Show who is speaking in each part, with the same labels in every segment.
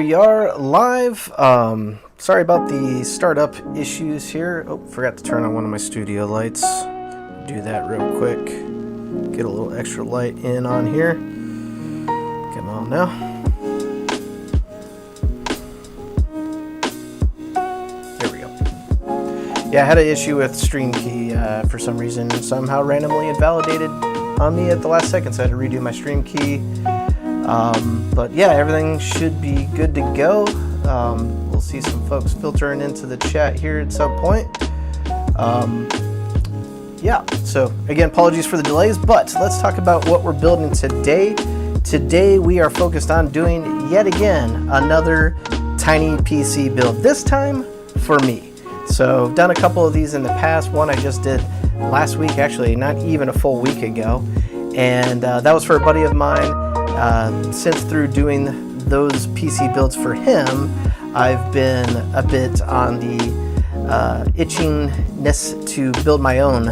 Speaker 1: we are live. Sorry about the startup issues here. Oh, forgot to turn on one of my studio lights. Do that real quick. Get a little extra light in on here. Come on now. There we go. Yeah, I had an issue with Stream Key for some reason. Somehow randomly invalidated on me at the last second, so I had to redo my Stream Key. But yeah, everything should be good to go. We'll see some folks filtering into the chat here at some point. Yeah, so again, apologies for the delays, but let's talk about what we're building today. Today we are focused on doing, yet again, another tiny PC build, this time for me. So I've done a couple of these in the past. One I just did last week, actually, not even a full week ago. And that was for a buddy of mine. Since through doing those PC builds for him, I've been a bit on the itchiness to build my own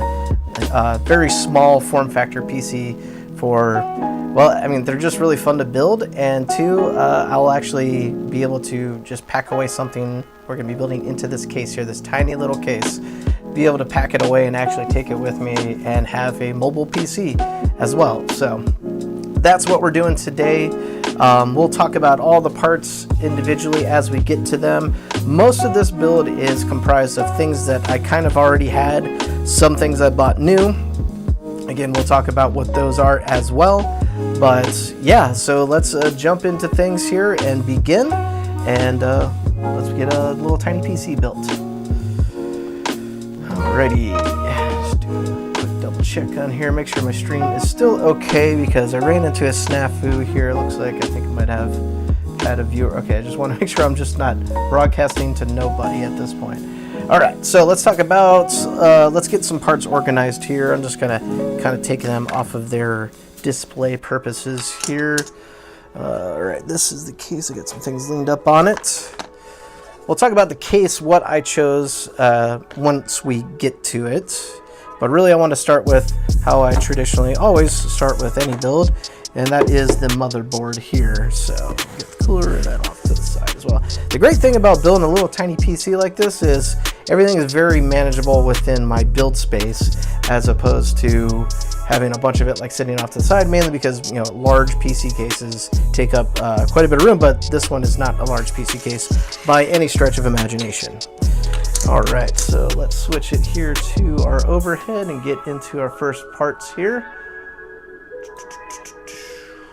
Speaker 1: very small form factor PC for, well, I mean, they're just really fun to build, and two, I'll actually be able to just pack away something we're going to be building into this case here, this tiny little case, be able to pack it away and actually take it with me and have a mobile PC as well. So that's what we're doing today. We'll talk about all the parts individually as we get to them. Most of this build is comprised of things that I kind of already had, some things I bought new. Again, we'll talk about what those are as well. But yeah, so let's jump into things here and begin. And let's get a little tiny PC built. Alrighty. Check on here, make sure my stream is still okay, because I ran into a snafu here. It looks like I think I might have had a viewer. Okay, I just want to make sure I'm just not broadcasting to nobody at this point. All right, so let's talk about, let's get some parts organized here. I'm just gonna kind of take them off of their display purposes here. All right, this is the case. I got some things leaned up on it. We'll talk about the case, what I chose once we get to it. But really I want to start with how I traditionally always start with any build, and that is the motherboard here. So get the cooler and that off to the side as well. The great thing about building a little tiny PC like this is everything is very manageable within my build space, as opposed to having a bunch of it like sitting off to the side, mainly because, you know, large PC cases take up quite a bit of room, but this one is not a large PC case by any stretch of imagination. All right, so let's switch it here to our overhead and get into our first parts here.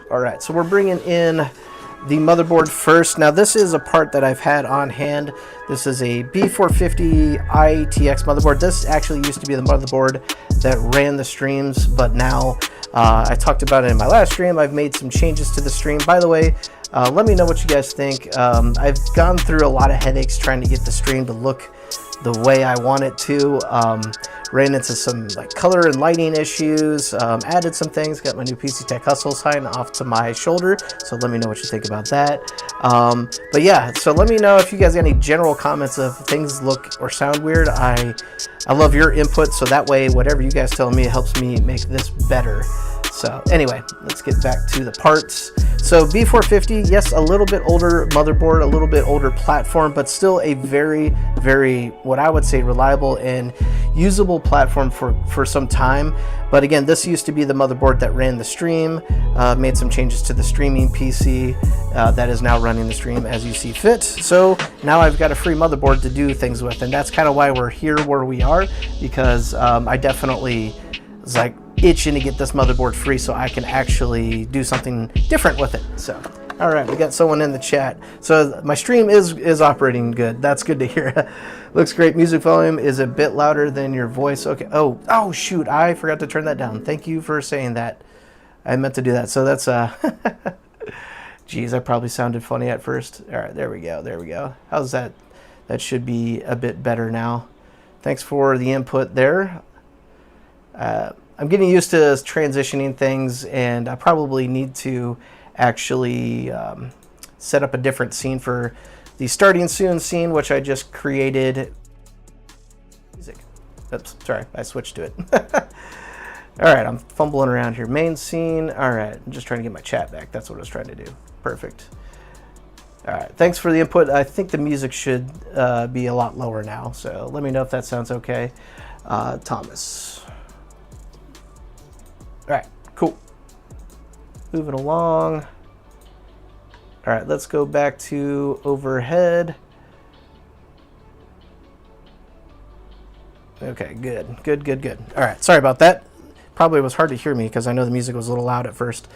Speaker 1: All right, so we're bringing in the motherboard first. Now this is a part that I've had on hand. This is a B450 ITX motherboard. This actually used to be the motherboard that ran the streams, but now I talked about it in my last stream. I've made some changes to the stream. By the way, let me know what you guys think. I've gone through a lot of headaches trying to get the stream to look the way I want it to. Ran into some like color and lighting issues, added some things, got my new PCTH Hustle sign off to my shoulder, so let me know what you think about that. But yeah, so let me know if you guys got any general comments of things look or sound weird. I love your input, so that way whatever you guys tell me, it helps me make this better. So anyway, let's get back to the parts. So B450, yes, a little bit older motherboard, a little bit older platform, but still a very, very, what I would say, reliable and usable platform for some time. But again, this used to be the motherboard that ran the stream, made some changes to the streaming PC that is now running the stream as you see fit. So now I've got a free motherboard to do things with, and that's kind of why we're here where we are, because I definitely was like itching to get this motherboard free so I can actually do something different with it. So all right, we got someone in the chat. So my stream is operating good. That's good to hear. Looks great. Music volume is a bit louder than your voice. Okay. Oh shoot, I forgot to turn that down. Thank you for saying that. I meant to do that. So that's geez, I probably sounded funny at first. All right, there we go. There we go. How's that? That should be a bit better now. Thanks for the input there. I'm getting used to transitioning things, and I probably need to actually set up a different scene for the starting soon scene, which I just created. Music. Oops, sorry, I switched to it. All right, I'm fumbling around here. Main scene. All right, I'm just trying to get my chat back. That's what I was trying to do. Perfect. All right, thanks for the input. I think the music should be a lot lower now, so let me know if that sounds okay. Thomas. All right, cool. Moving along. All right, let's go back to overhead. Okay, good. All right, sorry about that. Probably was hard to hear me because I know the music was a little loud at first.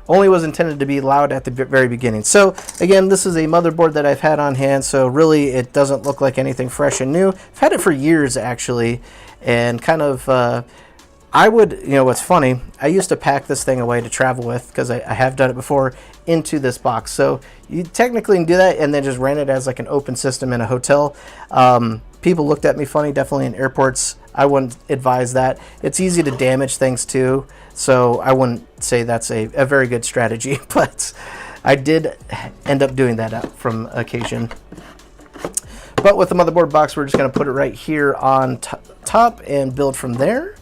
Speaker 1: Only was intended to be loud at the very beginning. So again, this is a motherboard that I've had on hand, so really it doesn't look like anything fresh and new. I've had it for years actually, and kind of I would, you know, what's funny, I used to pack this thing away to travel with, because I have done it before, into this box. So you technically can do that and then just rent it as like an open system in a hotel. People looked at me funny, definitely in airports. I wouldn't advise that. It's easy to damage things too, so I wouldn't say that's a very good strategy, but I did end up doing that from occasion. But with the motherboard box, we're just going to put it right here on top and build from there.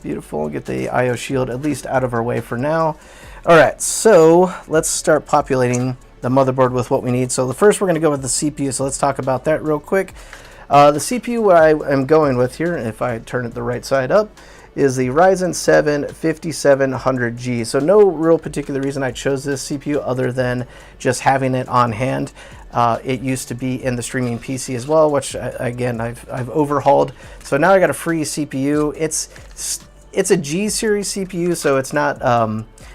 Speaker 1: Beautiful. Get the IO shield at least out of our way for now. All right, so let's start populating the motherboard with what we need. So the first we're going to go with the CPU, so let's talk about that real quick. The CPU I am going with here, if I turn it the right side up, is the Ryzen 7 5700G. So no real particular reason I chose this CPU other than just having it on hand. It used to be in the streaming PC as well, which again I've overhauled. So now I got a free CPU. It's a G series CPU, so it's not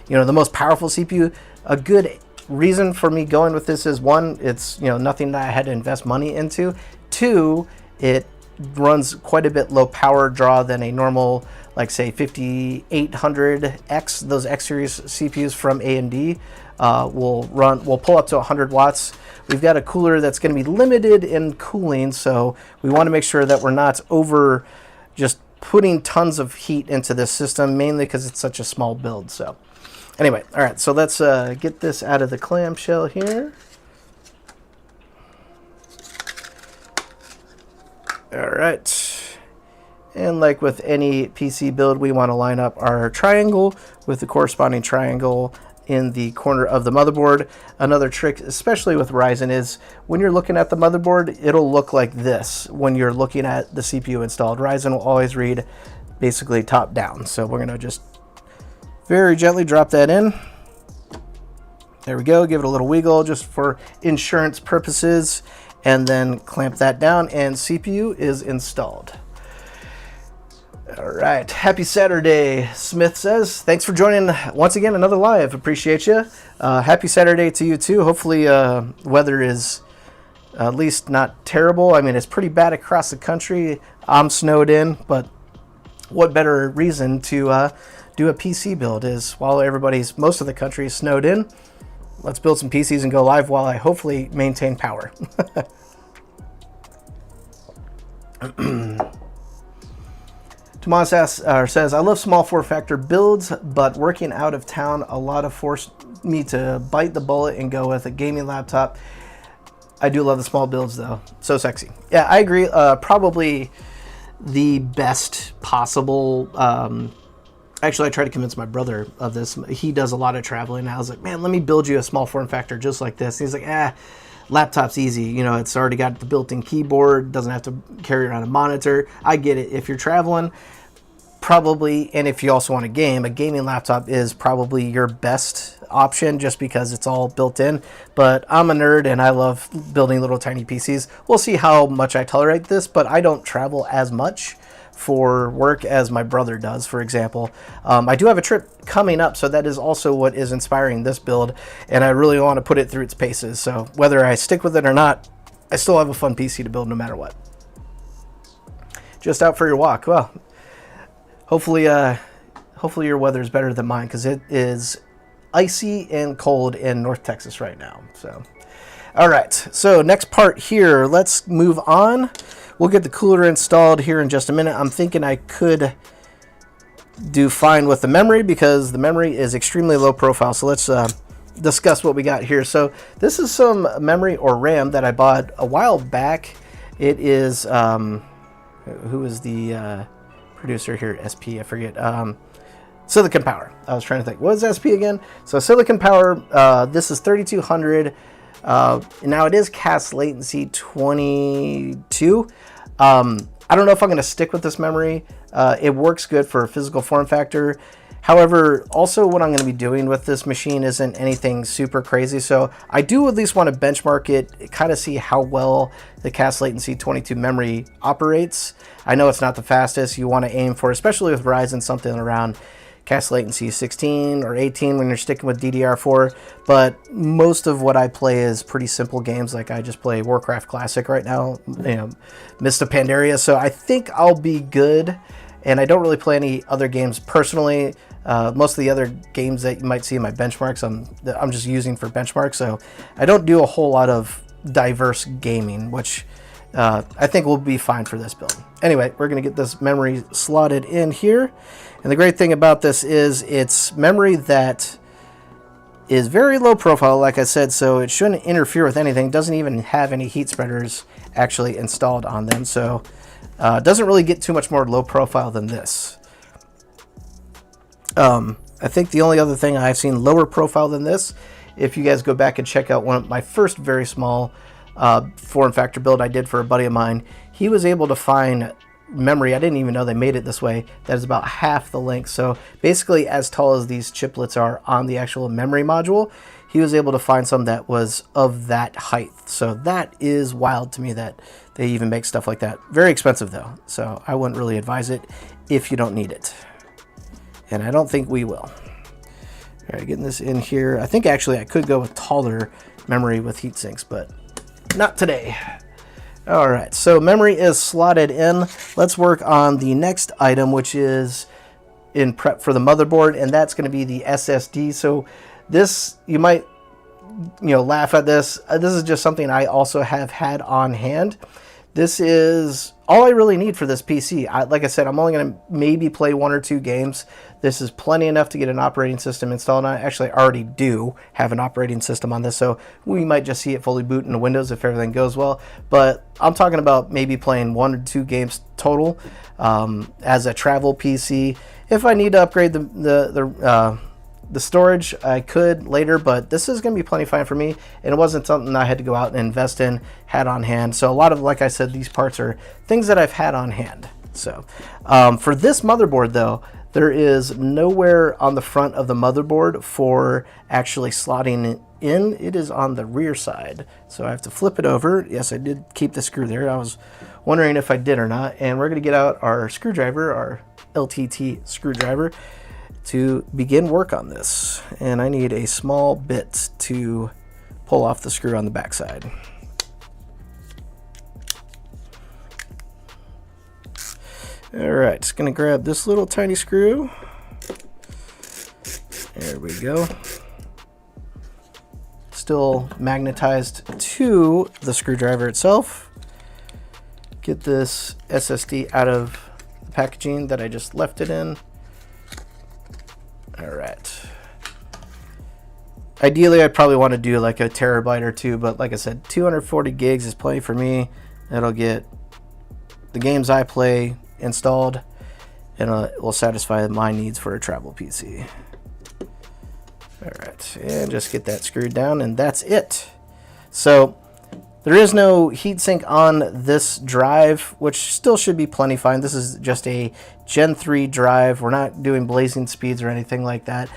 Speaker 1: you know, the most powerful CPU. A good reason for me going with this is, one, it's, you know, nothing that I had to invest money into. Two, it runs quite a bit low power draw than a normal, like say 5800X. Those X series CPUs from AMD will pull up to 100 watts. We've got a cooler that's going to be limited in cooling, so we want to make sure that we're not over just putting tons of heat into this system, mainly because it's such a small build. So anyway, all right, so let's get this out of the clamshell here. All right, and like with any PC build, we want to line up our triangle with the corresponding triangle in the corner of the motherboard. Another trick, especially with Ryzen, is when you're looking at the motherboard, it'll look like this when you're looking at the CPU installed. Ryzen will always read basically top down. So we're gonna just very gently drop that in. There we go, give it a little wiggle just for insurance purposes, and then clamp that down, and CPU is installed. All right, happy Saturday, Smith says. Thanks for joining once again, another live. Appreciate you. Happy Saturday to you too. Hopefully weather is at least not terrible. I mean, it's pretty bad across the country. I'm snowed in, but what better reason to do a PC build is while most of the country is snowed in. Let's build some PCs and go live while I hopefully maintain power. Tomas says, I love small form factor builds, but working out of town, a lot of forced me to bite the bullet and go with a gaming laptop. I do love the small builds though. So sexy. Yeah, I agree. Probably the best possible. Actually, I tried to convince my brother of this. He does a lot of traveling. I was like, man, let me build you a small form factor just like this. He's like, laptop's easy. You know, it's already got the built-in keyboard, doesn't have to carry around a monitor. I get it. If you're traveling, probably, and if you also want a gaming laptop is probably your best option just because it's all built in. But I'm a nerd and I love building little tiny PCs. We'll see how much I tolerate this, but I don't travel as much for work as my brother does, for example. I do have a trip coming up, so that is also what is inspiring this build, and I really want to put it through its paces. So whether I stick with it or not, I still have a fun PC to build no matter what. Just out for your walk. Well, hopefully your weather is better than mine, because it is icy and cold in North Texas right now. So, all right. So next part here, let's move on. We'll get the cooler installed here in just a minute. I'm thinking I could do fine with the memory because the memory is extremely low profile. So let's discuss what we got here. So this is some memory or RAM that I bought a while back. It is, who is the producer here? SP, I forget. Silicon Power. I was trying to think, what is SP again? So Silicon Power, this is 3200 Now it is cast latency 22. I don't know if I'm going to stick with this memory. It works good for a physical form factor. However, also what I'm going to be doing with this machine isn't anything super crazy. So I do at least want to benchmark it, kind of see how well the cast latency 22 memory operates. I know it's not the fastest. You want to aim for, especially with Ryzen, something around cast latency 16 or 18 when you're sticking with DDR4. But most of what I play is pretty simple games. Like I just play Warcraft Classic right now, Mist of Pandaria. So I think I'll be good. And I don't really play any other games personally. Most of the other games that you might see in my benchmarks, I'm just using for benchmarks. So I don't do a whole lot of diverse gaming, which I think will be fine for this build. Anyway, we're going to get this memory slotted in here. And the great thing about this is it's memory that is very low profile, like I said, so it shouldn't interfere with anything. It doesn't even have any heat spreaders actually installed on them. So it doesn't really get too much more low profile than this. I think the only other thing I've seen lower profile than this, if you guys go back and check out one of my first very small form factor build I did for a buddy of mine, he was able to find memory, I didn't even know they made it this way, that is about half the length. So basically as tall as these chiplets are on the actual memory module, he was able to find some that was of that height. So that is wild to me that they even make stuff like that. Very expensive though, so I wouldn't really advise it if you don't need it. And I don't think we will. All right, getting this in here. I think actually I could go with taller memory with heat sinks, but not today. All right, so memory is slotted in. Let's work on the next item, which is in prep for the motherboard, and that's going to be the SSD. So this, you might laugh at this. This is just something I also have had on hand. This is all I really need for this PC. Like I said, I'm only going to maybe play 1 or 2 games. This is plenty enough to get an operating system installed. I actually already do have an operating system on this, so we might just see it fully boot into Windows if everything goes well. But I'm talking about maybe playing 1 or 2 games total as a travel PC. If I need to upgrade the storage, I could later, but this is going to be plenty fine for me, and it wasn't something I had to go out and invest in, had on hand. So a lot of, like I said, these parts are things that I've had on hand. So for this motherboard though, there is nowhere on the front of the motherboard for actually slotting it in. It is on the rear side, so I have to flip it over. Yes, I did keep the screw there. I was wondering if I did or not, and we're going to get out our screwdriver, our LTT screwdriver, to begin work on this. And I need a small bit to pull off the screw on the back side. Alright, just gonna grab this little tiny screw. There we go. Still magnetized to the screwdriver itself. Get this SSD out of the packaging that I just left it in. All right. Ideally, I'd probably want to do like a terabyte or 2, but like I said, 240 gigs is plenty for me. That'll get the games I play installed, and it will satisfy my needs for a travel PC. All right, and just get that screwed down, and that's it. So there is no heatsink on this drive, which still should be plenty fine. This is just a Gen 3 drive. We're not doing blazing speeds or anything like that.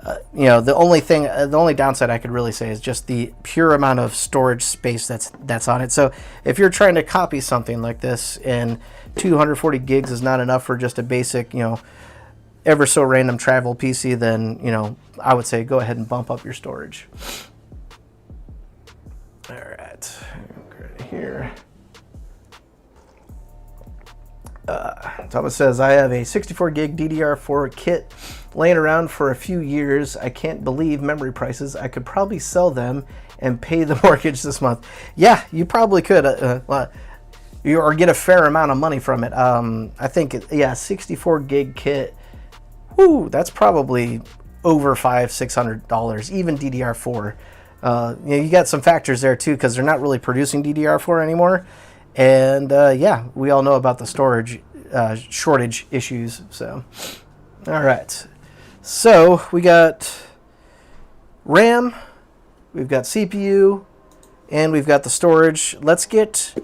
Speaker 1: The only downside I could really say is just the pure amount of storage space that's on it. So if you're trying to copy something like this, and 240 gigs is not enough for just a basic, ever so random travel PC, then I would say go ahead and bump up your storage. All right, right here. Thomas says, I have a 64 gig DDR4 kit laying around for a few years. I can't believe memory prices. I could probably sell them and pay the mortgage this month. Yeah, you probably could, or get a fair amount of money from it. I think, 64 gig kit. Whoo, that's probably over $500-600, even DDR4. You got some factors there too, because they're not really producing DDR4 anymore. And we all know about the storage shortage issues. So, all right. So we got RAM, we've got CPU, and we've got the storage. Let's get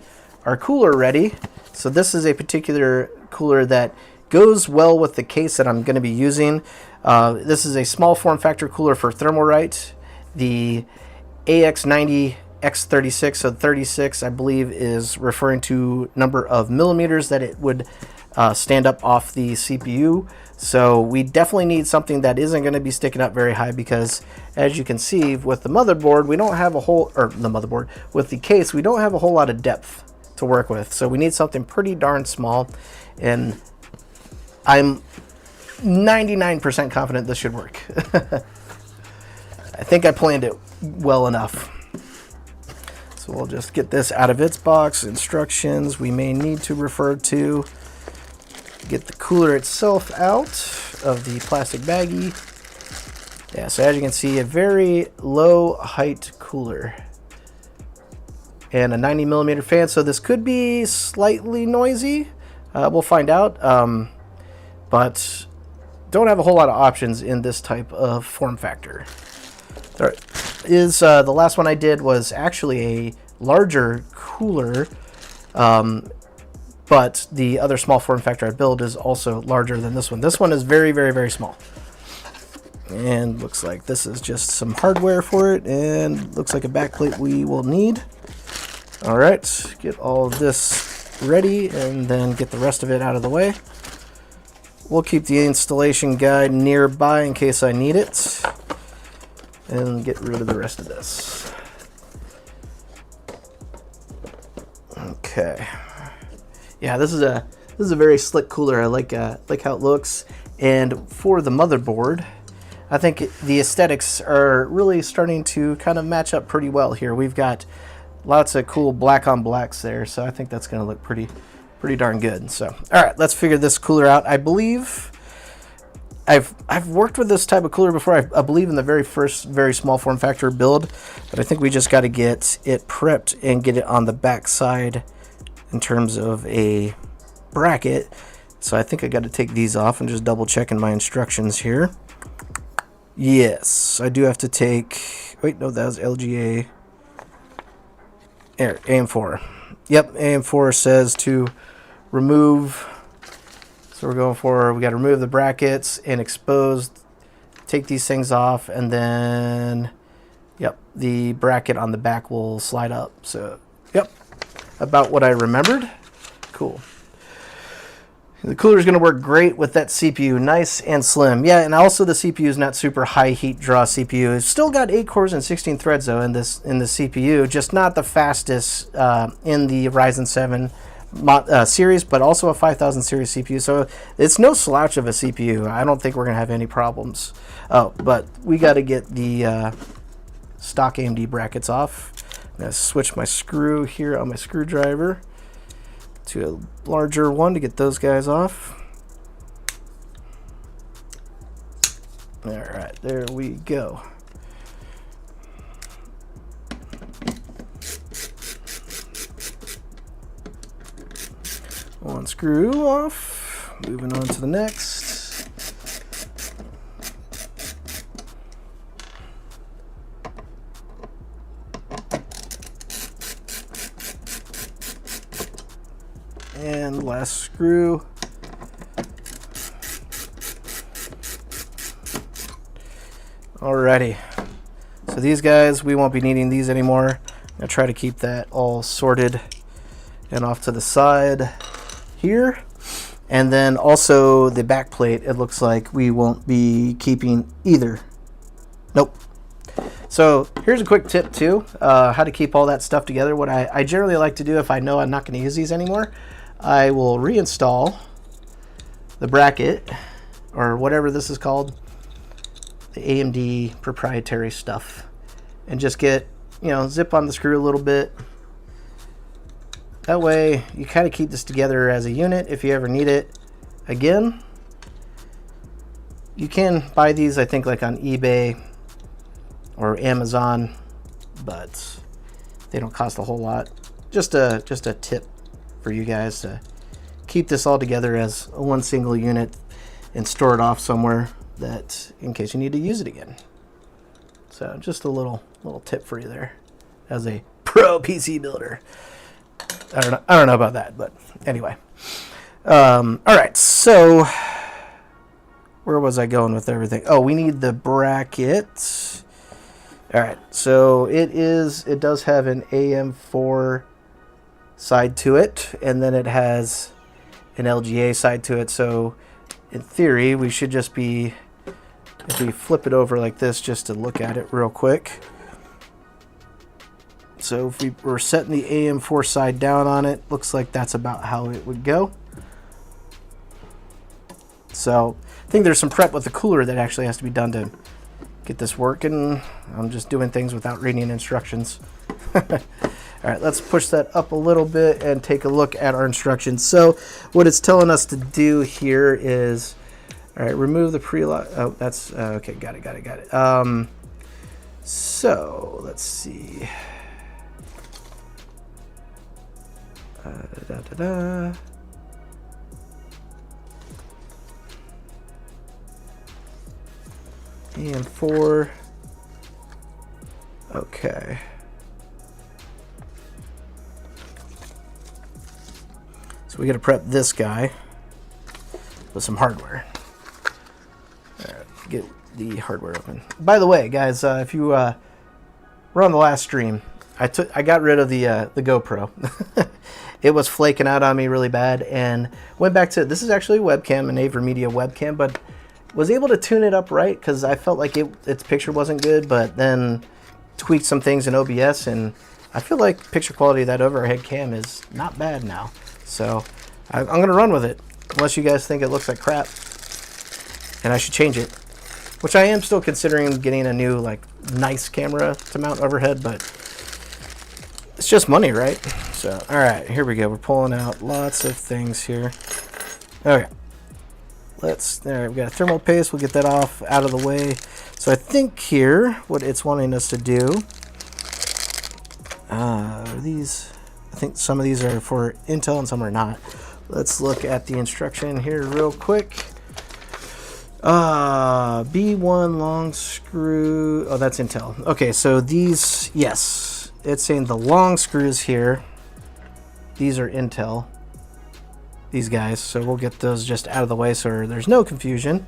Speaker 1: our cooler ready. So this is a particular cooler that goes well with the case that I'm going to be using. This is a small form factor cooler for Thermalright. The AX90X36, so 36 I believe is referring to number of millimeters that it would stand up off the CPU. So we definitely need something that isn't going to be sticking up very high, because as you can see with the motherboard, we don't have a whole, or the motherboard, with the case, we don't have a whole lot of depth to work with. So we need something pretty darn small, and I'm 99% confident this should work. I think I planned it well enough. So we'll just get this out of its box. Instructions we may need to refer to. Get the cooler itself out of the plastic baggie. Yeah, so as you can see, a very low height cooler. And a 90 millimeter fan, so this could be slightly noisy. We'll find out. But don't have a whole lot of options in this type of form factor. There is the last one I did was actually a larger cooler, but the other small form factor I built is also larger than this one. This one is very, very, very small. And looks like this is just some hardware for it, and looks like a backplate we will need. All right, get all of this ready and then get the rest of it out of the way. We'll keep the installation guide nearby in case I need it, and get rid of the rest of this. Okay. Yeah, this is a very slick cooler. I like how it looks. And for the motherboard, I think the aesthetics are really starting to kind of match up pretty well here. We've got lots of cool black on blacks there, so I think that's going to look pretty darn good. So, all right, let's figure this cooler out. I believe I've worked with this type of cooler before. I believe in the very first very small form factor build, but I think we just got to get it prepped and get it on the back side in terms of a bracket. So I think I got to take these off and just double checking my instructions here. Yes, I do have to take, wait, no, that was LGA. There, AM4. Yep, AM4 says to remove. So we're going for, we got to remove the brackets and expose, take these things off, and then, yep, the bracket on the back will slide up. So, yep, about what I remembered. Cool. The cooler is going to work great with that CPU, nice and slim. Yeah, and also the CPU is not super high heat draw CPU. It's still got 8 cores and 16 threads though in the CPU, just not the fastest in the Ryzen 7 series, but also a 5000 series CPU. So it's no slouch of a CPU. I don't think we're going to have any problems. Oh, but we got to get the stock AMD brackets off. I'm going to switch my screw here on my screwdriver to a larger one to get those guys off. All right, there we go. One screw off, moving on to the next. And last screw. Alrighty. So these guys, we won't be needing these anymore. I'm gonna try to keep that all sorted and off to the side here. And then also the back plate, it looks like we won't be keeping either. Nope. So here's a quick tip too, how to keep all that stuff together. What I generally like to do if I know I'm not going to use these anymore, I will reinstall the bracket, or whatever this is called, the AMD proprietary stuff, and just get, you know, zip on the screw a little bit. That way you kind of keep this together as a unit if you ever need it again. You can buy these, I think, like on eBay or Amazon, but they don't cost a whole lot. Just a tip for you guys to keep this all together as one single unit and store it off somewhere that in case you need to use it again. So just a little tip for you there as a pro PC builder. I don't know about that, but anyway. All right, so where was I going with everything? Oh, we need the bracket. All right, so it does have an AM4 side to it, and then it has an LGA side to it. So in theory, we should just be, if we flip it over like this just to look at it real quick. So if we were setting the AM4 side down on it, looks like that's about how it would go. So I think there's some prep with the cooler that actually has to be done to get this working. I'm just doing things without reading instructions. All right, let's push that up a little bit and take a look at our instructions. So what it's telling us to do here is, all right, remove the preload. Oh, that's okay. Got it. So let's see. AM4. Okay. So we got to prep this guy with some hardware. All right, get the hardware open. By the way, guys, if you were on the last stream, I got rid of the GoPro. It was flaking out on me really bad, and went back to, this is actually a webcam, an AverMedia webcam, but was able to tune it up right because I felt like its picture wasn't good, but then tweaked some things in OBS, and I feel like picture quality of that overhead cam is not bad now. So I'm going to run with it, unless you guys think it looks like crap and I should change it, which I am still considering getting a new, like, nice camera to mount overhead, but it's just money, right? So, all right, here we go. We're pulling out lots of things here. Okay. There, we've got a thermal paste. We'll get that off out of the way. So I think here, what it's wanting us to do, these, I think some of these are for Intel and some are not. Let's look at the instruction here real quick. B1 long screw. Oh, that's Intel. Okay, so these, yes. It's saying the long screws here, these are Intel, these guys, so we'll get those just out of the way so there's no confusion.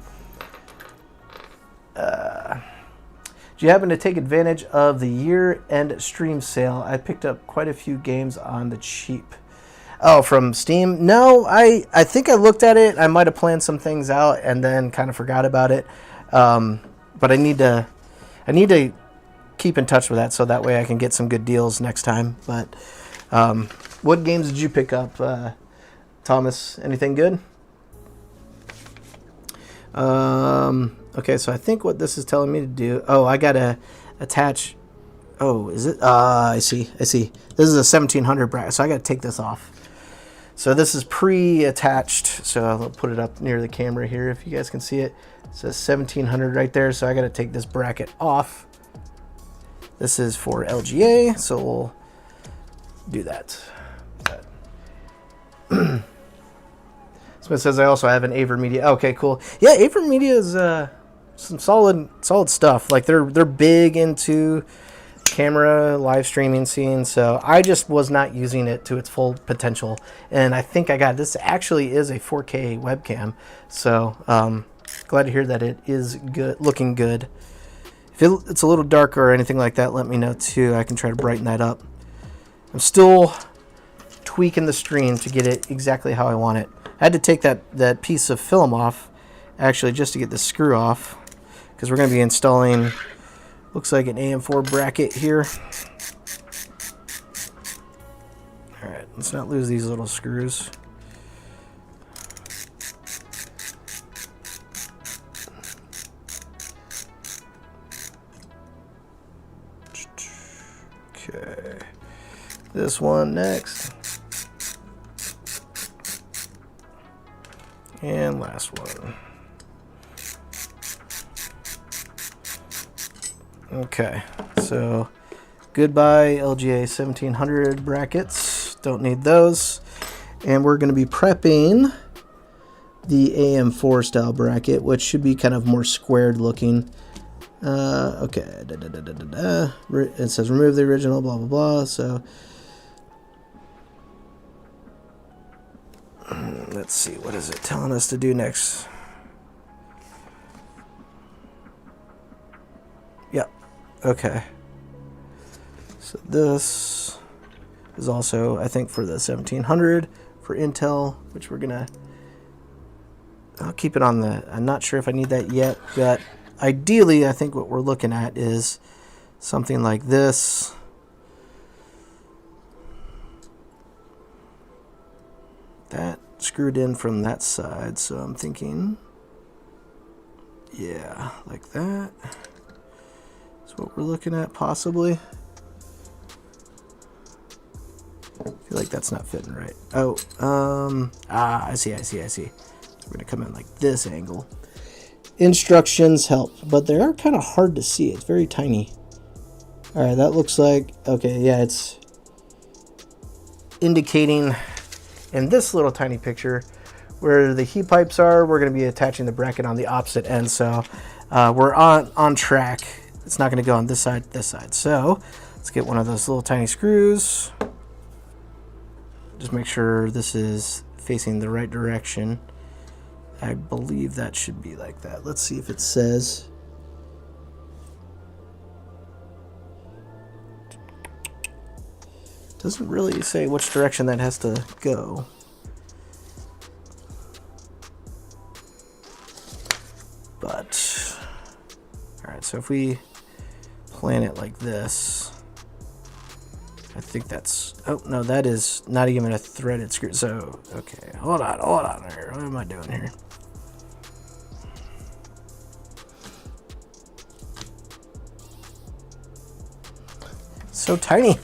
Speaker 1: Do you happen to take advantage of the year-end stream sale? I picked up quite a few games on the cheap. Oh, from Steam? No, I think I looked at it. I might have planned some things out and then kind of forgot about it. But I need to keep in touch with that so that way I can get some good deals next time. But what games did you pick up, Thomas? Anything good? Okay, so I think what this is telling me to do, oh, I gotta attach, oh, is it? I see. This is a 1700 bracket, so I gotta take this off. So this is pre-attached, so I'll put it up near the camera here if you guys can see it. It says 1700 right there, so I gotta take this bracket off. This is for LGA, so we'll do that. So it says I also have an AverMedia. Okay, cool. Yeah, AverMedia is some solid stuff. Like they're big into camera live streaming scene, so I just was not using it to its full potential. And I think I got this. Actually, is a 4K webcam, so glad to hear that it is good, looking good. If it's a little darker or anything like that, let me know too. I can try to brighten that up. I'm still tweaking the screen to get it exactly how I want it. I had to take that piece of film off, actually, just to get the screw off, because we're going to be installing, looks like an AM4 bracket here. All right, let's not lose these little screws. Okay, this one next. And last one. Okay, so goodbye LGA 1700 brackets. Don't need those. And we're going to be prepping the AM4 style bracket, which should be kind of more squared looking. Okay. It says remove the original, blah, blah, blah. So let's see. What is it telling us to do next? Yep. Okay. So this is also, I think, for the 1700 for Intel, which we're going to... I'll keep it on the... I'm not sure if I need that yet, but ideally, I think what we're looking at is something like this. That screwed in from that side, so I'm thinking... Yeah, like that. That's what we're looking at, possibly. I feel like that's not fitting right. Oh, I see. We're going to come in like this angle. Instructions help, but they are kind of hard to see. It's very tiny. All right, that looks like, okay, yeah, it's indicating in this little tiny picture where the heat pipes are. We're going to be attaching the bracket on the opposite end, so we're on track. It's not going to go on this side, this side. So let's get one of those little tiny screws. Just make sure this is facing the right direction. I believe that should be like that. Let's see if it says. Doesn't really say which direction that has to go. But, all right, so if we plan it like this, I think that's, oh, no, that is not even a threaded screw. So, okay, hold on here. What am I doing here? So tiny.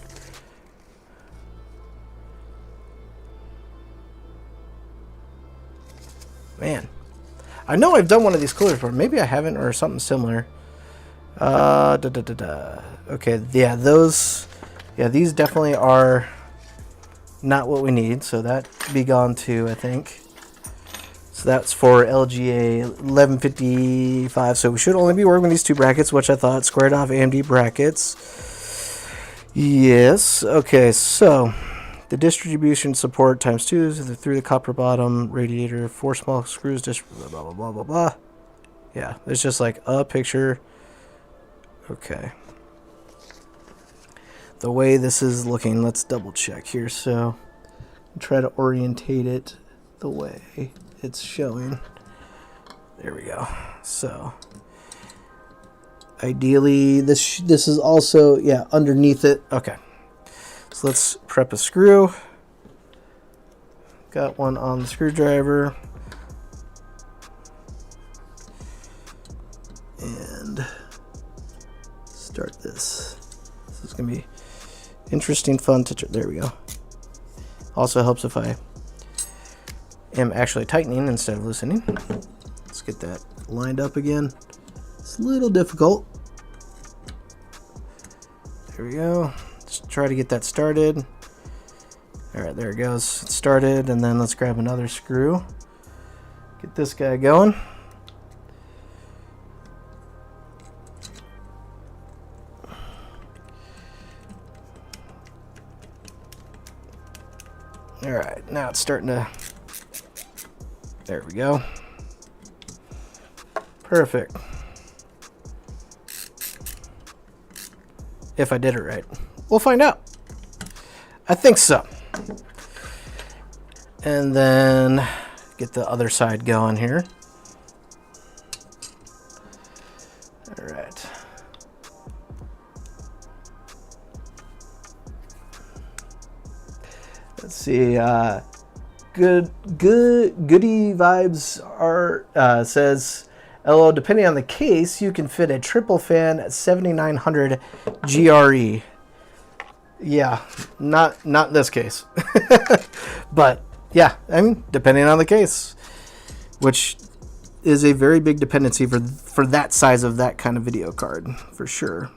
Speaker 1: Man, I know I've done one of these coolers before. Maybe I haven't, or something similar. Okay, yeah, these definitely are not what we need, so that be gone too, I think. So that's for LGA 1155. So we should only be working with these two brackets, which I thought squared off AMD brackets. Yes. Okay, so the distribution support times 2 through the copper bottom radiator, 4 small screws, blah, blah, blah, blah, blah. Yeah, it's just like a picture. Okay. The way this is looking, let's double check here. So try to orientate it the way it's showing. There we go. So ideally this is also, yeah, underneath it. Okay. So let's prep a screw. Got one on the screwdriver. And start this. This is going to be interesting, fun to there we go. Also helps if I am actually tightening instead of loosening. Let's get that lined up again. It's a little difficult. There we go. Just try to get that started. All right, there it goes. It started, and then let's grab another screw. Get this guy going. All right, now it's starting to, there we go. Perfect. If I did it right. We'll find out. I think so. And then get the other side going here. All right. Let's see. Goody Vibes are says, "LO, depending on the case, you can fit a triple fan 7900 GRE." Yeah, not in this case, but yeah, I mean, depending on the case, which is a very big dependency for that size of that kind of video card, for sure.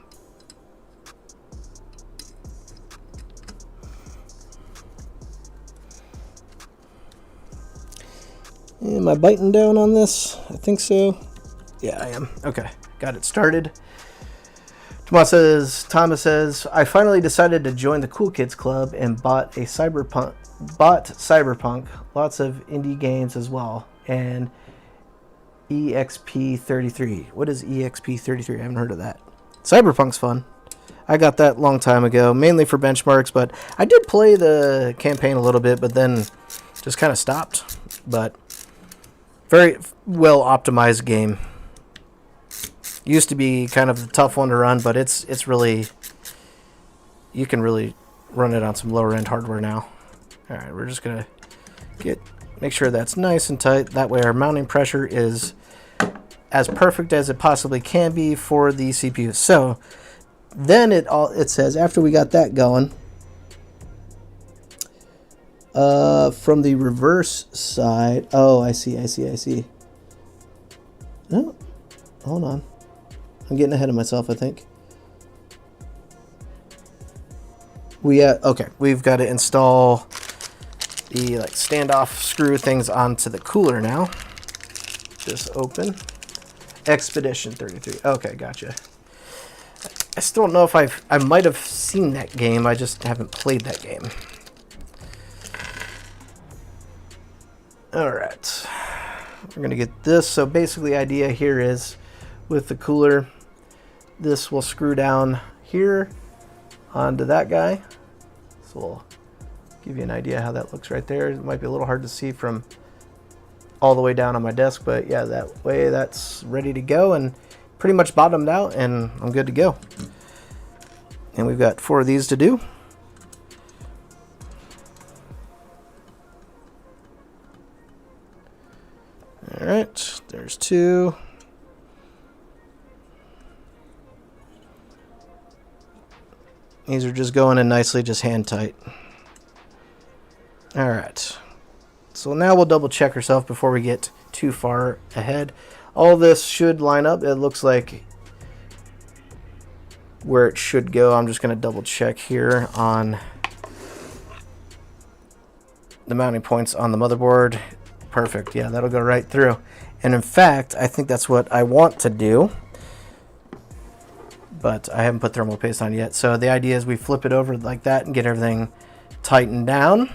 Speaker 1: Am I biting down on this? I think so. Yeah, I am. Okay. got it started. Thomas says, I finally decided to join the Cool Kids Club and bought Cyberpunk. Lots of indie games as well. And EXP33. What is EXP33? I haven't heard of that. Cyberpunk's fun. I got that a long time ago, mainly for benchmarks, but I did play the campaign a little bit, but then just kind of stopped. But very well optimized game. Used to be kind of a tough one to run, but it's really, you can really run it on some lower end hardware now. All right, we're just gonna make sure that's nice and tight. That way our mounting pressure is as perfect as it possibly can be for the CPU. So then it says, after we got that going, from the reverse side. Oh, I see. No, hold on. I'm getting ahead of myself, I think. Okay, we've got to install the standoff screw things onto the cooler now. Just open. Expedition 33. Okay, gotcha. I still don't know if I might have seen that game. I just haven't played that game. All right. We're going to get this. So basically the idea here is with the cooler, this will screw down here onto that guy. So we'll give you an idea how that looks right there. It might be a little hard to see from all the way down on my desk, but yeah, that way that's ready to go and pretty much bottomed out, and I'm good to go. And we've got 4 of these to do. All right, there's 2. These are just going in nicely, just hand tight. All right. So now we'll double check ourselves before we get too far ahead. All this should line up. It looks like where it should go. I'm just going to double check here on the mounting points on the motherboard. Perfect. Yeah, that'll go right through. And in fact, I think that's what I want to do. But I haven't put thermal paste on yet. So the idea is we flip it over like that and get everything tightened down.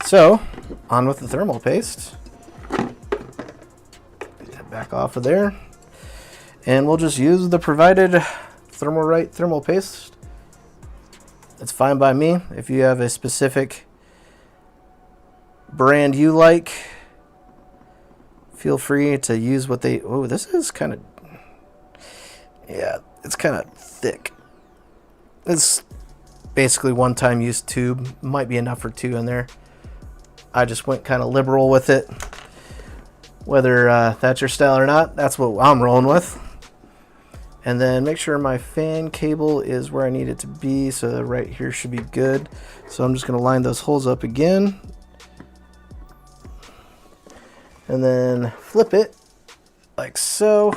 Speaker 1: So on with the thermal paste. Get that back off of there. And we'll just use the provided Thermalright thermal paste. It's fine by me. If you have a specific brand you like, feel free to use what they... Oh, this is kind of... Yeah, it's kind of thick. It's basically one-time use tube. Might be enough for 2 in there. I just went kind of liberal with it. Whether that's your style or not, that's what I'm rolling with. And then make sure my fan cable is where I need it to be. So right here should be good. So I'm just going to line those holes up again. And then flip it like so.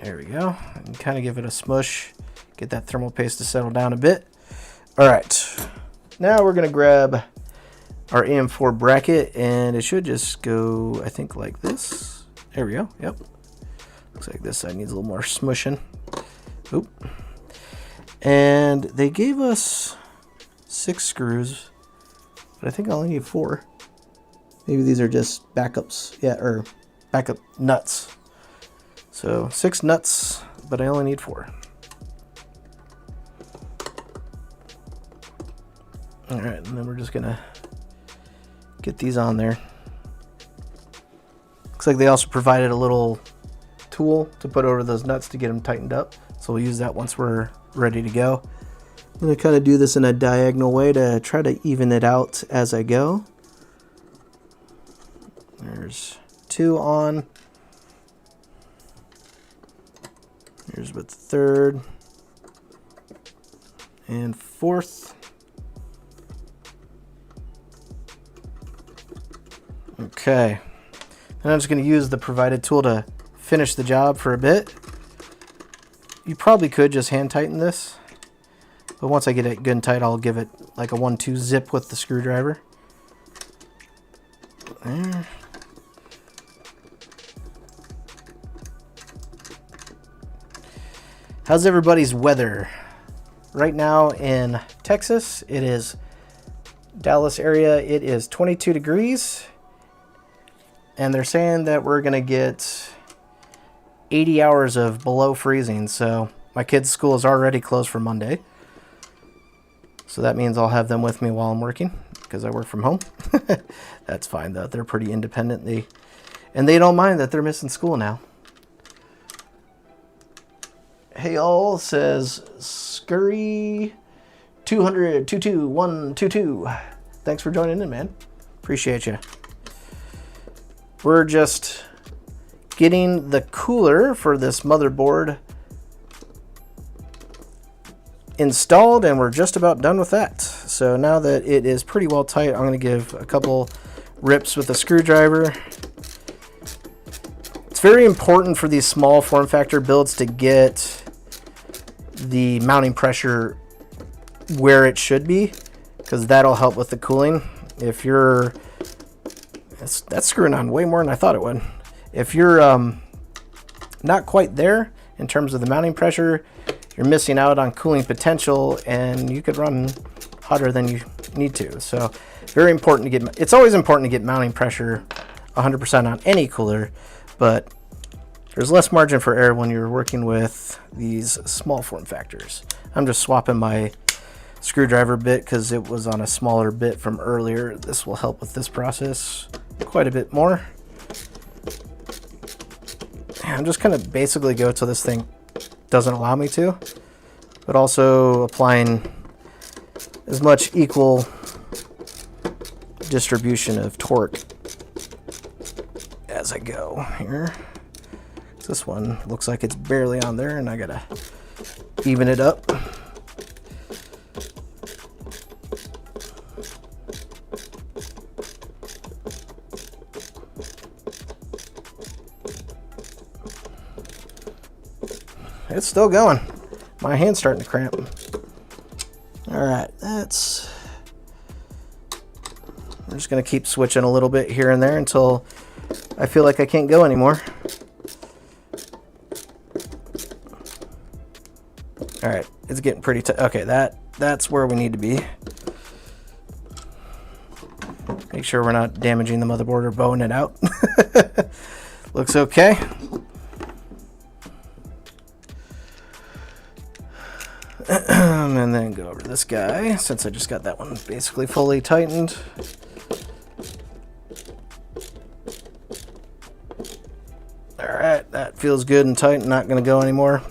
Speaker 1: There we go. And kind of give it a smush. Get that thermal paste to settle down a bit. All right. Now we're going to grab our AM4 bracket, and it should just go, I think, like this. There we go. Yep. Looks like this side needs a little more smushing. Oop. And they gave us 6 screws, but I think I only need 4. Maybe these are just backups. Yeah, or backup nuts. So 6 nuts, but I only need 4. All right, and then we're just gonna get these on there. Looks like they also provided a little tool to put over those nuts to get them tightened up. So we'll use that once we're ready to go. I'm gonna kind of do this in a diagonal way to try to even it out as I go. There's 2 on. Here's with the 3rd and 4th. Okay. And I'm just going to use the provided tool to finish the job for a bit. You probably could just hand tighten this, but once I get it good and tight, I'll give it like a 1-2 zip with the screwdriver. There. How's everybody's weather? Right now in Texas, it is Dallas area, it is 22 degrees. And they're saying that we're going to get 80 hours of below freezing. So my kids' school is already closed for Monday. So that means I'll have them with me while I'm working because I work from home. That's fine though. They're pretty independent. And they don't mind that they're missing school now. Hey all, says Scurry 200 22122. Thanks for joining in, man. Appreciate you. We're just getting the cooler for this motherboard installed, and we're just about done with that. So now that it is pretty well tight, I'm going to give a couple rips with a screwdriver. It's very important for these small form factor builds to get the mounting pressure where it should be, because that'll help with the cooling. If you're that's screwing on way more than I thought it would. If you're not quite there in terms of the mounting pressure, you're missing out on cooling potential, and you could run hotter than you need to. So very important to get, it's always important to get mounting pressure 100% on any cooler, but there's less margin for error when you're working with these small form factors. I'm just swapping my screwdriver bit because it was on a smaller bit from earlier. This will help with this process quite a bit more. I'm just going to basically go till this thing doesn't allow me to, but also applying as much equal distribution of torque as I go here. This one looks like it's barely on there, and I gotta even it up. It's still going. My hand's starting to cramp. All right, we're just gonna keep switching a little bit here and there until I feel like I can't go anymore. All right, it's getting pretty tight. Okay, that's where we need to be. Make sure we're not damaging the motherboard or bowing it out. Looks okay. And then go over to this guy, since I just got that one basically fully tightened. Alright, that feels good and tight, not going to go anymore.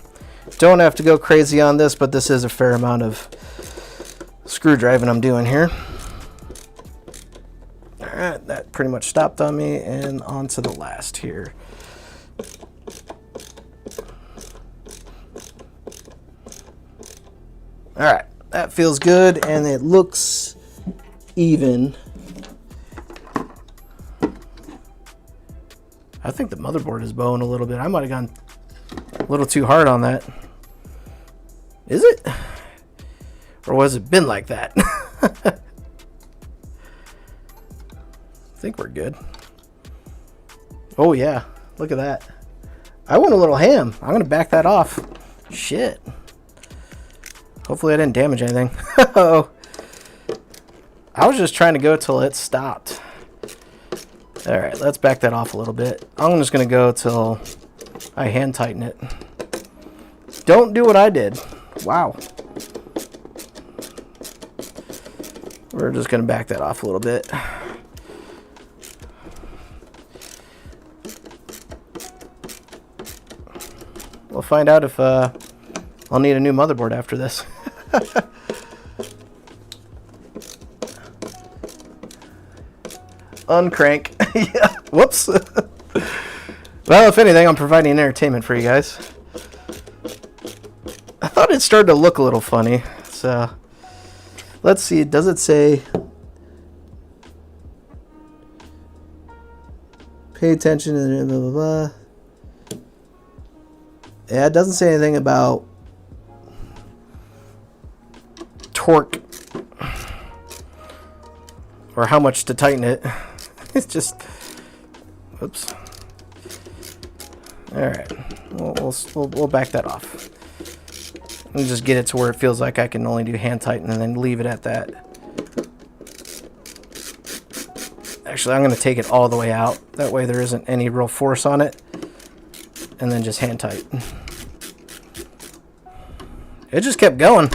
Speaker 1: Don't have to go crazy on this, but this is a fair amount of screw driving I'm doing here. Alright, that pretty much stopped on me, and on to the last here. Alright, that feels good, and it looks even. I think the motherboard is bowing a little bit. I might have gone a little too hard on that. Is it? Or has it been like that? I think we're good. Oh yeah, look at that. I went a little ham. I'm going to back that off. Shit. Hopefully I didn't damage anything. Oh, I was just trying to go till it stopped. All right, let's back that off a little bit. I'm just going to go till I hand tighten it. Don't do what I did. Wow. We're just going to back that off a little bit. We'll find out if I'll need a new motherboard after this. Uncrank. Yeah. Whoops. Well, if anything, I'm providing entertainment for you guys. I thought it started to look a little funny. So, let's see. Does it say... Pay attention to blah, blah, blah. Yeah, it doesn't say anything about torque or how much to tighten it. It's just, oops. All right, we'll back that off. And just get it to where it feels like I can only do hand tighten and then leave it at that. Actually, I'm going to take it all the way out. That way there isn't any real force on it. And then just hand tighten. It just kept going.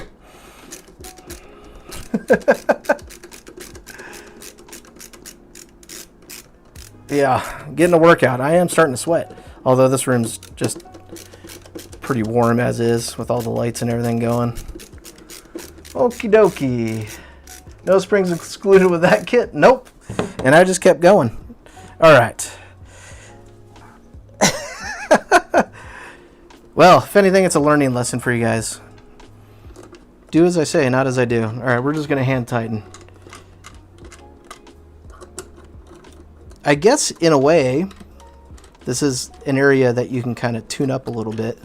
Speaker 1: Yeah, getting a workout. I am starting to sweat. Although this room's just pretty warm as is with all the lights and everything going. Okie dokie. No springs excluded with that kit? Nope. And I just kept going. All right. Well, if anything, it's a learning lesson for you guys. Do as I say, not as I do. All right, we're just going to hand tighten. I guess, in a way, this is an area that you can kind of tune up a little bit.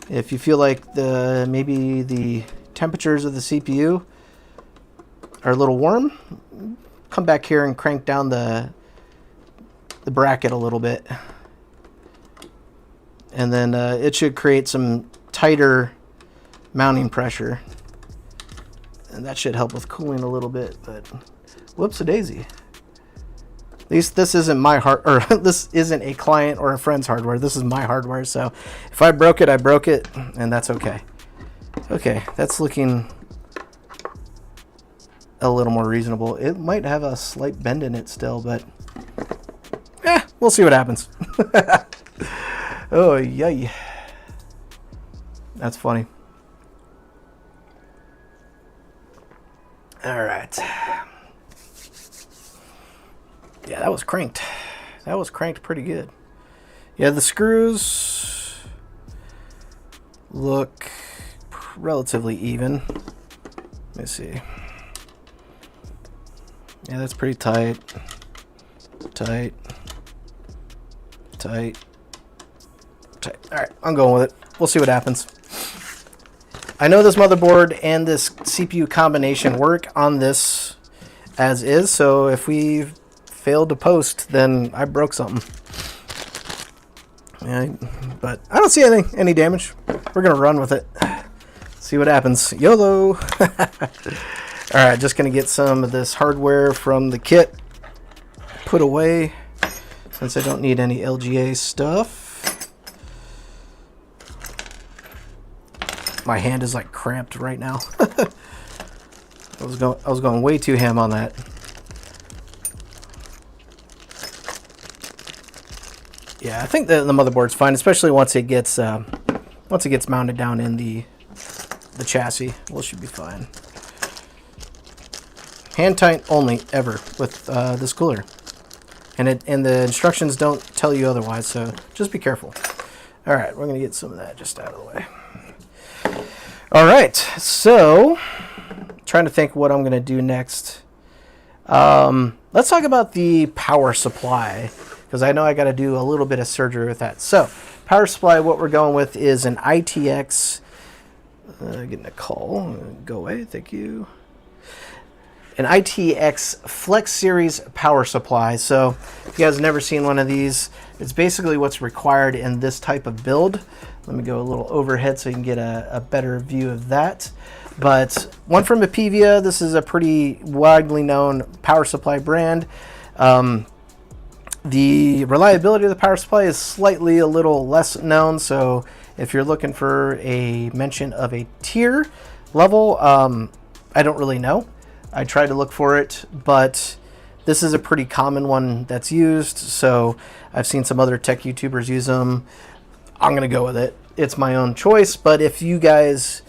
Speaker 1: If you feel like maybe the temperatures of the CPU are a little warm, come back here and crank down the bracket a little bit. And then it should create some tighter mounting pressure. And that should help with cooling a little bit, but whoops-a-daisy. At least this isn't my this isn't a client or a friend's hardware. This is my hardware, so if I broke it, I broke it, and that's okay. Okay, that's looking a little more reasonable. It might have a slight bend in it still, but we'll see what happens. Oh, yay. That's funny. All right. Yeah, that was cranked. That was cranked pretty good. Yeah, the screws look relatively even. Let me see. Yeah, that's pretty tight. Tight. Tight. Tight. All right, I'm going with it. We'll see what happens. I know this motherboard and this CPU combination work on this as is, so if we failed to post, then I broke something. Yeah, but I don't see any damage. We're gonna run with it. See what happens. YOLO. Alright, just gonna get some of this hardware from the kit put away since I don't need any LGA stuff. My hand is like cramped right now. I was going way too ham on that. Yeah, I think the motherboard's fine, especially once it gets mounted down in the chassis. Well, it should be fine. Hand tight only ever with this cooler, and the instructions don't tell you otherwise. So just be careful. All right, we're gonna get some of that just out of the way. All right, so trying to think what I'm gonna do next. Let's talk about the power supply, because I know I got to do a little bit of surgery with that. So, power supply, what we're going with is an ITX, getting a call, go away, thank you. An ITX Flex Series power supply. So, if you guys have never seen one of these, it's basically what's required in this type of build. Let me go a little overhead so you can get a better view of that. But one from Apivia, this is a pretty widely known power supply brand. The reliability of the power supply is slightly a little less known, so if you're looking for a mention of a tier level, I don't really know. I tried to look for it, but this is a pretty common one that's used, so I've seen some other tech YouTubers use them. I'm going to go with it. It's my own choice, but if you guys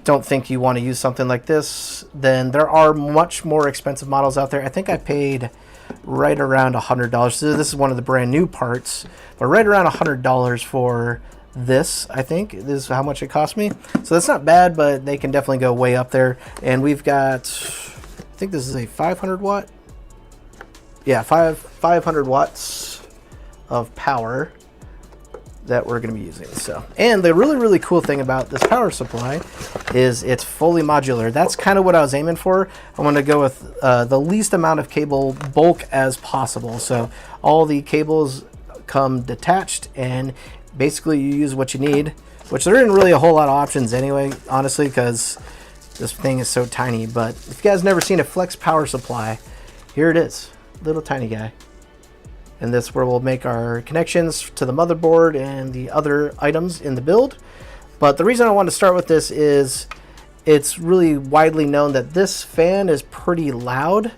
Speaker 1: don't think you want to use something like this, then there are much more expensive models out there. I think I paid right around $100. So this is one of the brand new parts, but right around $100 for this, I think. This is how much it cost me. So that's not bad, but they can definitely go way up there. And we've got, I think this is a 500 watt. Yeah, 500 watts of power that we're going to be using. So, and the really cool thing about this power supply is it's fully modular. That's kind of what I was aiming for. I want to go with the least amount of cable bulk as possible. So all the cables come detached, and basically you use what you need which there isn't really a whole lot of options anyway, honestly, because this thing is so tiny. But if you guys never seen a flex power supply, here it is, little tiny guy. And this is where we'll make our connections to the motherboard and the other items in the build. But the reason I want to start with this is it's really widely known that this fan is pretty loud,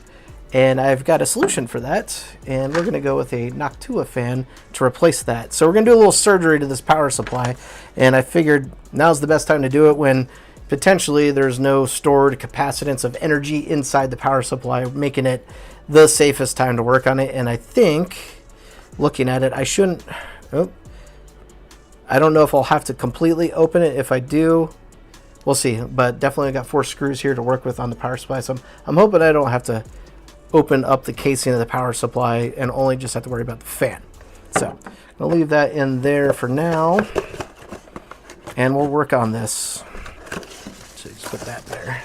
Speaker 1: and I've got a solution for that, and we're going to go with a Noctua fan to replace that. So we're going to do a little surgery to this power supply, and I figured now's the best time to do it when potentially there's no stored capacitance of energy inside the power supply, making it the safest time to work on it. And I think, looking at it, I shouldn't... Oh, I don't know if I'll have to completely open it. If I do, we'll see. But definitely got 4 screws here to work with on the power supply. So I'm hoping I don't have to open up the casing of the power supply and only just have to worry about the fan. So I'll leave that in there for now, and we'll work on this. So just put that there.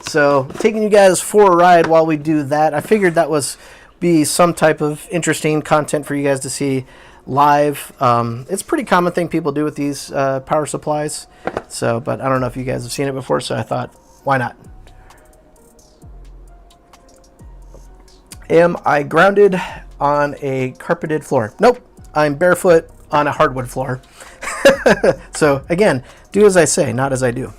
Speaker 1: So taking you guys for a ride while we do that. I figured that was be some type of interesting content for you guys to see live. It's a pretty common thing people do with these power supplies. So, but I don't know if you guys have seen it before, so I thought, why not? Am I grounded on a carpeted floor? Nope, I'm barefoot on a hardwood floor. So again, do as I say, not as I do.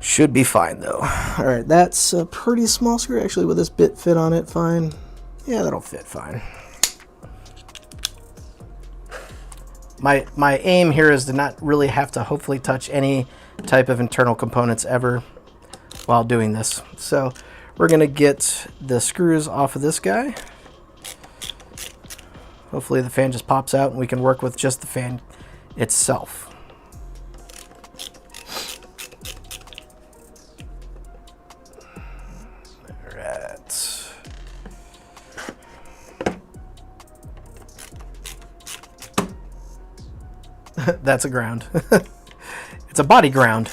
Speaker 1: Should be fine though. All right, that's a pretty small screw. Actually, will this bit fit on it fine? Yeah, that'll fit fine. My aim here is to not really have to hopefully touch any type of internal components ever while doing this. So we're gonna get the screws off of this guy. Hopefully the fan just pops out and we can work with just the fan itself. Alright. That's a ground. It's a body ground.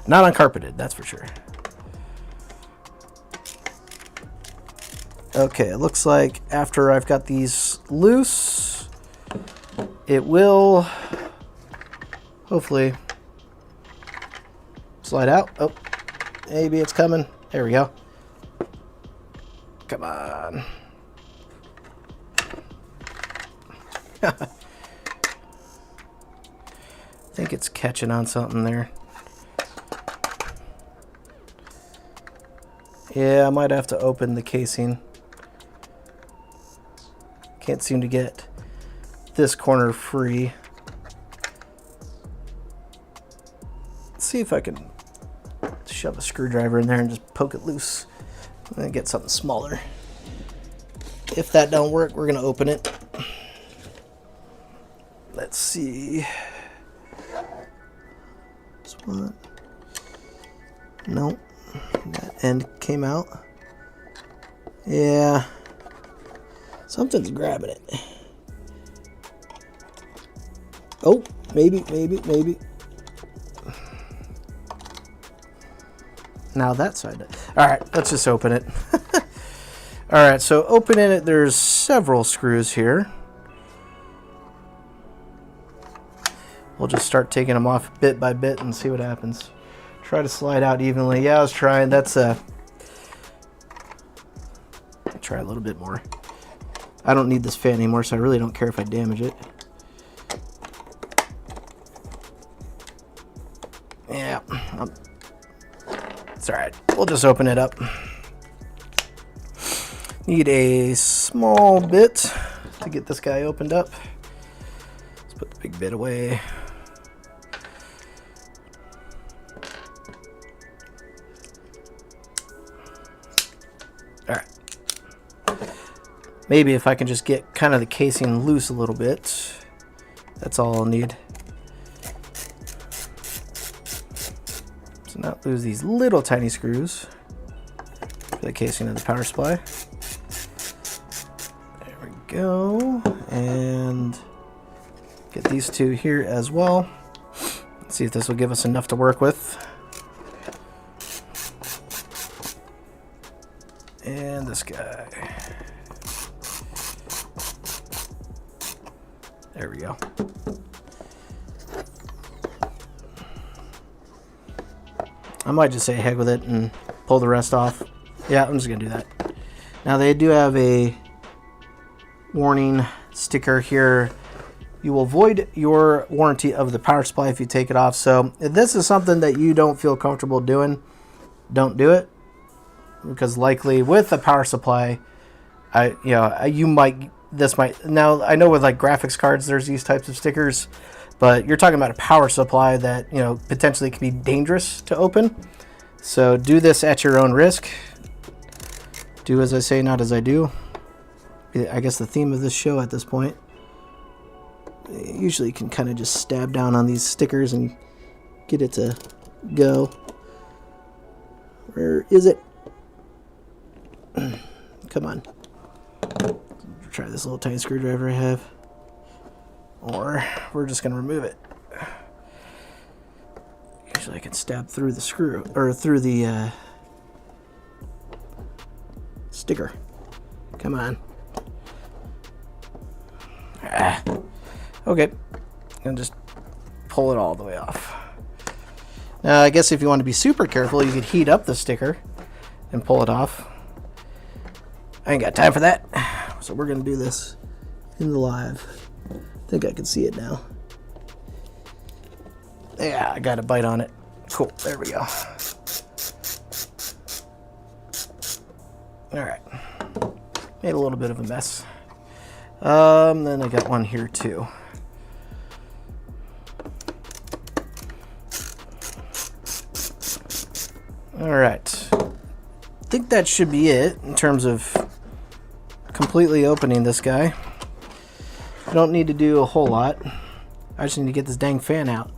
Speaker 1: Not uncarpeted, that's for sure. Okay, it looks like after I've got these loose, it will hopefully slide out. Oh, maybe it's coming. There we go. Come on. I think it's catching on something there. Yeah, I might have to open the casing. Can't seem to get this corner free. Let's see if I can shove a screwdriver in there and just poke it loose and get something smaller. If that don't work, we're gonna open it. Let's see. This one. Nope. That end came out. Yeah. Something's grabbing it. Oh, maybe. Now that side. Alright, let's just open it. Alright, so opening it, there's several screws here. We'll just start taking them off bit by bit and see what happens. Try to slide out evenly. Yeah, I was trying. That's try a little bit more. I don't need this fan anymore, so I really don't care if I damage it. Yeah, it's alright. We'll just open it up. Need a small bit to get this guy opened up. Let's put the big bit away. Alright. Maybe if I can just get kind of the casing loose a little bit. That's all I'll need. So not lose these little tiny screws for the casing of the power supply. There we go. And get these two here as well. Let's see if this will give us enough to work with. And this guy. There we go. I might just say heck with it and pull the rest off. Yeah, I'm just going to do that. Now, they do have a warning sticker here. You will void your warranty of the power supply if you take it off. So if this is something that you don't feel comfortable doing, don't do it. Because likely with the power supply, you might, now I know with like graphics cards, there's these types of stickers, but you're talking about a power supply that, potentially can be dangerous to open. So do this at your own risk. Do as I say, not as I do. I guess the theme of this show at this point. Usually you can kind of just stab down on these stickers and get it to go. Where is it? Come on. Try this little tiny screwdriver I have. Or we're just going to remove it. Usually I can stab through the screw, or through the sticker. Come on. Okay. And just pull it all the way off. Now, I guess if you want to be super careful, you could heat up the sticker and pull it off. I ain't got time for that. So we're going to do this in the live. I think I can see it now. Yeah, I got a bite on it. Cool. There we go. All right. Made a little bit of a mess. Then I got one here too. All right. I think that should be it in terms of completely opening this guy. I don't need to do a whole lot. I just need to get this dang fan out.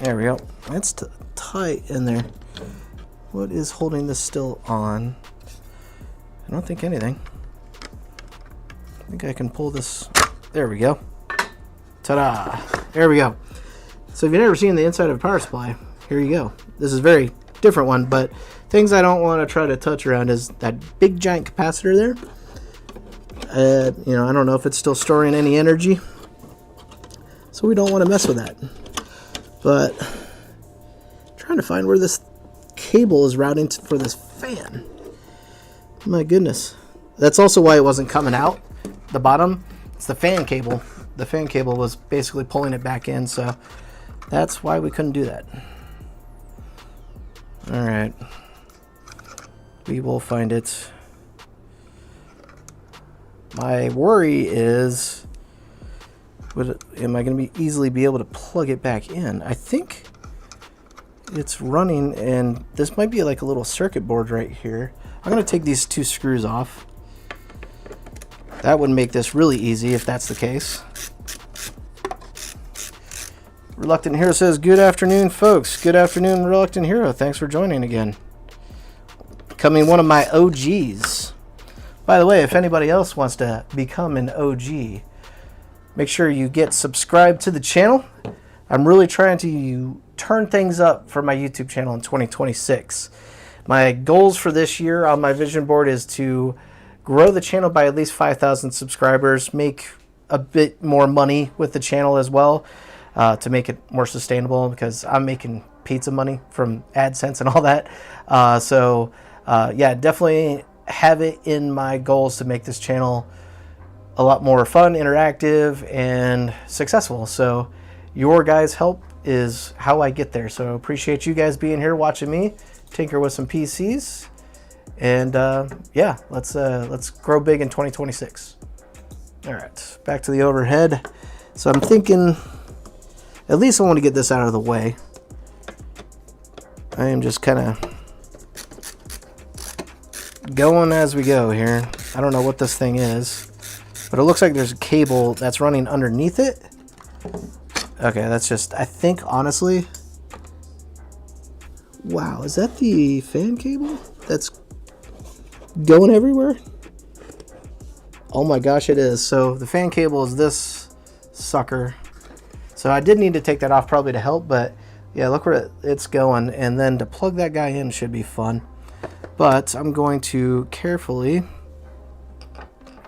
Speaker 1: There we go. That's tight in there. What is holding this still on? I don't think anything. I think I can pull this. There we go. Ta-da! There we go. So if you've never seen the inside of a power supply, here you go. This is a very different one, but things I don't want to try to touch around is that big giant capacitor there. I don't know if it's still storing any energy, so we don't want to mess with that. But I'm trying to find where this cable is routing for this fan. My goodness. That's also why it wasn't coming out the bottom. It's the fan cable. The fan cable was basically pulling it back in, so that's why we couldn't do that. All right. We will find it. My worry is, am I going to easily be able to plug it back in? I think it's running, and this might be like a little circuit board right here. I'm going to take these two screws off. That would make this really easy if that's the case. Reluctant Hero says, good afternoon, folks. Good afternoon, Reluctant Hero. Thanks for joining again. Becoming one of my OGs. By the way, if anybody else wants to become an OG, make sure you get subscribed to the channel. I'm really trying to turn things up for my YouTube channel in 2026. My goals for this year on my vision board is to grow the channel by at least 5,000 subscribers, make a bit more money with the channel as well, to make it more sustainable, because I'm making pizza money from AdSense and all that. Yeah, definitely have it in my goals to make this channel a lot more fun, interactive, and successful. So your guys' help is how I get there. So appreciate you guys being here watching me tinker with some PCs. And yeah, let's grow big in 2026. All right, back to the overhead. So I'm thinking, at least I want to get this out of the way. I am just kind of going as we go here. I don't know what this thing is, but it looks like there's a cable that's running underneath it. Okay, that's just, I think, honestly, wow, is that the fan cable that's going everywhere? Oh my gosh, it is. So the fan cable is this sucker. So I did need to take that off probably to help, but yeah, look where it's going. And then to plug that guy in should be fun. but I'm going to carefully,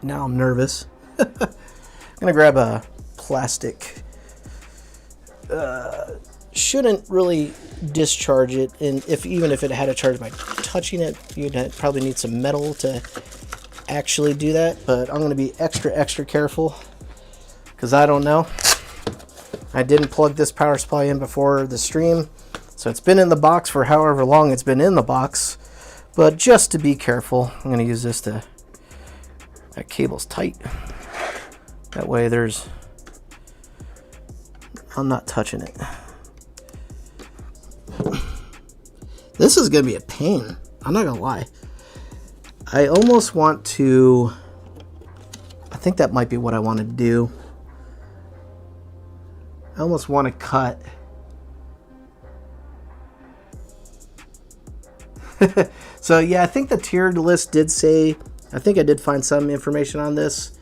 Speaker 1: now I'm nervous, I'm gonna grab a plastic, shouldn't really discharge it, and even if it had a charge by touching it, you'd probably need some metal to actually do that, but I'm gonna be extra careful because I don't know. I didn't plug this power supply in before the stream, so it's been in the box for however long it's been in the box, but just to be careful, I'm gonna use this to, that cable's tight. That way I'm not touching it. This is gonna be a pain, I'm not gonna lie. I almost want to, I think that might be what I want to do. I almost want to cut. So yeah, I think the tiered list did say, I think I did find some information on this,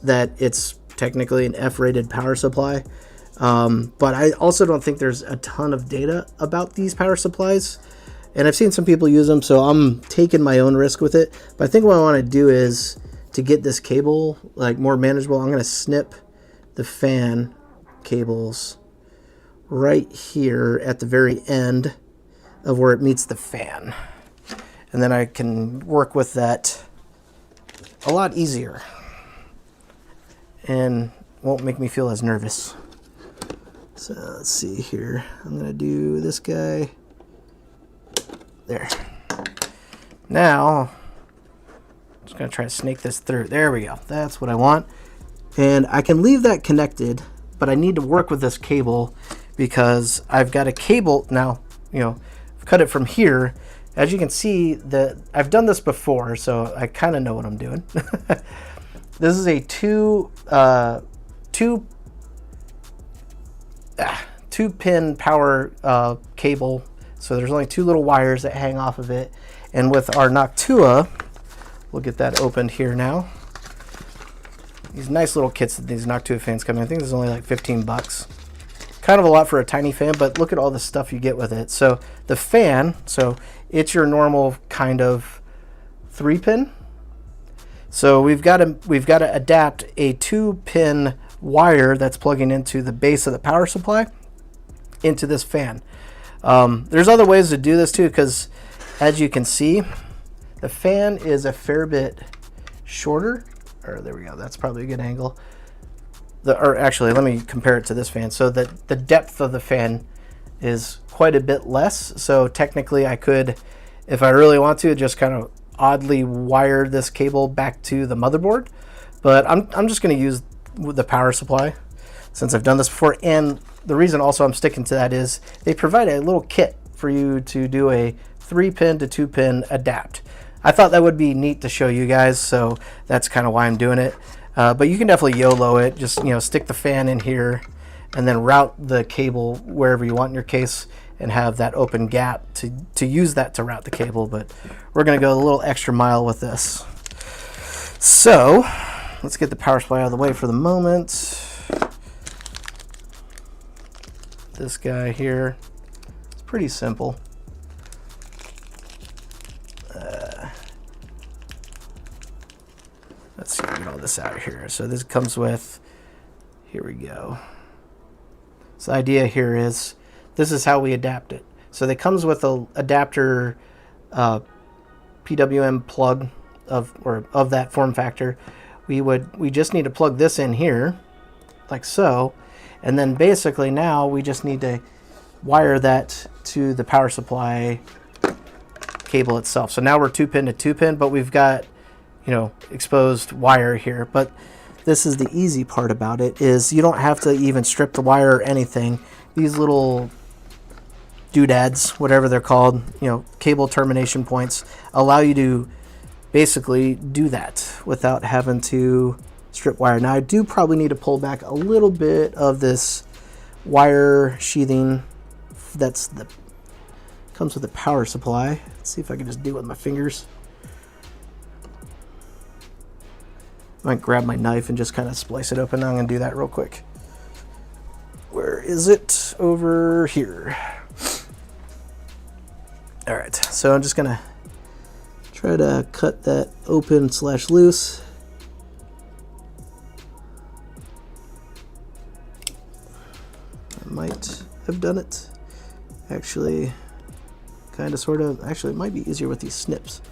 Speaker 1: that it's technically an F-rated power supply. But I also don't think there's a ton of data about these power supplies. And I've seen some people use them, so I'm taking my own risk with it. But I think what I want to do is, to get this cable like more manageable, I'm going to snip the fan cables right here at the very end of where it meets the fan. And then I can work with that a lot easier and won't make me feel as nervous. So let's see here. I'm going to do this guy. There. Now, I'm just going to try to snake this through. There we go. That's what I want. And I can leave that connected, but I need to work with this cable because I've got a cable now, I've cut it from here. As you can see, I've done this before, so I kind of know what I'm doing. This is a two pin power cable. So there's only two little wires that hang off of it. And with our Noctua, we'll get that opened here now. These nice little kits that these Noctua fans come in. I think this is only like 15 bucks. Kind of a lot for a tiny fan, but look at all the stuff you get with it. So the fan, so it's your normal kind of 3-pin. So we've got to adapt a 2-pin wire that's plugging into the base of the power supply into this fan. There's other ways to do this too, because as you can see, the fan is a fair bit shorter. Or there we go. That's probably a good angle. Or actually, let me compare it to this fan. So that the depth of the fan is quite a bit less. So technically, I could, if I really want to, just kind of oddly wire this cable back to the motherboard. But I'm just going to use the power supply since I've done this before. And the reason also I'm sticking to that is they provide a little kit for you to do a 3-pin to 2-pin adapt. I thought that would be neat to show you guys, so that's kind of why I'm doing it. But you can definitely YOLO it. Just stick the fan in here and then route the cable wherever you want in your case and have that open gap to use that to route the cable. But we're going to go a little extra mile with this. So let's get the power supply out of the way for the moment. This guy here, it's pretty simple. Let's see, get all this out here. So this comes with, here we go. So the idea here is, this is how we adapt it. So it comes with a adapter PWM plug of that form factor. We just need to plug this in here, like so, and then basically now we just need to wire that to the power supply cable itself. So now we're 2-pin to 2-pin, but we've got exposed wire here. But this is the easy part about it, is you don't have to even strip the wire or anything. These little doodads, whatever they're called, cable termination points, allow you to basically do that without having to strip wire. Now I do probably need to pull back a little bit of this wire sheathing comes with the power supply. Let's see if I can just do it with my fingers. I might grab my knife and just kind of splice it open. I'm going to do that real quick. Where is it? Over here. All right, so I'm just going to Try to cut that open / loose. I might have done it. Actually, kind of, sort of. Actually, it might be easier with these snips.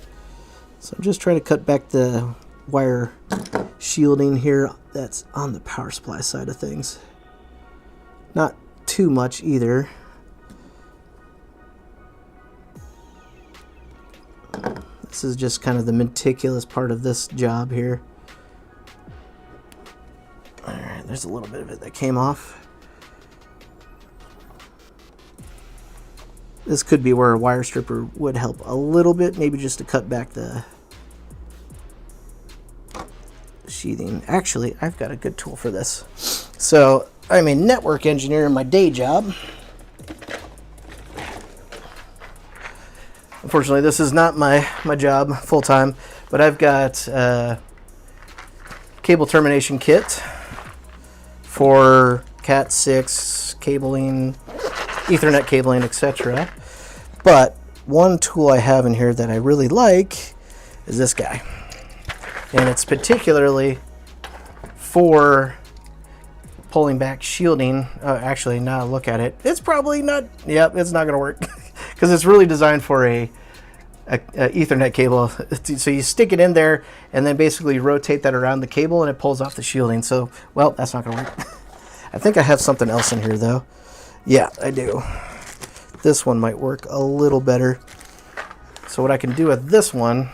Speaker 1: So I'm just trying to cut back the wire shielding here that's on the power supply side of things. Not too much either. This is just kind of the meticulous part of this job here. Alright, there's a little bit of it that came off. This could be where a wire stripper would help a little bit, maybe just to cut back the sheathing. Actually, I've got a good tool for this. So, I'm a network engineer in my day job. Unfortunately, this is not my job full-time, but I've got a cable termination kit for Cat 6 cabling, Ethernet cabling, etc. But one tool I have in here that I really like is this guy. And it's particularly for pulling back shielding. Actually, now look at it. It's probably not, yep, it's not going to work. Because it's really designed for a Ethernet cable. So you stick it in there and then basically rotate that around the cable and it pulls off the shielding. So, well, that's not going to work. I think I have something else in here, though. Yeah, I do. This one might work a little better. So what I can do with this one,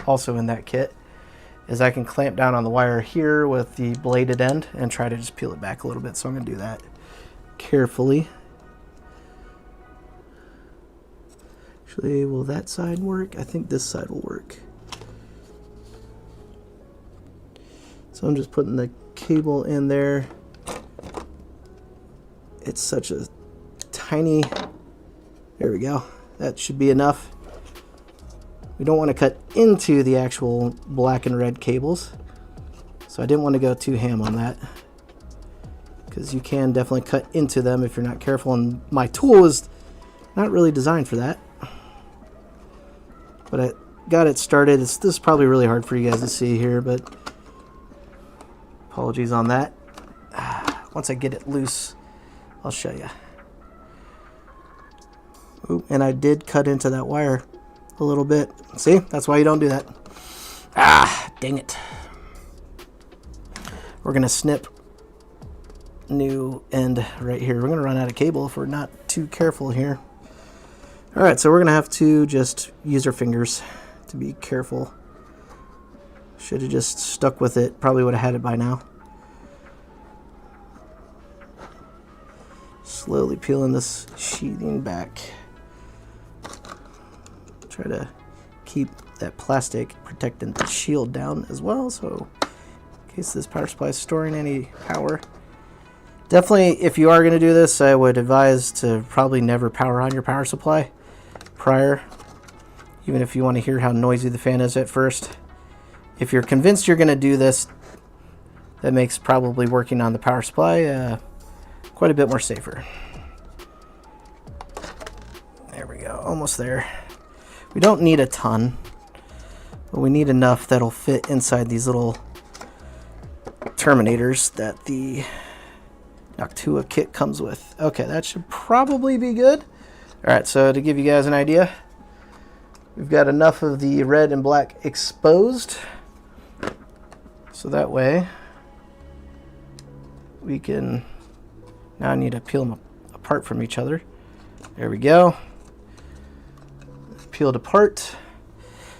Speaker 1: also in that kit, is I can clamp down on the wire here with the bladed end and try to just peel it back a little bit. So I'm going to do that carefully. Actually, will that side work? I think this side will work. So I'm just putting the cable in there. It's such a tiny, there we go. That should be enough. We don't want to cut into the actual black and red cables. So I didn't want to go too ham on that, because you can definitely cut into them if you're not careful. And my tool is not really designed for that. But I got it started. This is probably really hard for you guys to see here, but apologies on that. Once I get it loose, I'll show you. Ooh, and I did cut into that wire a little bit. See? That's why you don't do that. Ah, dang it. We're going to snip new end right here. We're going to run out of cable if we're not too careful here. Alright, so we're going to have to just use our fingers to be careful. Should have just stuck with it. Probably would have had it by now. Slowly peeling this sheathing back. Try to keep that plastic protecting the shield down as well, so in case this power supply is storing any power. Definitely, if you are going to do this, I would advise to probably never power on your power supply prior, even if you want to hear how noisy the fan is at first. If you're convinced you're going to do this, that makes probably working on the power supply quite a bit more safer. There we go, almost there. We don't need a ton, but we need enough that'll fit inside these little terminators that the Noctua kit comes with. Okay, that should probably be good. Alright, so to give you guys an idea, we've got enough of the red and black exposed, so that way we can, now I need to peel them apart from each other. There we go. Peeled apart.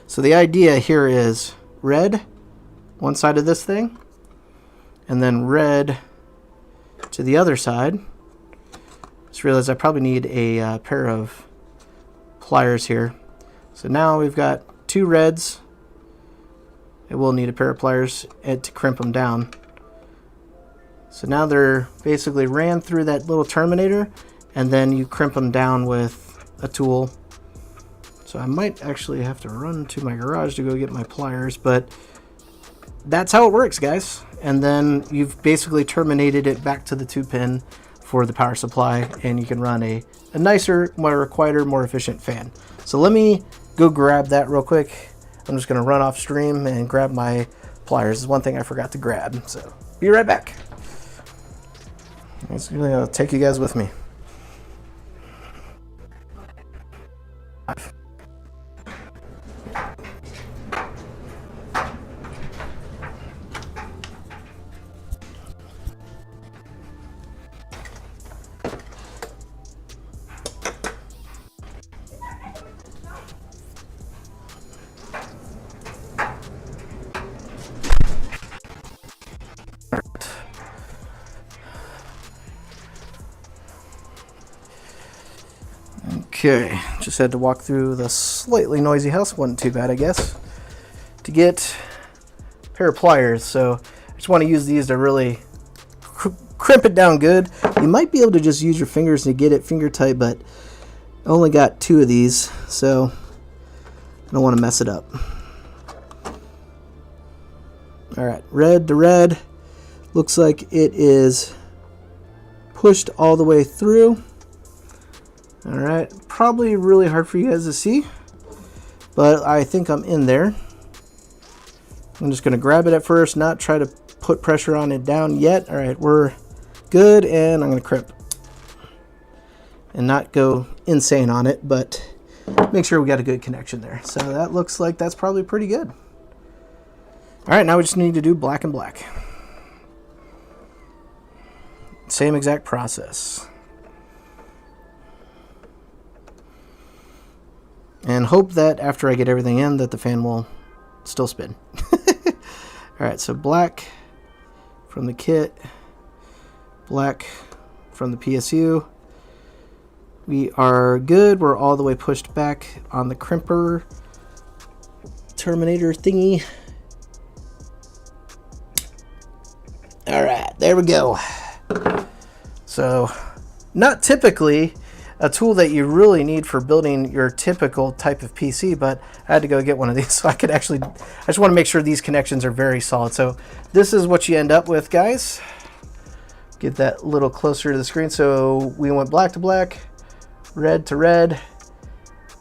Speaker 1: So the idea here is red one side of this thing, and then red to the other side. Just realized I probably need a pair of pliers here. So now we've got two reds. It will need a pair of pliers to crimp them down. So now they're basically ran through that little terminator, and then you crimp them down with a tool. So I might actually have to run to my garage to go get my pliers, but that's how it works, guys. And then you've basically terminated it back to the 2-pin for the power supply, and you can run a nicer, quieter, more efficient fan. So let me go grab that real quick. I'm just going to run off stream and grab my pliers. This is one thing I forgot to grab, so be right back. I'm just going to take you guys with me. Okay, just had to walk through the slightly noisy house. Wasn't too bad, I guess, to get a pair of pliers. So I just want to use these to really crimp it down good. You might be able to just use your fingers to get it finger tight, but I only got 2 of these, so I don't want to mess it up. All right, red to red. Looks like it is pushed all the way through. All right, probably really hard for you guys to see, but I think I'm in there. I'm just going to grab it at first, not try to put pressure on it down yet. All right, we're good, and I'm going to crimp and not go insane on it, but make sure we got a good connection there. So that looks like that's probably pretty good. All right, now we just need to do black and black. Same exact process. And hope that after I get everything in that the fan will still spin. Alright, so black from the kit, black from the PSU. We are good. We're all the way pushed back on the crimper terminator thingy. Alright, there we go. So, not typically a tool that you really need for building your typical type of PC, but I had to go get one of these so I could actually, I just want to make sure these connections are very solid. So this is what you end up with, guys. Get that a little closer to the screen. So we went black to black, red to red,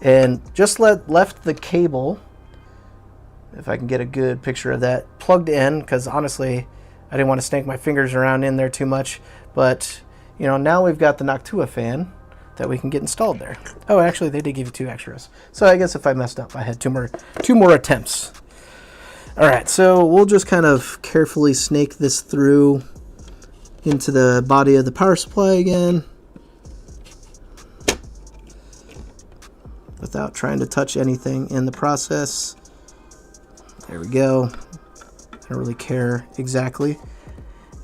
Speaker 1: and just left the cable, if I can get a good picture of that, plugged in, because honestly, I didn't want to snake my fingers around in there too much. But, you know, now we've got the Noctua fan that we can get installed there. Oh, actually, they did give you 2 extras. So I guess if I messed up, I had two more attempts. All right, so we'll just kind of carefully snake this through into the body of the power supply again, without trying to touch anything in the process. There we go. I don't really care exactly.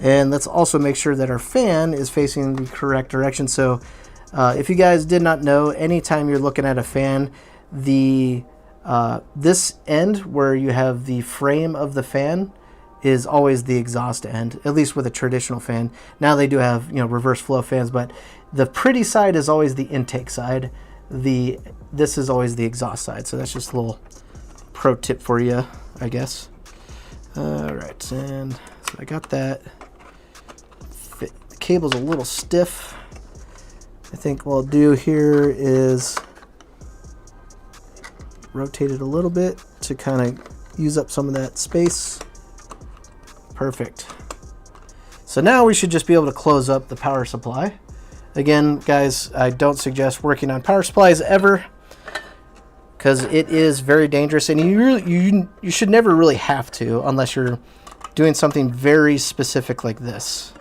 Speaker 1: And let's also make sure that our fan is facing the correct direction. So if you guys did not know, anytime you're looking at a fan, the this end where you have the frame of the fan is always the exhaust end, at least with a traditional fan. Now they do have, you know, reverse flow fans, but the pretty side is always the intake side. This is always the exhaust side. So that's just a little pro tip for you, I guess. All right, and so I got that. The cable's a little stiff. I think what I'll do here is rotate it a little bit to kind of use up some of that space. Perfect. So now we should just be able to close up the power supply. Again, guys, I don't suggest working on power supplies ever, because it is very dangerous, and you should never really have to unless you're doing something very specific like this.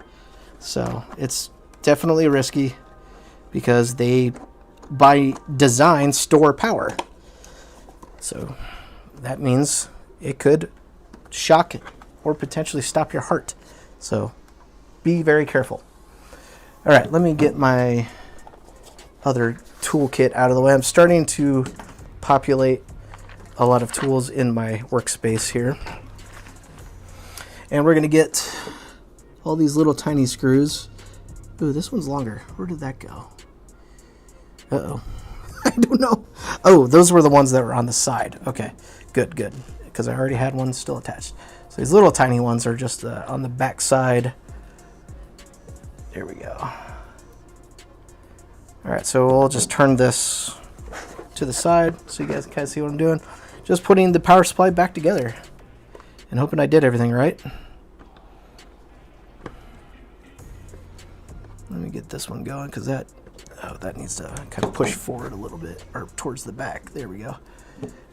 Speaker 1: So it's definitely risky, because they, by design, store power. So that means it could shock or potentially stop your heart. So be very careful. All right, let me get my other toolkit out of the way. I'm starting to populate a lot of tools in my workspace here. And we're gonna get all these little tiny screws. Ooh, this one's longer. Where did that go? Uh-oh. I don't know. Oh, those were the ones that were on the side. Okay, good, good. Because I already had one still attached. So these little tiny ones are just on the back side. There we go. All right, so we'll just turn this to the side so you guys can kind of see what I'm doing. just putting the power supply back together and hoping I did everything right. Let me get this one going because that needs to kind of push forward a little bit, or towards the back. There we go.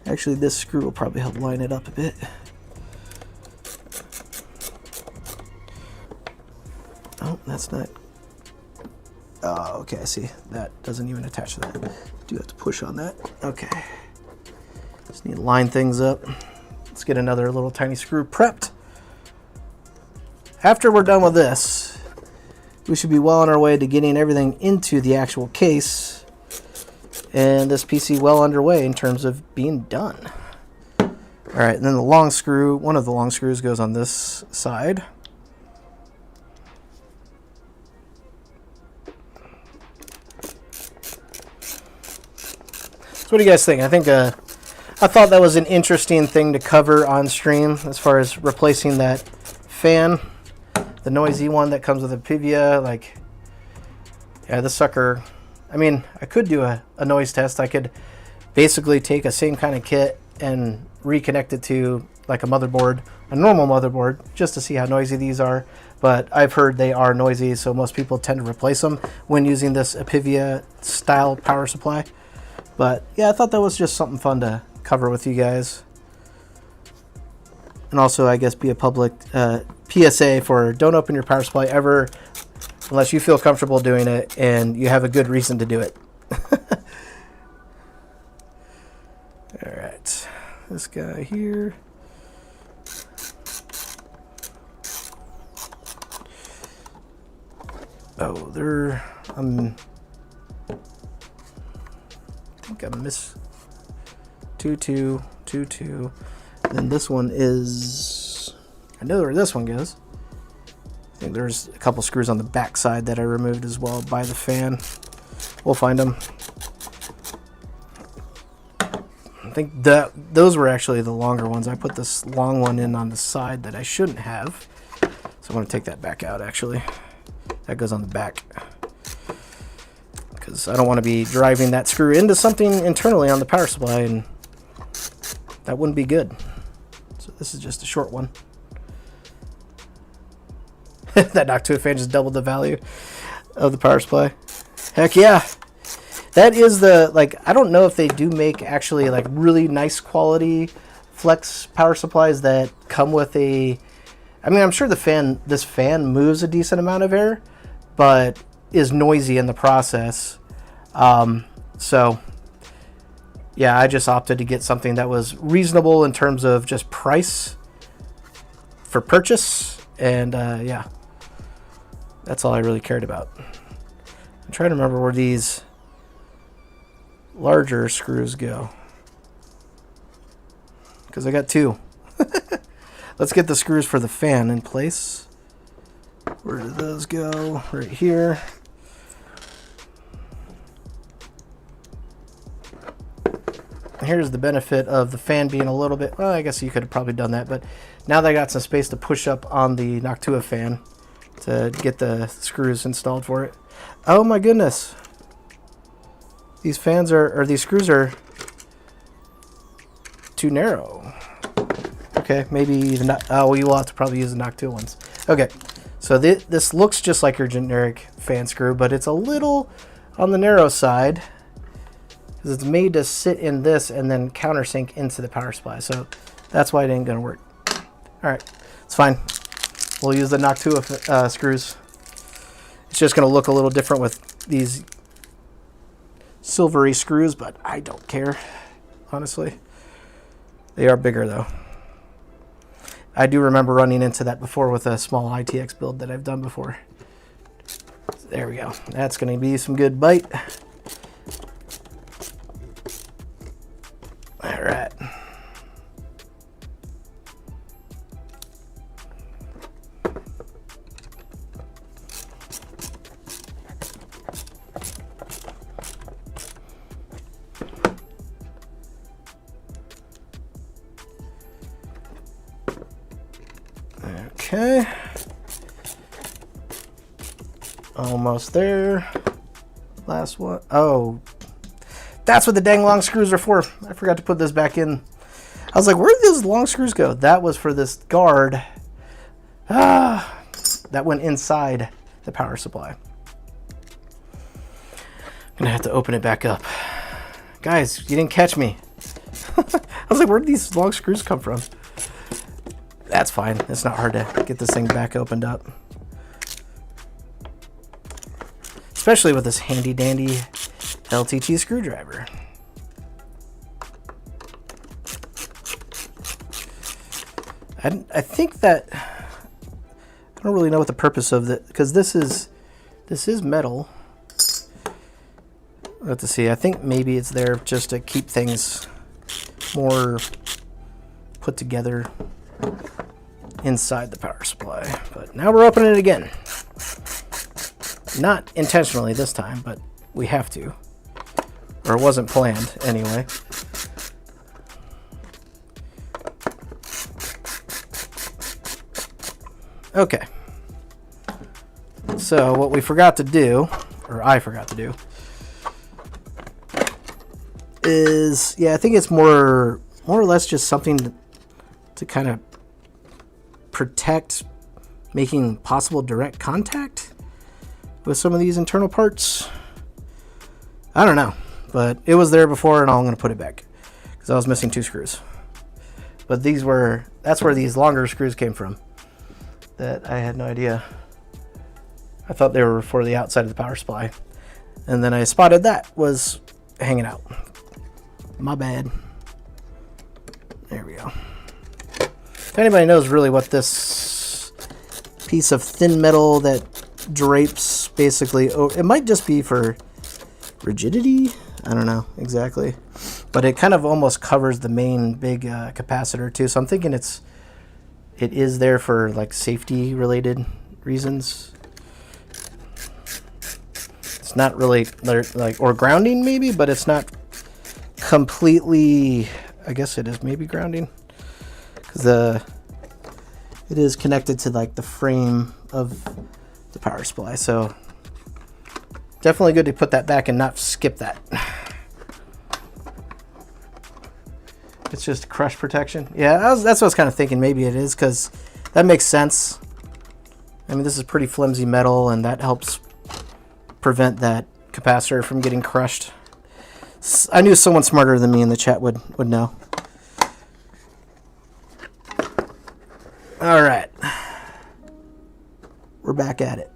Speaker 1: Actually, this screw will probably help line it up a bit. Oh, that's not. Oh, okay, I see. That doesn't even attach to that. Do have to push on that. Okay. Just need to line things up. Let's get another little tiny screw prepped. After we're done with this, we should be well on our way to getting everything into the actual case and this PC well underway in terms of being done. All right, and then the long screw, one of the long screws goes on this side. So what do you guys think? I thought that was an interesting thing to cover on stream as far as replacing that fan, the noisy one that comes with a Pivia. Like, yeah, this sucker, I mean, I could do a noise test. I could basically take a same kind of kit and reconnect it to like a motherboard, a normal motherboard, just to see how noisy these are. But I've heard they are noisy, so most people tend to replace them when using this Pivia style power supply. But yeah, I thought that was just something fun to cover with you guys. And also, I guess, be a public PSA for don't open your power supply ever unless you feel comfortable doing it and you have a good reason to do it. All right, this guy here. Oh, I think I miss 2222. Then this one is, I know where this one goes. I think there's a couple screws on the back side that I removed as well by the fan. We'll find them. I think that those were actually the longer ones. I put this long one in on the side that I shouldn't have. So I'm going to take that back out actually. That goes on the back. Because I don't want to be driving that screw into something internally on the power supply, and that wouldn't be good. So this is just a short one. That Noctua fan just doubled the value of the power supply. Heck yeah. That is the, like, I don't know if they do make actually like really nice quality flex power supplies that come with a, I mean, I'm sure this fan moves a decent amount of air, but is noisy in the process. So yeah, I just opted to get something that was reasonable in terms of just price for purchase. And yeah, that's all I really cared about. I'm trying to remember where these larger screws go, because I got two. Let's get the screws for the fan in place. Where do those go? Right here. Here's the benefit of the fan being a little bit, well, I guess you could have probably done that, but now that I got some space to push up on the Noctua fan to get the screws installed for it. Oh my goodness. These fans are, or these screws are too narrow. Okay, maybe the, oh, you will have to probably use the Noctua ones. Okay, so this looks just like your generic fan screw, but it's a little on the narrow side, because it's made to sit in this and then countersink into the power supply. So that's why it ain't gonna work. All right, it's fine. We'll use the Noctua screws. It's just gonna look a little different with these silvery screws, but I don't care, honestly. They are bigger though. I do remember running into that before with a small ITX build that I've done before. There we go. That's gonna be some good bite. All right. Okay. Almost there. Last one. Oh, that's what the dang long screws are for. I forgot to put this back in. I was like, where did those long screws go? That was for this guard. That went inside the power supply. I'm gonna have to open it back up. Guys, you didn't catch me. I was like, where did these long screws come from? That's fine. It's not hard to get this thing back opened up. Especially with this handy dandy LTT screwdriver. I think that I don't really know what the purpose of that, because this is metal. We'll have to see. I think maybe it's there just to keep things more put together inside the power supply. But now we're opening it again. Not intentionally this time, but we have to. Or it wasn't planned anyway. Okay. So what we forgot to do, or I forgot to do, is, yeah, I think it's more or less just something to kind of protect making possible direct contact with some of these internal parts. I don't know, but it was there before, and I'm going to put it back because I was missing 2 screws. But that's where these longer screws came from that I had no idea. I thought they were for the outside of the power supply, and then I spotted that was hanging out. My bad. There we go. If anybody knows really what this piece of thin metal that drapes basically, it might just be for rigidity. I don't know exactly, but it kind of almost covers the main big capacitor too. So I'm thinking it is there for like safety related reasons. It's not really like, or grounding maybe, but it's not completely, I guess it is maybe grounding, because it is connected to like the frame of the power supply. So definitely good to put that back and not skip that. It's just crush protection. Yeah, that's what I was kind of thinking. Maybe it is, because that makes sense. I mean, this is pretty flimsy metal, and that helps prevent that capacitor from getting crushed. I knew someone smarter than me in the chat would know. All right, we're back at it.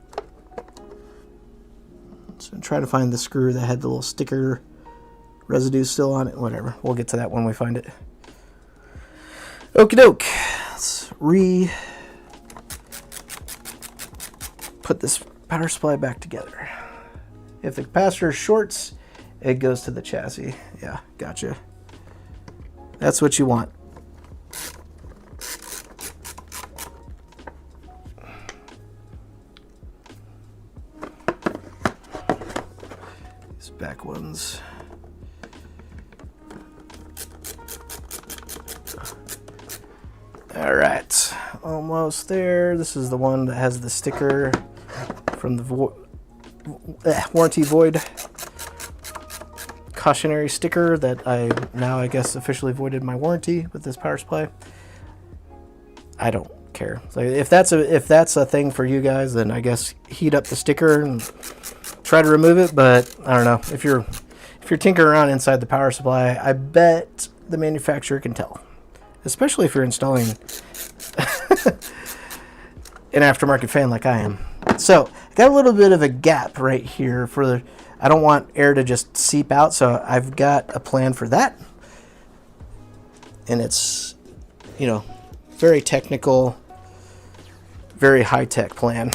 Speaker 1: So I'm trying to find the screw that had the little sticker residue still on it. Whatever, we'll get to that when we find it. Okie doke. Let's put this power supply back together. If the capacitor shorts, it goes to the chassis. Yeah, gotcha. That's what you want. These back ones. All right, almost there. This is the one that has the sticker from the warranty void cautionary sticker that I guess officially voided my warranty with this power supply. I don't care. So if that's a thing for you guys, then I guess heat up the sticker and try to remove it. But I don't know, if you're tinkering around inside the power supply, I bet the manufacturer can tell, especially if you're installing an aftermarket fan like I am. So I got a little bit of a gap right here I don't want air to just seep out, so I've got a plan for that. And it's, very technical, very high-tech plan.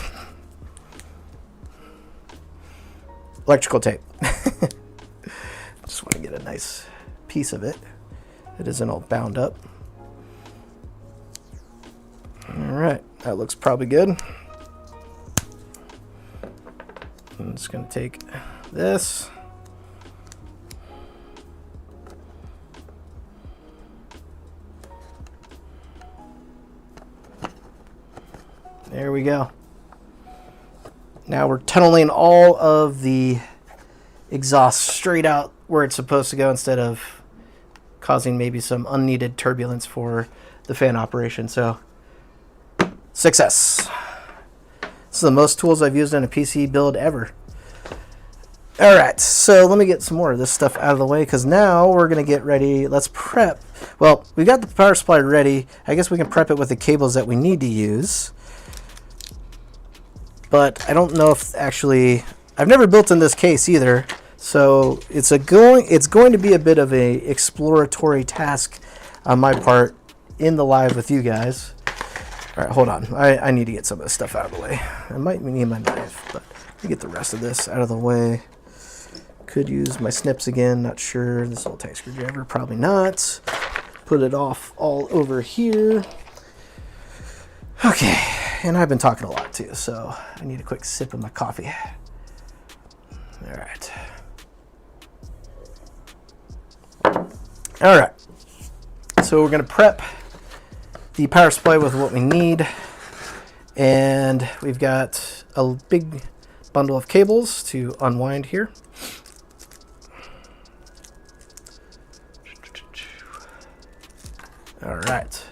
Speaker 1: Electrical tape. Just want to get a nice piece of it that isn't all bound up. All right, that looks probably good. I'm just going to take this. There we go. Now we're tunneling all of the exhaust straight out where it's supposed to go instead of causing maybe some unneeded turbulence for the fan operation. So, success. This is the most tools I've used in a PC build ever. Alright, so let me get some more of this stuff out of the way, because now we're going to get ready. Let's prep. Well, we got the power supply ready. I guess we can prep it with the cables that we need to use. But I don't know if actually... I've never built in this case either, so it's going to be a bit of a exploratory task on my part in the live with you guys. Alright, hold on. I need to get some of this stuff out of the way. I might need my knife, but let me get the rest of this out of the way. Could use my snips again, not sure. This old tight screwdriver, probably not. Put it off all over here. Okay, and I've been talking a lot too, so I need a quick sip of my coffee. All right. All right, so we're gonna prep the power supply with what we need, and we've got a big bundle of cables to unwind here. All right.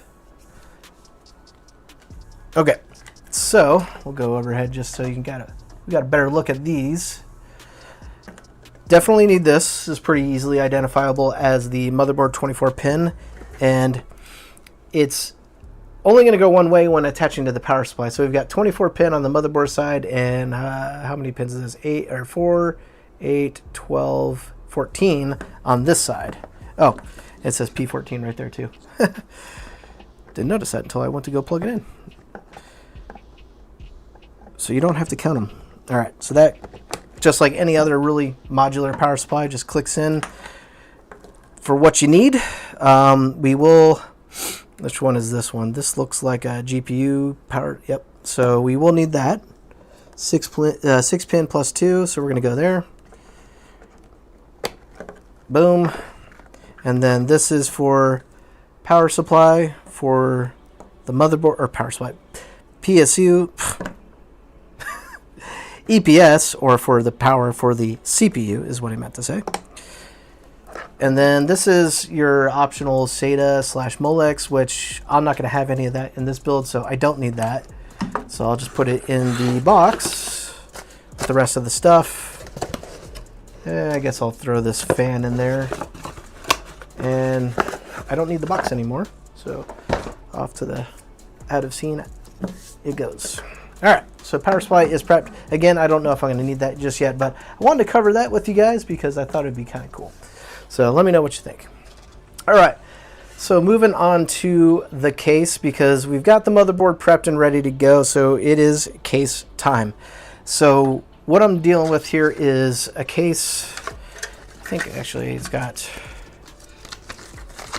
Speaker 1: Okay, so we'll go overhead just so you can we got a better look at these. Definitely need this. This is pretty easily identifiable as the motherboard 24 pin, and it's only going to go one way when attaching to the power supply. So we've got 24 pin on the motherboard side, and how many pins is this? 4, 8, 12, 14 on this side. Oh, it says P14 right there too. Didn't notice that until I went to go plug it in. So you don't have to count them. All right, so that, just like any other really modular power supply, just clicks in for what you need. We will, which one is this one? This looks like a GPU power, yep. So we will need that. 6 pin plus 2, so we're gonna go there. Boom. And then this is for power supply for the motherboard, or power supply, PSU, EPS, or for the power for the CPU is what I meant to say. And then this is your optional SATA / Molex, which I'm not going to have any of that in this build, so I don't need that. So I'll just put it in the box with the rest of the stuff. I guess I'll throw this fan in there. And I don't need the box anymore, so off to the out of scene it goes. All right, so power supply is prepped. Again, I don't know if I'm going to need that just yet, but I wanted to cover that with you guys because I thought it'd be kind of cool. So let me know what you think. All right, so moving on to the case, because we've got the motherboard prepped and ready to go, so it is case time. So what I'm dealing with here is a case, I think actually it's got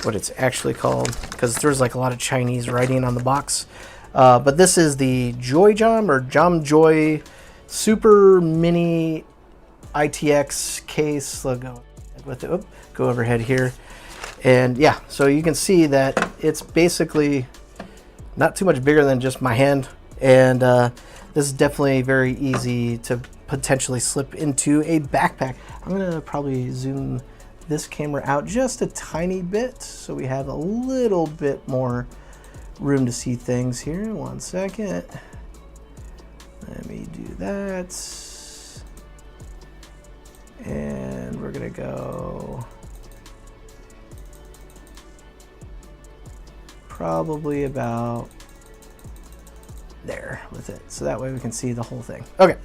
Speaker 1: what it's actually called, because there's like a lot of Chinese writing on the box. But this is the JoyJam or JamJoy Super Mini ITX case. Let's go with it. Go overhead here. And yeah, so you can see that it's basically not too much bigger than just my hand. And this is definitely very easy to potentially slip into a backpack. I'm going to probably zoom this camera out just a tiny bit so we have a little bit more room to see things here. 1 second. Let me do that. And we're gonna go probably about there with it, so that way we can see the whole thing. Okay,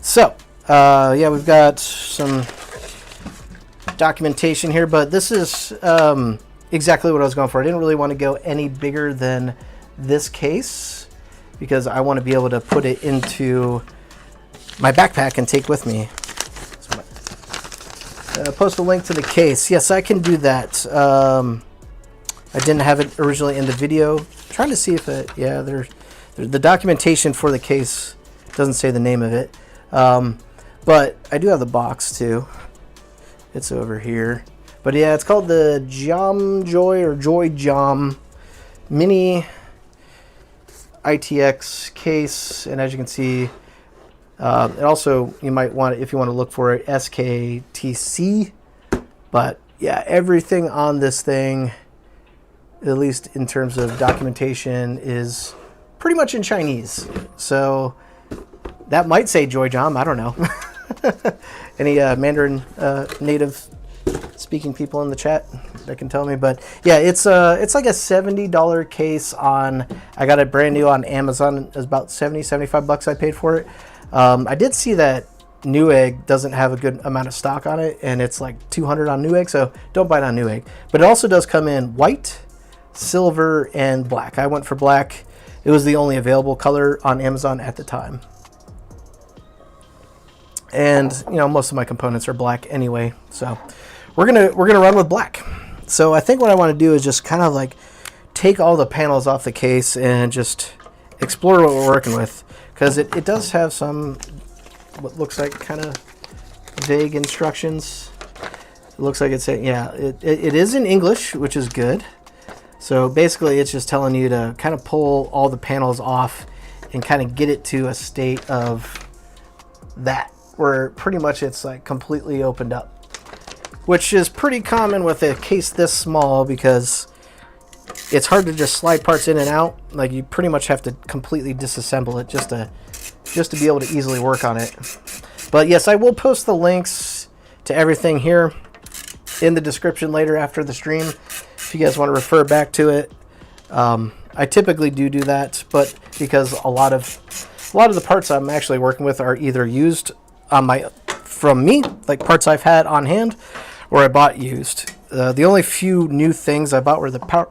Speaker 1: so yeah, we've got some documentation here, but this is exactly what I was going for. I didn't really want to go any bigger than this case because I want to be able to put it into my backpack and take with me. Post a link to the case. Yes, I can do that. I didn't have it originally in the video. I'm trying to see if it, yeah, the documentation for the case doesn't say the name of it. But I do have the box too. It's over here. But yeah, it's called the JamJoy or JoyJam Mini ITX case. And as you can see, it also, you might want, if you want to look for it, SKTC. But yeah, everything on this thing, at least in terms of documentation, is pretty much in Chinese. So that might say Joy Jam. I don't know. Any Mandarin native speaking people in the chat that can tell me? But yeah, it's like a $70 case on. I got it brand new on Amazon. It was about $75 I paid for it. I did see that Newegg doesn't have a good amount of stock on it, and it's like $200 on Newegg, so don't buy it on Newegg. But it also does come in white, silver, and black. I went for black. It was the only available color on Amazon at the time. And you know, most of my components are black anyway, so we're gonna run with black. So I think what I want to do is just kind of like take all the panels off the case and just explore what we're working with, because it does have some what looks like kind of vague instructions. It looks like it's saying, yeah, it is in English, which is good. So basically it's just telling you to kind of pull all the panels off and kind of get it to a state of that, where pretty much it's like completely opened up, which is pretty common with a case this small, because it's hard to just slide parts in and out. Like, you pretty much have to completely disassemble it just to be able to easily work on it. But yes, I will post the links to everything here in the description later after the stream, if you guys want to refer back to it. I typically do that, but because a lot of the parts I'm actually working with are either used from me, like parts I've had on hand, or I bought used. The only few new things I bought were the power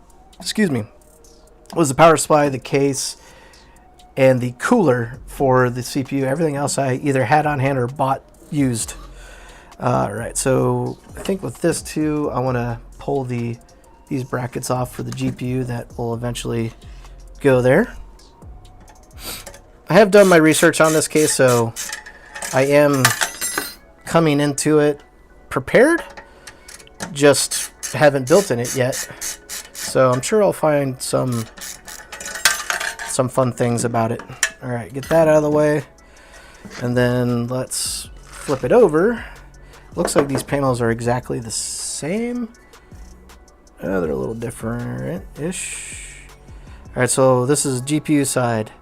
Speaker 1: supply, the case, and the cooler for the CPU. Everything else I either had on hand or bought used. Right, so I think with this too, I want to pull these brackets off for the GPU that will eventually go there. I have done my research on this case, so I am coming into it prepared. Just haven't built in it yet, so I'm sure I'll find some fun things about it. All right, get that out of the way, and then let's flip it over. Looks like these panels are exactly the same. They're a little different-ish. All right, so this is GPU side.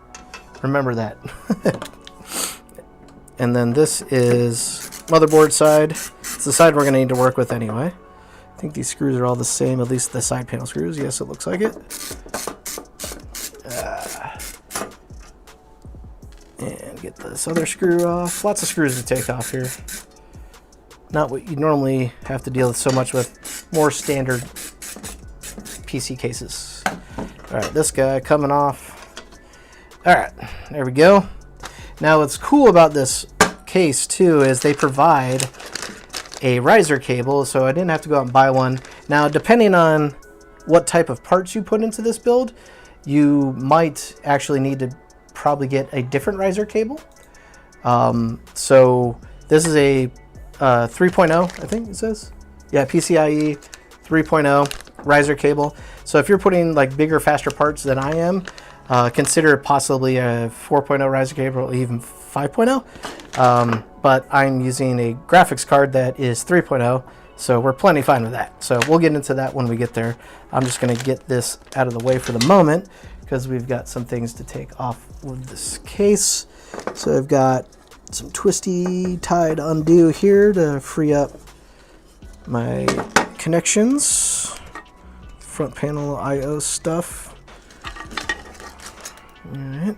Speaker 1: Remember that. And then this is motherboard side. It's the side we're going to need to work with anyway. I think these screws are all the same, at least the side panel screws. Yes, it looks like it. And get this other screw off. Lots of screws to take off here. Not what you normally have to deal with so much with more standard PC cases. All right, this guy coming off. All right, there we go. Now what's cool about this case too is they provide a riser cable, so I didn't have to go out and buy one. Now, depending on what type of parts you put into this build, you might actually need to probably get a different riser cable. So this is a 3.0, I think it says. Yeah, PCIe 3.0 riser cable. So if you're putting like bigger, faster parts than I am, consider possibly a 4.0 riser cable or even 5.0. But I'm using a graphics card that is 3.0, so we're plenty fine with that. So we'll get into that when we get there. I'm just going to get this out of the way for the moment, because we've got some things to take off with this case. So I've got some twisty tied undo here to free up my connections, front panel I/O stuff. All right,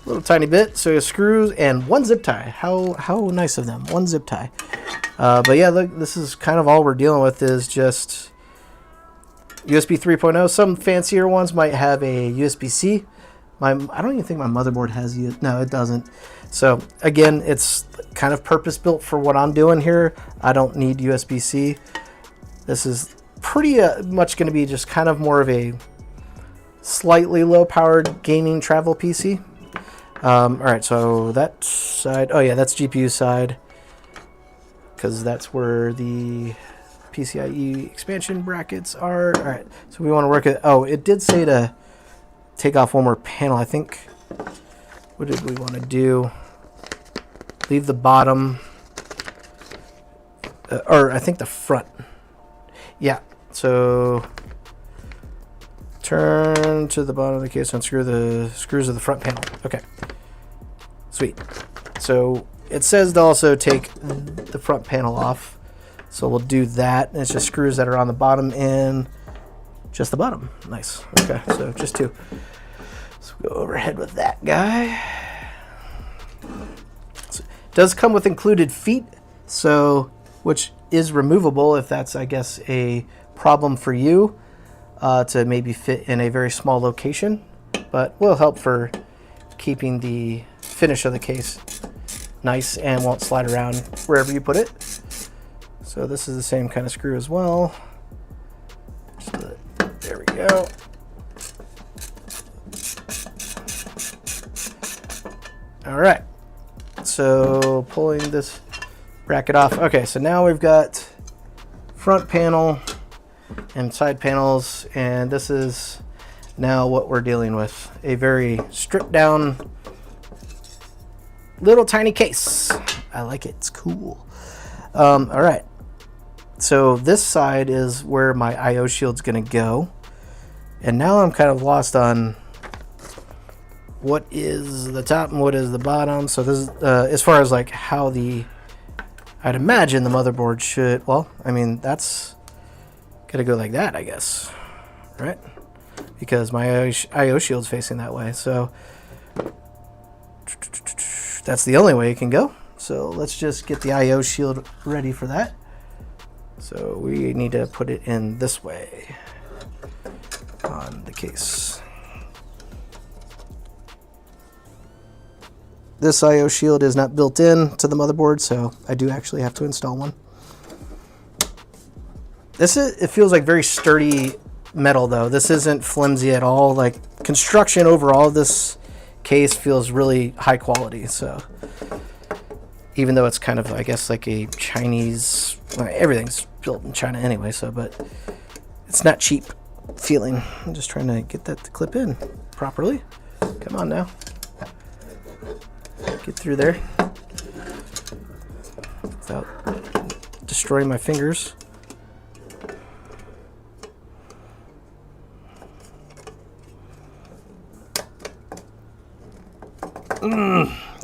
Speaker 1: little tiny bit, so screws and one zip tie. How nice of them, one zip tie. But yeah, look, this is kind of all we're dealing with is just USB 3.0. Some fancier ones might have a USB-C. I don't even think my motherboard has no, it doesn't. So again, it's kind of purpose built for what I'm doing here. I don't need USB-C. This is pretty much going to be just kind of more of a slightly low-powered gaming travel PC. All right, so that side, oh yeah, that's GPU side, because that's where the PCIe expansion brackets are. All right, so we want to work it. Oh, it did say to take off one more panel. I think, what did we want to do? Leave the bottom. or I think the front. Yeah, so turn to the bottom of the case, unscrew the screws of the front panel. Okay, sweet. So it says to also take the front panel off. So we'll do that. And it's just screws that are on the bottom and just the bottom. Nice. Okay, so just two. So go overhead with that guy. So it does come with included feet, so which is removable if that's, I guess, a problem for you to maybe fit in a very small location, but will help for keeping the finish of the case nice and won't slide around wherever you put it. So this is the same kind of screw as well. So there we go. All right, so pulling this bracket off. Okay, so now we've got front panel and side panels, and this is now what we're dealing with. A very stripped down little tiny case. I like it, it's cool. All right, so this side is where my IO shield's gonna go. And now I'm kind of lost on what is the top and what is the bottom. So this is, as far as like how I'd imagine the motherboard should, well, I mean, that's gonna go like that, I guess, right? Because my IO shield's facing that way. So that's the only way it can go. So let's just get the IO shield ready for that. So we need to put it in this way on the case. This IO shield is not built in to the motherboard, so I do actually have to install one. It feels like very sturdy metal though. This isn't flimsy at all. Like construction overall, this case feels really high quality. So even though it's kind of, I guess, like a Chinese, well, everything's built in China anyway, so, but it's not cheap feeling. I'm just trying to get that to clip in properly. Come on now. Get through there without destroying my fingers.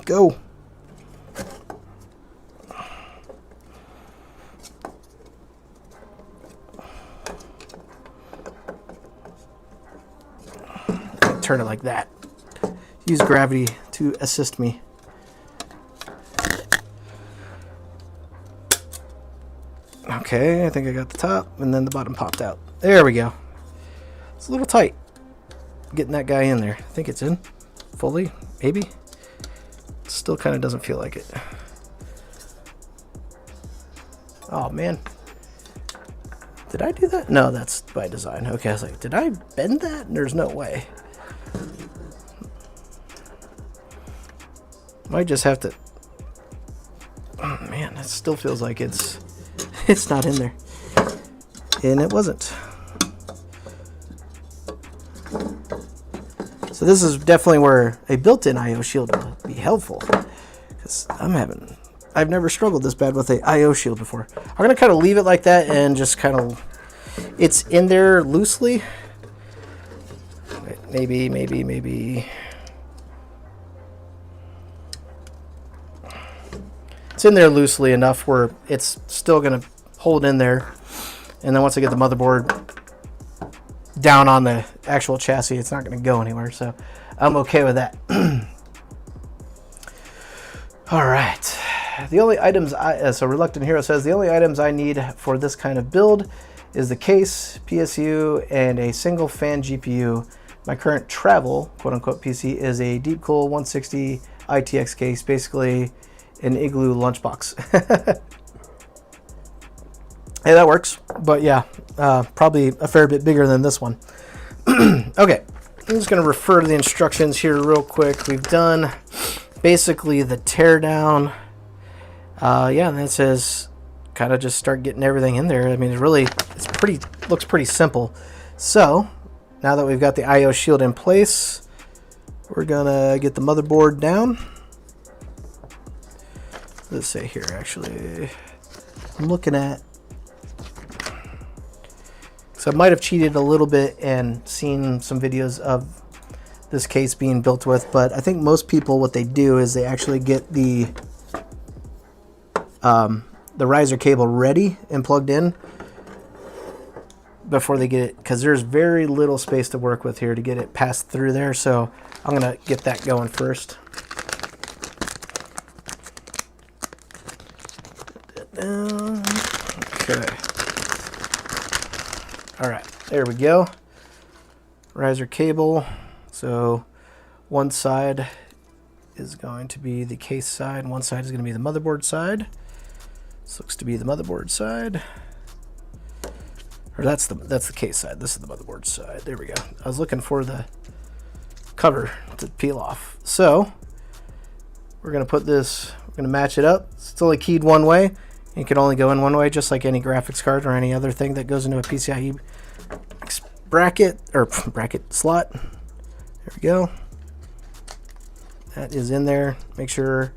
Speaker 1: Go. Turn it like that. Use gravity to assist me. Okay, I think I got the top, and then the bottom popped out. There we go. It's a little tight getting that guy in there. I think it's in fully, maybe. Still kind of doesn't feel like it. Oh man, did I do that? No, that's by design. Okay, I was like, did I bend that? There's no way. Might just have to. Oh man, it still feels like it's not in there, and it wasn't. So this is definitely where a built-in IO shield will be helpful, because I've never struggled this bad with a IO shield before. I'm gonna kind of leave it like that and just kind of, it's in there loosely. Maybe. It's in there loosely enough where it's still gonna hold in there, and then once I get the motherboard down on the actual chassis, it's not going to go anywhere, so I'm okay with that. All right, the only items so Reluctant Hero says the only items I need for this kind of build is the case, PSU, and a single fan GPU. My current travel quote-unquote PC is a Deepcool 160 ITX case, basically an Igloo lunchbox. Hey, that works, but yeah, probably a fair bit bigger than this one. Okay, I'm just going to refer to the instructions here real quick. We've done basically the teardown. Yeah, and it says kind of just start getting everything in there. I mean, looks pretty simple. So now that we've got the IO shield in place, we're gonna get the motherboard down. Let's say here, actually, I'm looking at, so I might have cheated a little bit and seen some videos of this case being built with, but I think most people, what they do is they actually get the riser cable ready and plugged in before they get it, because there's very little space to work with here to get it passed through there. So I'm gonna get that going first. Okay. All right, there we go. Riser cable. So one side is going to be the case side, and one side is going to be the motherboard side. This looks to be the motherboard side. Or that's the case side. This is the motherboard side. There we go. I was looking for the cover to peel off. So we're going to put this, we're going to match it up. It's only keyed one way. It can only go in one way, just like any graphics card or any other thing that goes into a PCIe bracket or bracket slot. There we go. That is in there. Make sure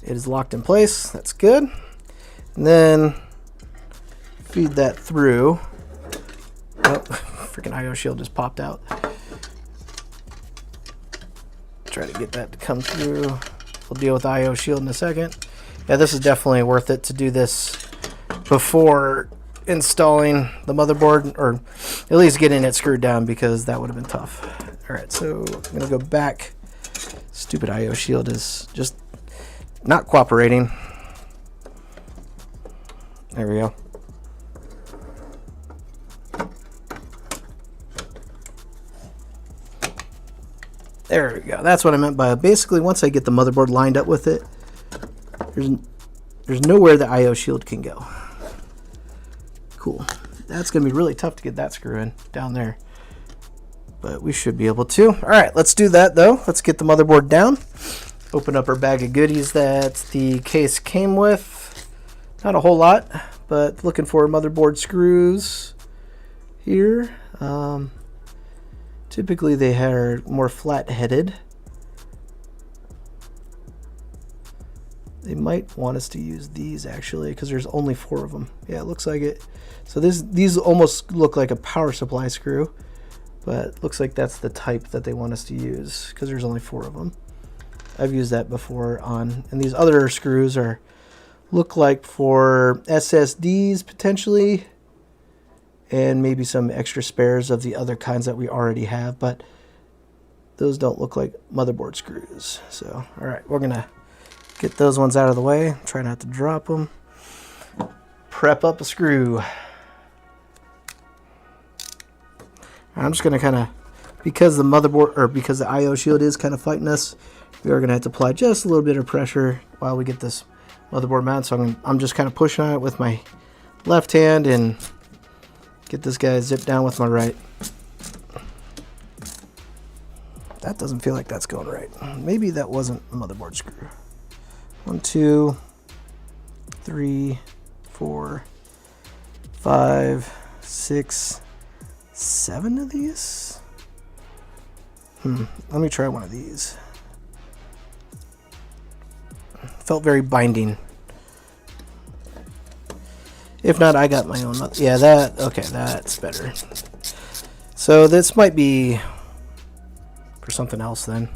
Speaker 1: it is locked in place. That's good. And then feed that through. Oh, freaking IO shield just popped out. Try to get that to come through. We'll deal with IO shield in a second. Yeah, this is definitely worth it to do this before installing the motherboard, or at least getting it screwed down, because that would have been tough. All right, so I'm gonna go back. Stupid IO shield is just not cooperating. There we go. There we go. That's what I meant by basically once I get the motherboard lined up with it, there's nowhere the IO shield can go. Cool. That's going to be really tough to get that screw in down there, but we should be able to. All right, let's do that though. Let's get the motherboard down. Open up our bag of goodies that the case came with. Not a whole lot, but looking for motherboard screws here. Typically they are more flat-headed. They might want us to use these actually, because there's only 4 of them. Yeah, it looks like it. So these almost look like a power supply screw, but looks like that's the type that they want us to use, because there's only 4 of them. I've used that before on, and these other screws look like for SSDs potentially, and maybe some extra spares of the other kinds that we already have, but those don't look like motherboard screws. So, all right, we're gonna get those ones out of the way. Try not to drop them. Prep up a screw. I'm just gonna kind of, because the motherboard, or because the IO shield is kind of fighting us, we are gonna have to apply just a little bit of pressure while we get this motherboard mounted. So I'm just kind of pushing on it with my left hand and get this guy zipped down with my right. That doesn't feel like that's going right. Maybe that wasn't a motherboard screw. 1, 2, 3, 4, 5, 6, 7 of these. Let me try one of these. Felt very binding. If not, I got my own. Yeah, okay, that's better. So this might be for something else then.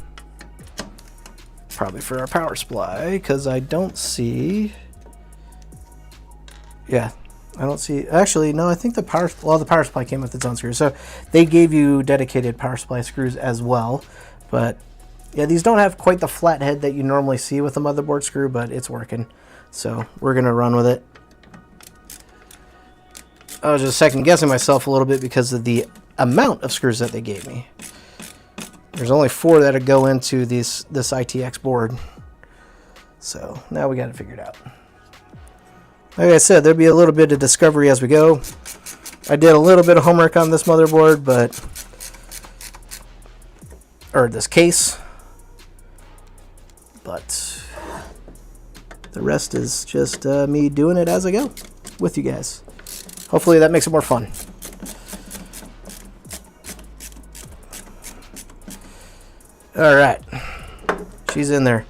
Speaker 1: Probably for our power supply, because I don't see. Yeah, I don't see. Actually, no, I think the power supply came with its own screws. So they gave you dedicated power supply screws as well. But yeah, these don't have quite the flat head that you normally see with a motherboard screw, but it's working. So we're going to run with it. I was just second guessing myself a little bit because of the amount of screws that they gave me. There's only 4 that go into this ITX board. So now we got it figured out. Like I said, there'll be a little bit of discovery as we go. I did a little bit of homework on this motherboard, or this case, but the rest is just me doing it as I go with you guys. Hopefully that makes it more fun. All right, she's in there,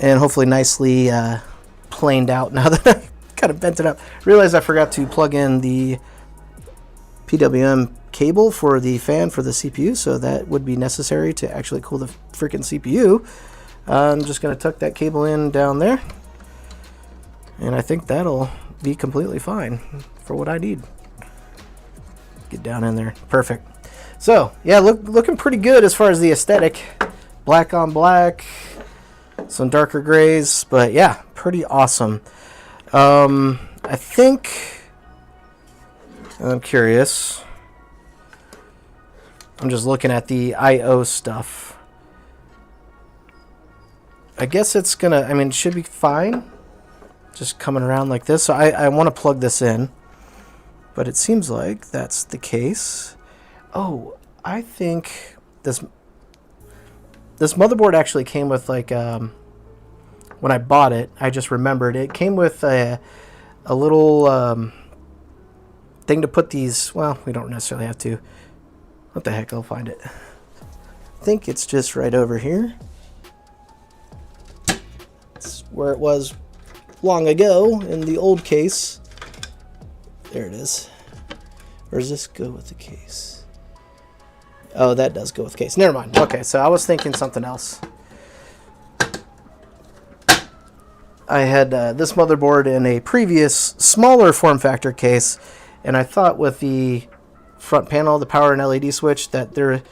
Speaker 1: and hopefully nicely planed out now that I kind of bent it up. Realized I forgot to plug in the PWM cable for the fan for the CPU, so that would be necessary to actually cool the freaking CPU. I'm just going to tuck that cable in down there, and I think that'll be completely fine for what I need. Get down in there. Perfect. So, yeah, looking pretty good as far as the aesthetic. Black on black, some darker grays, but yeah, pretty awesome. I think, I'm curious. I'm just looking at the I/O stuff. I guess it's gonna, I mean, it should be fine. Just coming around like this. So I want to plug this in, but it seems like that's the case. Oh, I think this motherboard actually came with like, when I bought it, I just remembered it came with a little thing to put these. Well, we don't necessarily have to. What the heck? I'll find it. I think it's just right over here. It's where it was long ago in the old case. There it is. Or does this go with the case? Oh, that does go with the case. Never mind. Okay, so I was thinking something else. I had this motherboard in a previous smaller form factor case, and I thought with the front panel, the power and LED switch, that their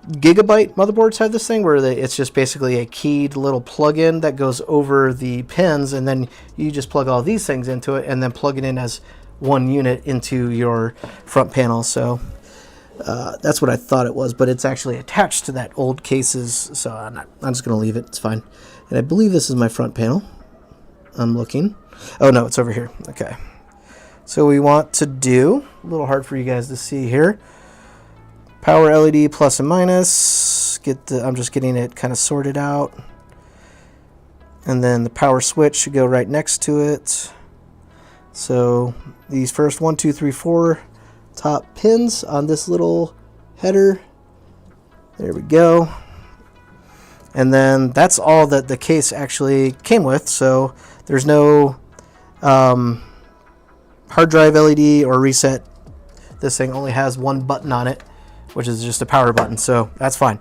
Speaker 1: Gigabyte motherboards have this thing where it's just basically a keyed little plug-in that goes over the pins, and then you just plug all these things into it and then plug it in as one unit into your front panel. So that's what I thought it was, but it's actually attached to that old cases, so I'm just going to leave it. It's fine. And I believe this is my front panel. I'm looking. Oh, no, it's over here. Okay. So we want to do, a little hard for you guys to see here, power LED plus and minus. I'm just getting it kind of sorted out. And then the power switch should go right next to it. So these first 1, 2, 3, 4 top pins on this little header. There we go. And then that's all that the case actually came with. So there's no hard drive LED or reset. This thing only has one button on it, which is just a power button, so that's fine.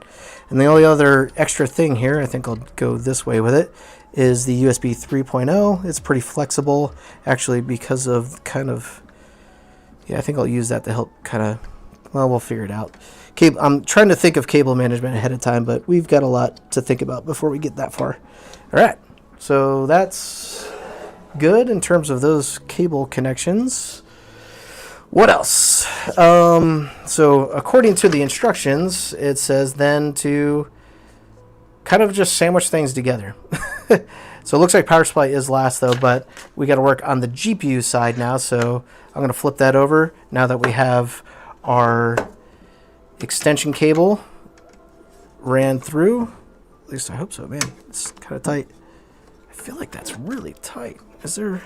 Speaker 1: And the only other extra thing here, I think I'll go this way with it, is the USB 3.0. It's pretty flexible, actually, because of kind of, yeah, I think I'll use that to help kind of, well, we'll figure it out. I'm trying to think of cable management ahead of time, but we've got a lot to think about before we get that far. All right, so that's good in terms of those cable connections. What else? So according to the instructions, it says then to kind of just sandwich things together. So it looks like power supply is last though, but we got to work on the GPU side now. So I'm going to flip that over now that we have our extension cable ran through. At least I hope so, man. It's kind of tight. I feel like that's really tight. Is there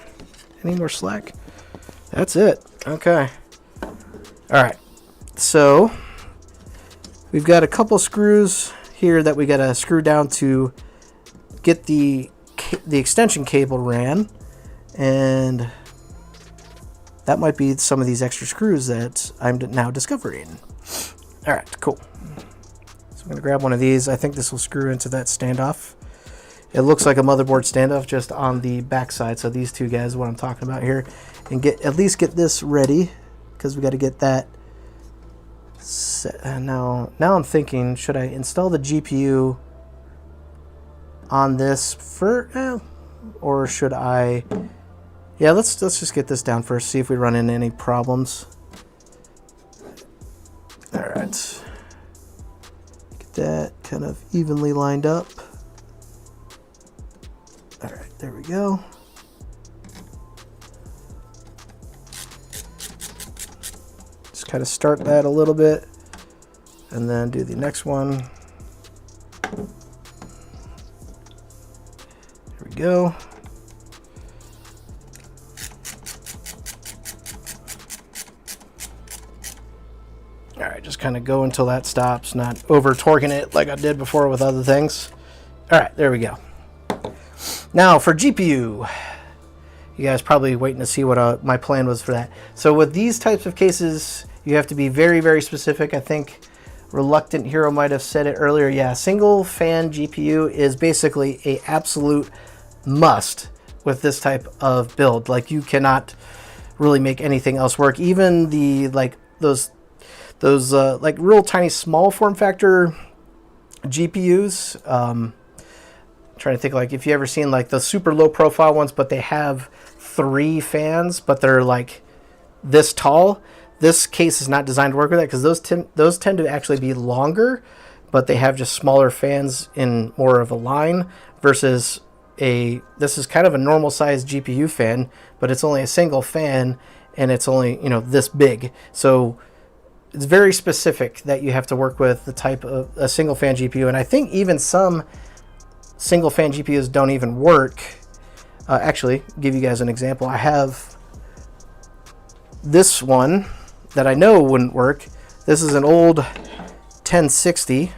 Speaker 1: any more slack? That's it. Okay. All right. So we've got a couple screws here that we got to screw down to get the extension cable ran, and that might be some of these extra screws that I'm now discovering. All right, cool. So I'm going to grab one of these. I think this will screw into that standoff. It looks like a motherboard standoff just on the back side. So these two guys, what I'm talking about here, and at least get this ready, because we got to get that set. Now I'm thinking, should I install the GPU on this first, or should I? Yeah, let's just get this down first. See if we run into any problems. All right, get that kind of evenly lined up. All right, there we go. Just kind of start that a little bit and then do the next one. There we go. All right, just kind of go until that stops, not over torquing it like I did before with other things. All right, there we go. Now for GPU, You guys probably waiting to see what my plan was for that. So with these types of cases, you have to be very, very specific. I think Reluctant Hero might have said it earlier. Yeah, single fan GPU is basically a absolute must with this type of build. Like, you cannot really make anything else work. Even the like those like real tiny small form factor GPUs. Trying to think, like, if you ever seen like the super low profile ones, but they have 3 fans, but they're like this tall. This case is not designed to work with that, because those tend to actually be longer, but they have just smaller fans in more of a line, versus this is kind of a normal size GPU fan, but it's only a single fan and it's only, you know, this big. So it's very specific that you have to work with the type of a single fan GPU. And I think even some single fan GPUs don't even work. Actually, give you guys an example. I have this one that I know wouldn't work. This is an old 1060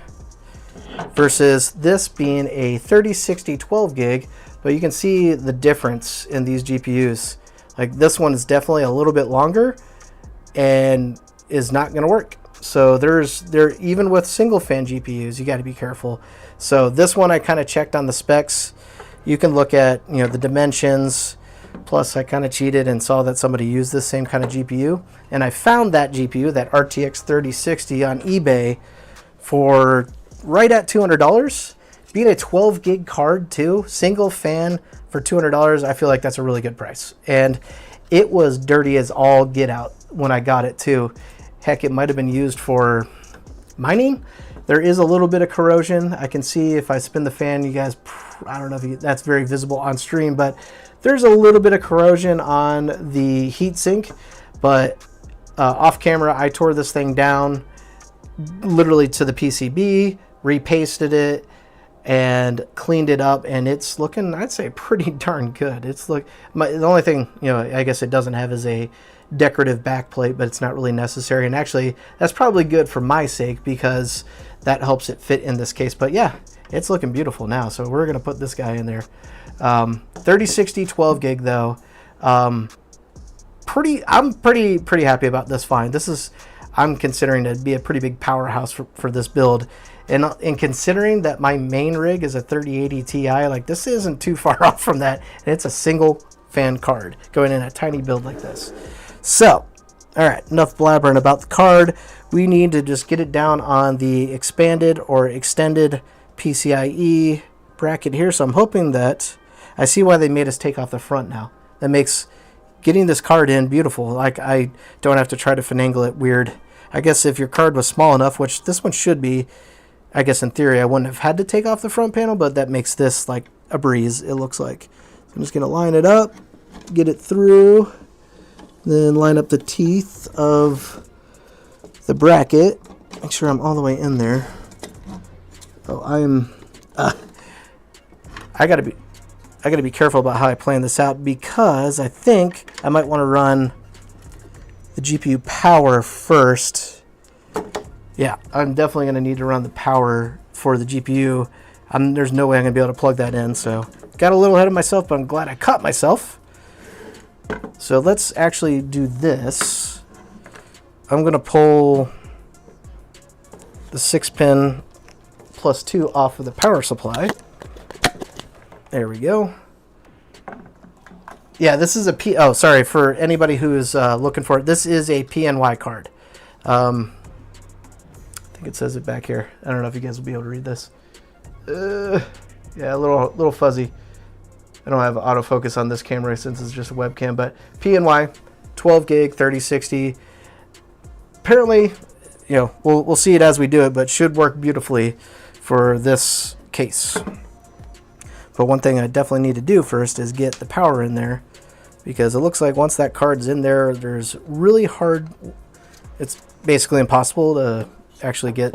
Speaker 1: versus this being a 3060 12 gig, but you can see the difference in these GPUs. Like, this one is definitely a little bit longer and is not going to work. So there even with single fan GPUs, you got to be careful. So this one I kind of checked on the specs. You can look at, you know, the dimensions. Plus, I kind of cheated and saw that somebody used this same kind of GPU, and I found that GPU, that RTX 3060, on eBay for right at $200. Being a 12 gig card too, single fan for $200, I feel like that's a really good price. And it was dirty as all get out when I got it too. Heck, it might have been used for mining. There is a little bit of corrosion. I can see if I spin the fan, you guys, I don't know if that's very visible on stream, but there's a little bit of corrosion on the heatsink. But off camera, I tore this thing down literally to the PCB, repasted it, and cleaned it up, and it's looking, I'd say, pretty darn good. It's the only thing, you know, I guess it doesn't have is a decorative backplate, but it's not really necessary. And actually, that's probably good for my sake, because that helps it fit in this case. But yeah, it's looking beautiful now. So we're gonna put this guy in there. 3060 12 gig though. I'm pretty happy about this find. I'm considering to be a pretty big powerhouse for this build. And considering that my main rig is a 3080 Ti, like, this isn't too far off from that. And it's a single fan card going in a tiny build like this. So, all right, enough blabbering about the card. We need to just get it down on the expanded or extended PCIe bracket here. So I'm hoping that, I see why they made us take off the front now. That makes getting this card in beautiful. Like, I don't have to try to finagle it weird. I guess if your card was small enough, which this one should be, I guess in theory I wouldn't have had to take off the front panel, but that makes this like a breeze, it looks like. So I'm just going to line it up, get it through, then line up the teeth of the bracket. Make sure I'm all the way in there. Oh, I gotta be careful about how I plan this out, because I think I might want to run the GPU power first. Yeah, I'm definitely going to need to run the power for the GPU. There's no way I'm going to be able to plug that in, so got a little ahead of myself, but I'm glad I caught myself. So let's actually do this. I'm going to pull the 6-pin plus 2 off of the power supply. There we go. Yeah, this is a oh, sorry, for anybody who's looking for it, this is a PNY card. I think it says it back here. I don't know if you guys will be able to read this. Yeah, a little fuzzy. I don't have autofocus on this camera since it's just a webcam, but PNY, 12 gig, 3060. Apparently, you know, we'll see it as we do it, but should work beautifully for this case. But one thing I definitely need to do first is get the power in there, because it looks like once that card's in there, there's really hard, it's basically impossible to actually get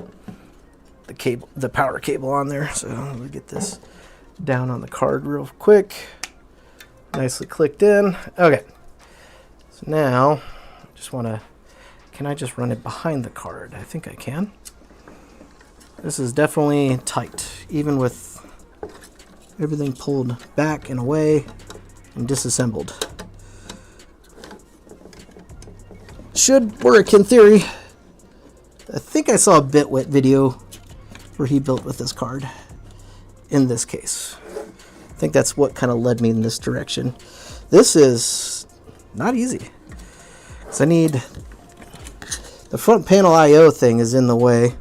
Speaker 1: the power cable on there. So let me get this down on the card real quick. Nicely clicked in. Okay. So now I just want to, can I just run it behind the card? I think I can. This is definitely tight, even with everything pulled back and away and disassembled. should work in theory. I think I saw a Bitwit video where he built with this card in this case. I think that's what kind of led me in this direction. This is not easy. So I need the front panel IO thing is in the way.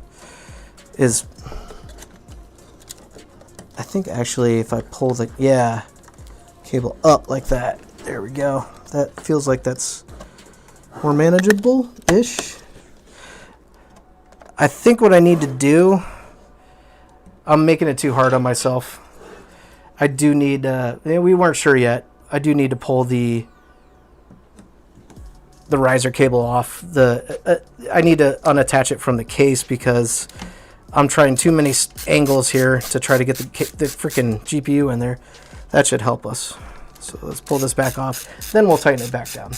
Speaker 1: I think actually if I pull the cable up like that, there we go. That feels like that's more manageable-ish. I think what I need to do, I'm making it too hard on myself. I do need, we weren't sure yet. I do need to pull the riser cable off. I need to unattach it from the case because I'm trying too many angles here to try to get the freaking GPU in there. That should help us. So let's pull this back off. Then we'll tighten it back down.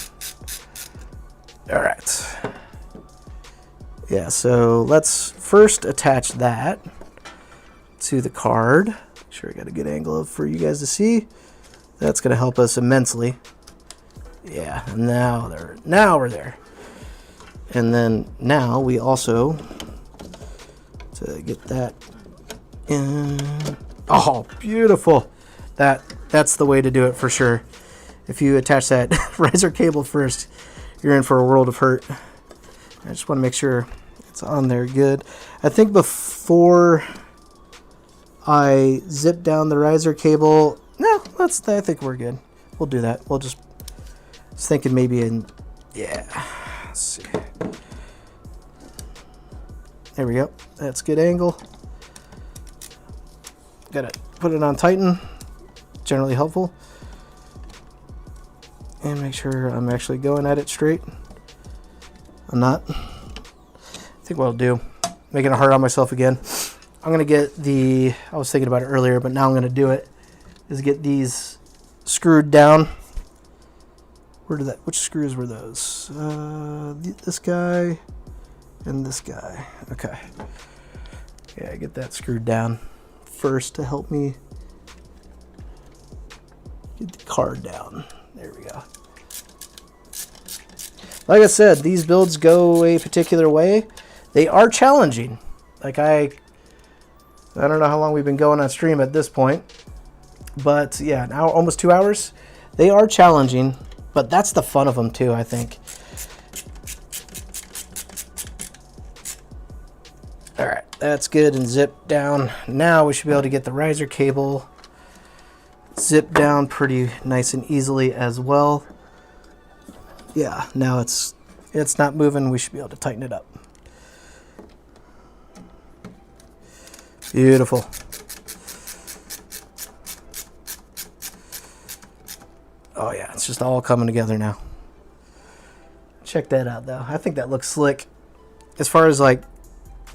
Speaker 1: All right. Yeah, so let's first attach that to the card. Make sure I got a good angle for you guys to see. That's going to help us immensely. Yeah, and now we're there. And then now we also, to get that in. Oh, beautiful. That's the way to do it for sure. If you attach that riser cable first, you're in for a world of hurt. I just want to make sure it's on there good. I think before I zip down the riser cable, no, I think we're good. We'll do that. We'll just, I was thinking maybe let's see. There we go. That's good angle. Gotta put it on tighten. Generally helpful. And make sure I'm actually going at it straight. I'm not. I think what I'll do, making it hard on myself again. I'm gonna get I was thinking about it earlier, but now I'm gonna do it, is get these screwed down. Which screws were those? This guy and this guy. Okay. Yeah, get that screwed down first to help me get the card down. There we go. Like I said, these builds go a particular way. They are challenging. Like I don't know how long we've been going on stream at this point, but yeah, now almost 2 hours. They are challenging, but that's the fun of them too, I think. All right, that's good and zipped down. Now we should be able to get the riser cable zipped down pretty nice and easily as well. Yeah, now it's not moving. We should be able to tighten it up. Beautiful. Oh yeah, it's just all coming together now. Check that out though. I think that looks slick. As far as like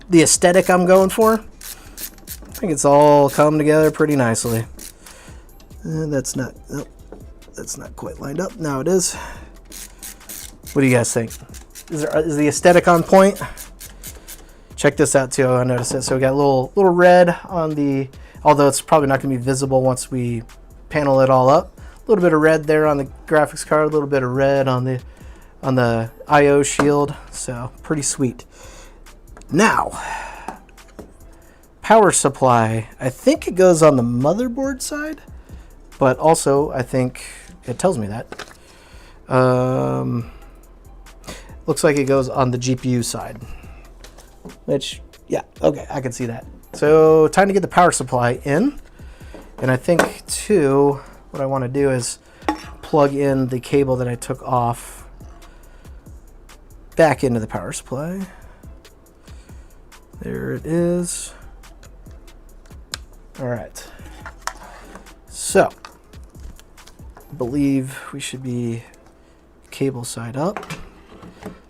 Speaker 1: the aesthetic I'm going for, I think it's all come together pretty nicely. And that's not quite lined up. Now it is. What do you guys think? Is the aesthetic on point? Check this out too. I noticed it. So we got a little red on the, although it's probably not going to be visible once we panel it all up. A little bit of red there on the graphics card. A little bit of red on the IO shield. So pretty sweet. Now, power supply. I think it goes on the motherboard side, but also I think it tells me that. Looks like it goes on the GPU side, which, yeah, okay, I can see that. So time to get the power supply in. And I think too, what I want to do is plug in the cable that I took off back into the power supply. There it is. All right. So I believe we should be cable side up.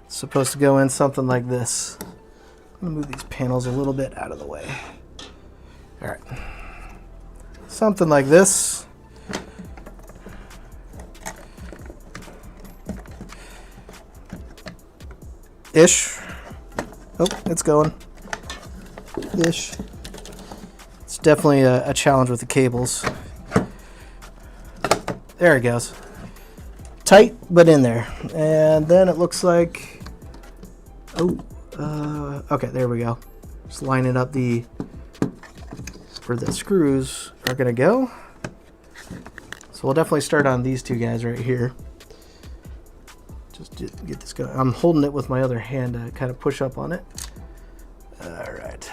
Speaker 1: It's supposed to go in something like this. I'm gonna move these panels a little bit out of the way. All right. Something like this. Ish. Oh, it's going. Ish. It's definitely a challenge with the cables. There it goes. Tight, but in there. And then it looks like Okay, there we go. Just lining up where the screws are gonna go. So we'll definitely start on these two guys right here. Just to get this going. I'm holding it with my other hand to kind of push up on it. All right.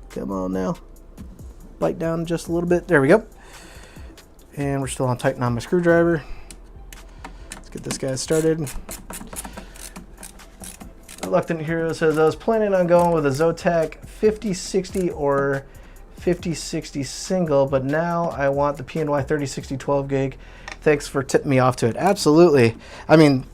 Speaker 1: Come on now. Bite down just a little bit. There we go. And we're still on tighten on my screwdriver. Let's get this guy started. Reluctant Hero says, I was planning on going with a Zotac 5060 or 5060 single, but now I want the PNY 3060 12 gig. Thanks for tipping me off to it. Absolutely. I mean,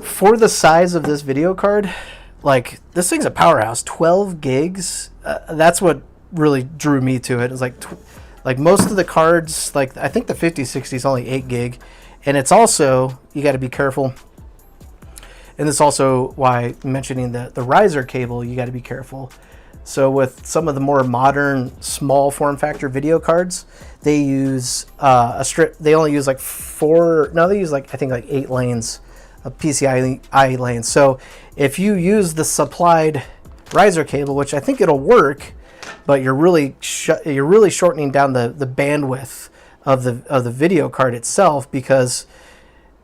Speaker 1: for the size of this video card, like, this thing's a powerhouse. 12 gigs. That's what really drew me to it. It's like most of the cards, like I think the 5060 is only 8 gig, and it's also, you got to be careful. And this is also why mentioning the riser cable, you got to be careful. So with some of the more modern small form factor video cards, they use a strip. They only use like 4. No, they use like, I think like 8 lanes of PCI lanes. So if you use the supplied riser cable, which I think it'll work, but you're really shortening down the bandwidth of the video card itself, because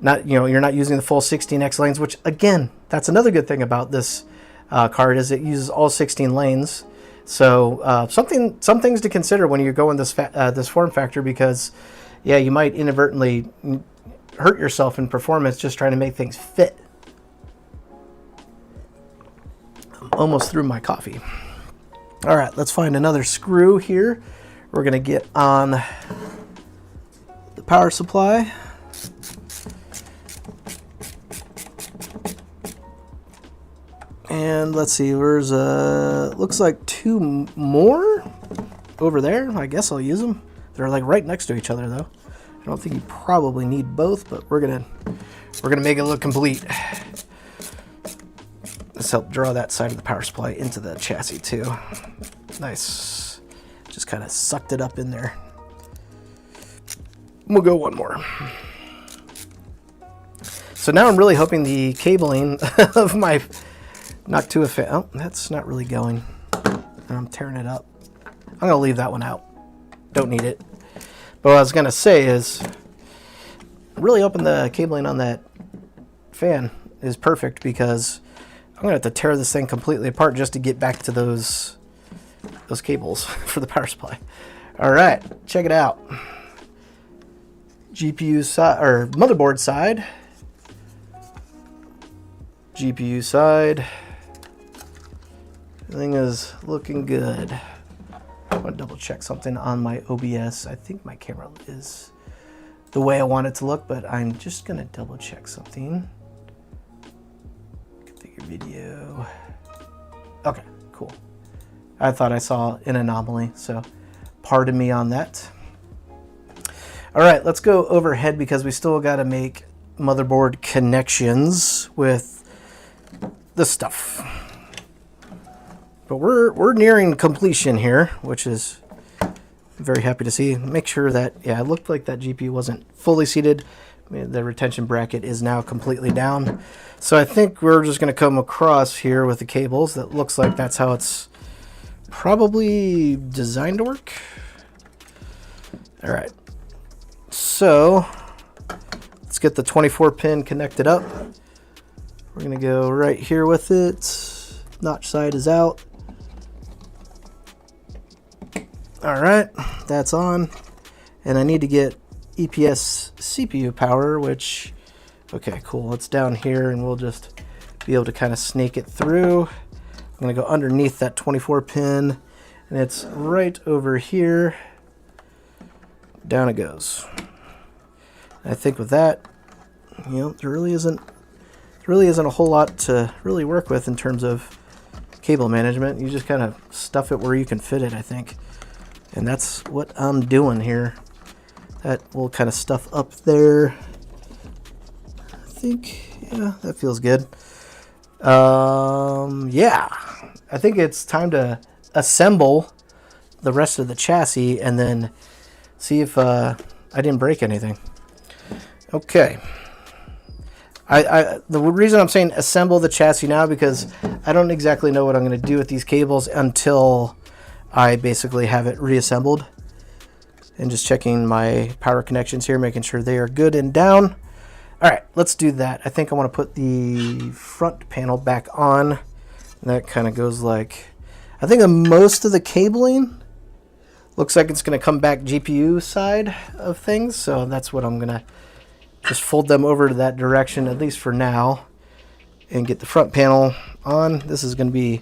Speaker 1: you're not using the full 16x lanes, which again, that's another good thing about this card, is it uses all 16 lanes. So some things to consider when you're going this form factor, because yeah, you might inadvertently hurt yourself in performance just trying to make things fit. I'm almost through my coffee. All right, let's find another screw here. We're gonna get on the power supply. And let's see, there's looks like 2 more over there. I guess I'll use them. They're like right next to each other though. I don't think you probably need both, but we're gonna make it look complete. Let's help draw that side of the power supply into the chassis too. Nice. Just kind of sucked it up in there. We'll go one more. So now I'm really hoping the cabling of my Noctua fan. Oh, that's not really going. I'm tearing it up. I'm gonna leave that one out. Don't need it. But what I was gonna say is, really hoping the cabling on that fan is perfect, because I'm gonna have to tear this thing completely apart just to get back to those cables for the power supply. All right, check it out. GPU side, or motherboard side. GPU side. Everything is looking good. I want to double check something on my OBS. I think my camera is the way I want it to look, but I'm just gonna double check something. Configure video. Okay, cool. I thought I saw an anomaly, so pardon me on that. All right, let's go overhead, because we still got to make motherboard connections with the stuff. But we're nearing completion here, which is very happy to see. Make sure that, yeah, it looked like that GPU wasn't fully seated. I mean, the retention bracket is now completely down. So I think we're just going to come across here with the cables. That looks like that's how it's probably designed to work. All right. So let's get the 24 pin connected up. We're going to go right here with it. Notch side is out. All right, that's on. And I need to get EPS CPU power, which, okay, cool. It's down here, and we'll just be able to kind of snake it through. I'm gonna go underneath that 24 pin, and it's right over here. Down it goes. I think with that, there really isn't a whole lot to really work with in terms of cable management. You just kind of stuff it where you can fit it, I think. And that's what I'm doing here. That will kind of stuff up there. I think, yeah, that feels good. Yeah, I think it's time to assemble the rest of the chassis and then see if I didn't break anything. Okay. The reason I'm saying assemble the chassis now, because I don't exactly know what I'm going to do with these cables until I basically have it reassembled. And just checking my power connections here, making sure they are good and down. All right, let's do that. I think I want to put the front panel back on. That kind of goes like, I think most of the cabling looks like it's going to come back GPU side of things. So that's what I'm going to just fold them over to that direction, at least for now, and get the front panel on. This is going to be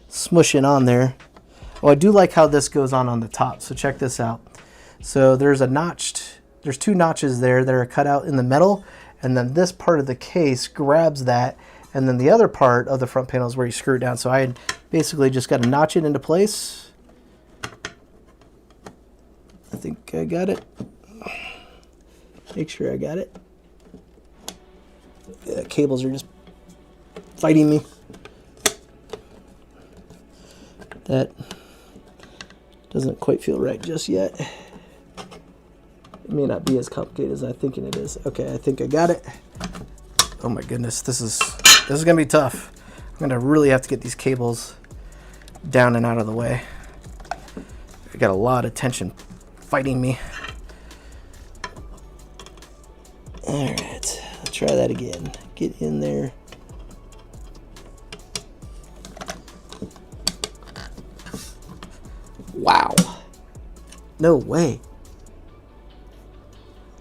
Speaker 1: smushing on there. Oh, I do like how this goes on the top. So check this out. So there's two notches there that are cut out in the metal, and then this part of the case grabs that, and then the other part of the front panel is where you screw it down. So I basically just got to notch it into place. I think I got it. Make sure I got it. The cables are just fighting me. That doesn't quite feel right just yet. It may not be as complicated as I'm thinking it is. Okay, I think I got it. Oh my goodness, this is gonna be tough. I'm gonna really have to get these cables down and out of the way. I got a lot of tension fighting me. All right, I'll try that again. Get in there. Wow. No way.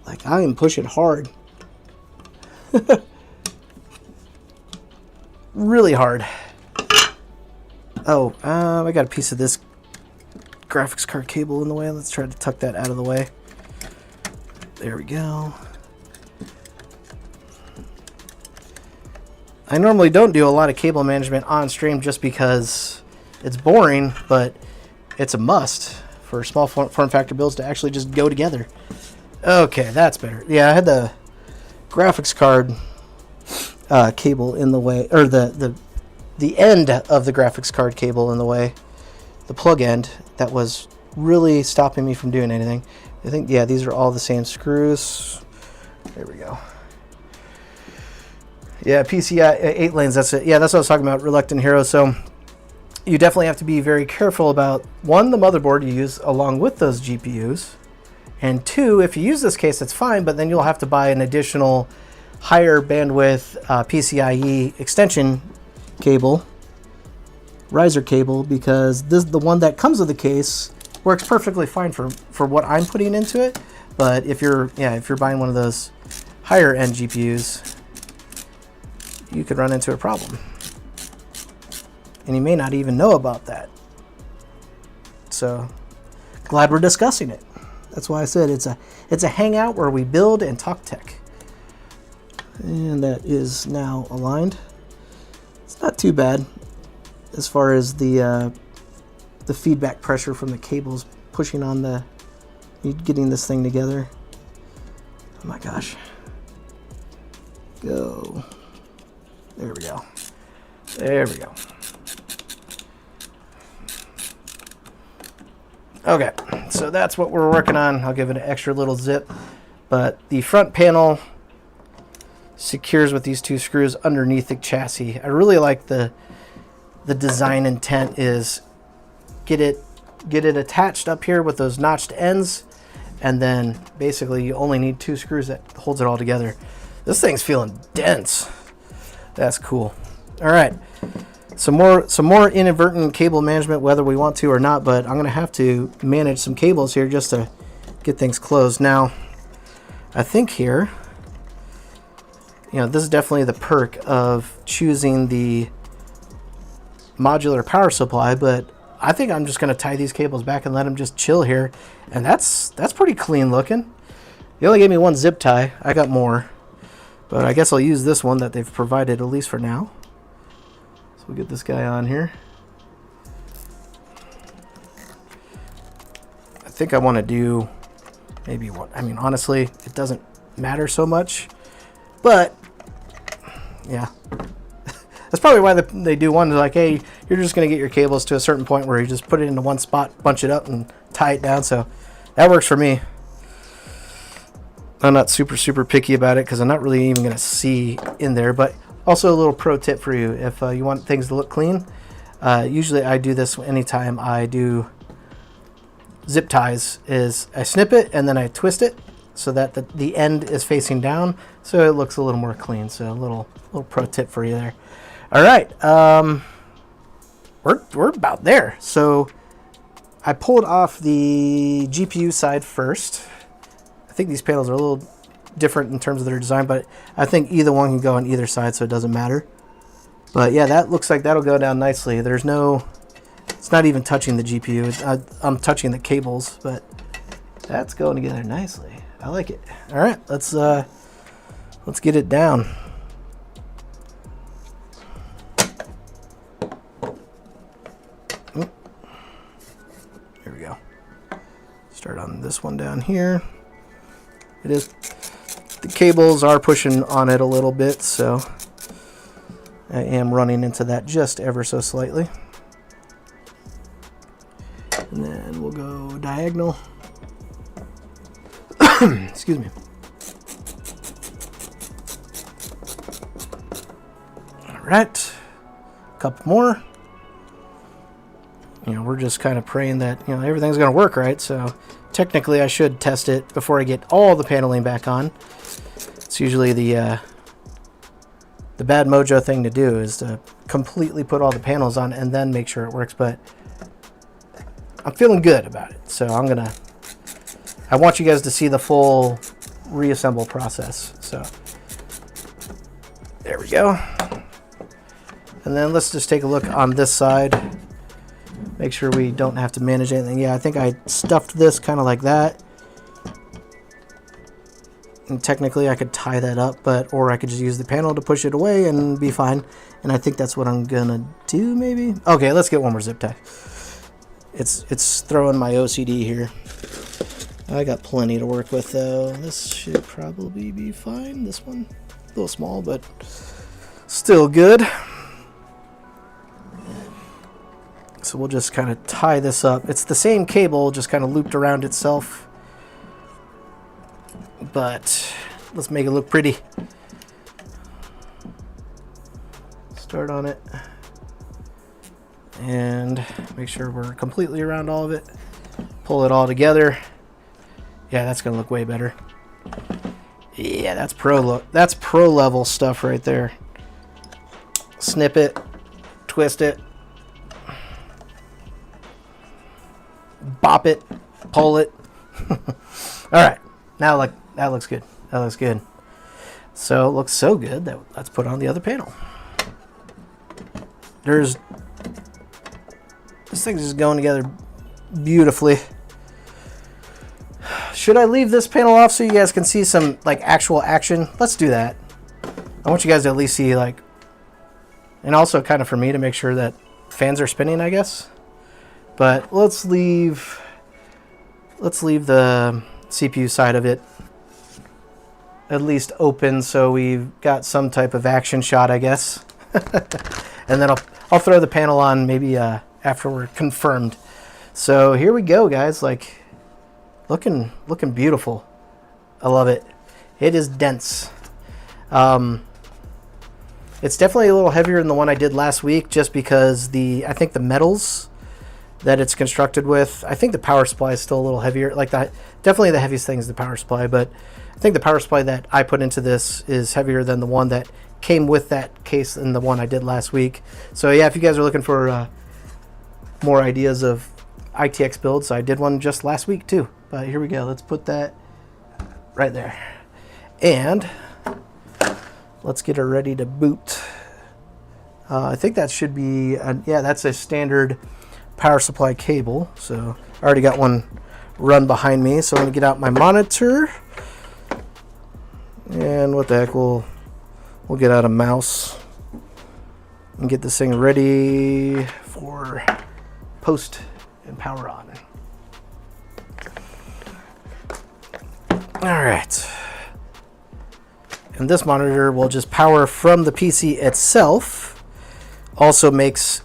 Speaker 1: Like, I am pushing hard. Really hard. Oh, I got a piece of this graphics card cable in the way. Let's try to tuck that out of the way. There we go. I normally don't do a lot of cable management on stream just because it's boring, but it's a must for small form factor builds to actually just go together. Okay, that's better. Yeah, I had the graphics card cable in the way, or the end of the graphics card cable in the way, the plug end, that was really stopping me from doing anything. I think, yeah, these are all the same screws. There we go. Yeah, PCI 8 lanes, that's it. Yeah, that's what I was talking about, Reluctant Hero. So you definitely have to be very careful about, one, the motherboard you use along with those GPUs, and two, if you use this case, that's fine, but then you'll have to buy an additional higher bandwidth PCIe extension cable, riser cable, because the one that comes with the case works perfectly fine for what I'm putting into it. But if you're buying one of those higher end GPUs, you could run into a problem, and you may not even know about that. So glad we're discussing it. That's why I said it's a hangout where we build and talk tech. And that is now aligned. It's not too bad as far as the feedback pressure from the cables pushing on getting this thing together. Oh my gosh. Go. There we go. There we go. Okay, so that's what we're working on. I'll give it an extra little zip, but the front panel secures with these two screws underneath the chassis. I really like the design intent is get it attached up here with those notched ends, and then basically you only need two screws that holds it all together. This thing's feeling dense. That's cool. All right, some more inadvertent cable management, whether we want to or not, but I'm gonna have to manage some cables here just to get things closed. Now, I think here, this is definitely the perk of choosing the modular power supply, but I think I'm just going to tie these cables back and let them just chill here, and that's pretty clean looking. They only gave me one zip tie. I got more, but I guess I'll use this one that they've provided, at least for now. So we'll get this guy on here. I think I want to do maybe what, honestly, it doesn't matter so much, but yeah, That's probably why they do one. They're like, hey, you're just going to get your cables to a certain point where you just put it into one spot, bunch it up, and tie it down. So that works for me. I'm not super picky about it because I'm not really even going to see in there. But also a little pro tip for you. If you want things to look clean, usually I do this anytime I do zip ties, is I snip it and then I twist it so that the end is facing down, so it looks a little more clean. So a little pro tip for you there. All right, we're about there. So I pulled off the GPU side first. I think these panels are a little different in terms of their design, but I think either one can go on either side, so it doesn't matter. But yeah, that looks like that'll go down nicely. There's no, it's not even touching the GPU. I'm touching the cables, but that's going together nicely. I like it. All right, let's get it down. Here we go. Start on this one down here. It is, the cables are pushing on it a little bit, so I am running into that just ever so slightly. And then we'll go diagonal. Excuse me. All right, a couple more. You know, we're just kind of praying that, you know, everything's going to work right. So technically I should test it before I get all the paneling back on. It's usually the bad mojo thing to do, is to completely put all the panels on and then make sure it works. But I'm feeling good about it. So I want you guys to see the full reassemble process. So there we go. And then let's just take a look on this side. Make sure we don't have to manage anything. Yeah, I think I stuffed this kind of like that. And technically I could tie that up, or I could just use the panel to push it away and be fine. And I think that's what I'm gonna do, maybe. Okay, let's get one more zip tie. It's throwing my OCD here. I got plenty to work with though. This should probably be fine. This one, a little small, but still good. So we'll just kind of tie this up. It's the same cable, just kind of looped around itself. But let's make it look pretty. Start on it. And make sure we're completely around all of it. Pull it all together. Yeah, that's gonna look way better. Yeah, that's pro level stuff right there. Snip it, twist it, bop it, pull it. All right, now that looks good. That looks good. So it looks so good that let's put on the other panel. This thing's just going together beautifully. Should I leave this panel off so you guys can see some like actual action? Let's do that. I want you guys to at least see, like, and also kind of for me to make sure that fans are spinning, I guess. But let's leave the CPU side of it at least open, so we've got some type of action shot, I guess. And then I'll throw the panel on maybe after we're confirmed. So here we go, guys. Like, looking beautiful. I love it. It is dense. It's definitely a little heavier than the one I did last week, just because I think the metals that it's constructed with, I think the power supply is still a little heavier. Like, definitely the heaviest thing is the power supply, but I think the power supply that I put into this is heavier than the one that came with that case than the one I did last week. So yeah, if you guys are looking for more ideas of ITX builds, I did one just last week too. But here we go. Let's put that right there. And let's get her ready to boot. I think that should be, yeah, that's a standard power supply cable. So I already got one run behind me. So I'm going to get out my monitor. And what the heck, we'll get out a mouse and get this thing ready for post and power on. All right. And this monitor will just power from the PC itself. also makes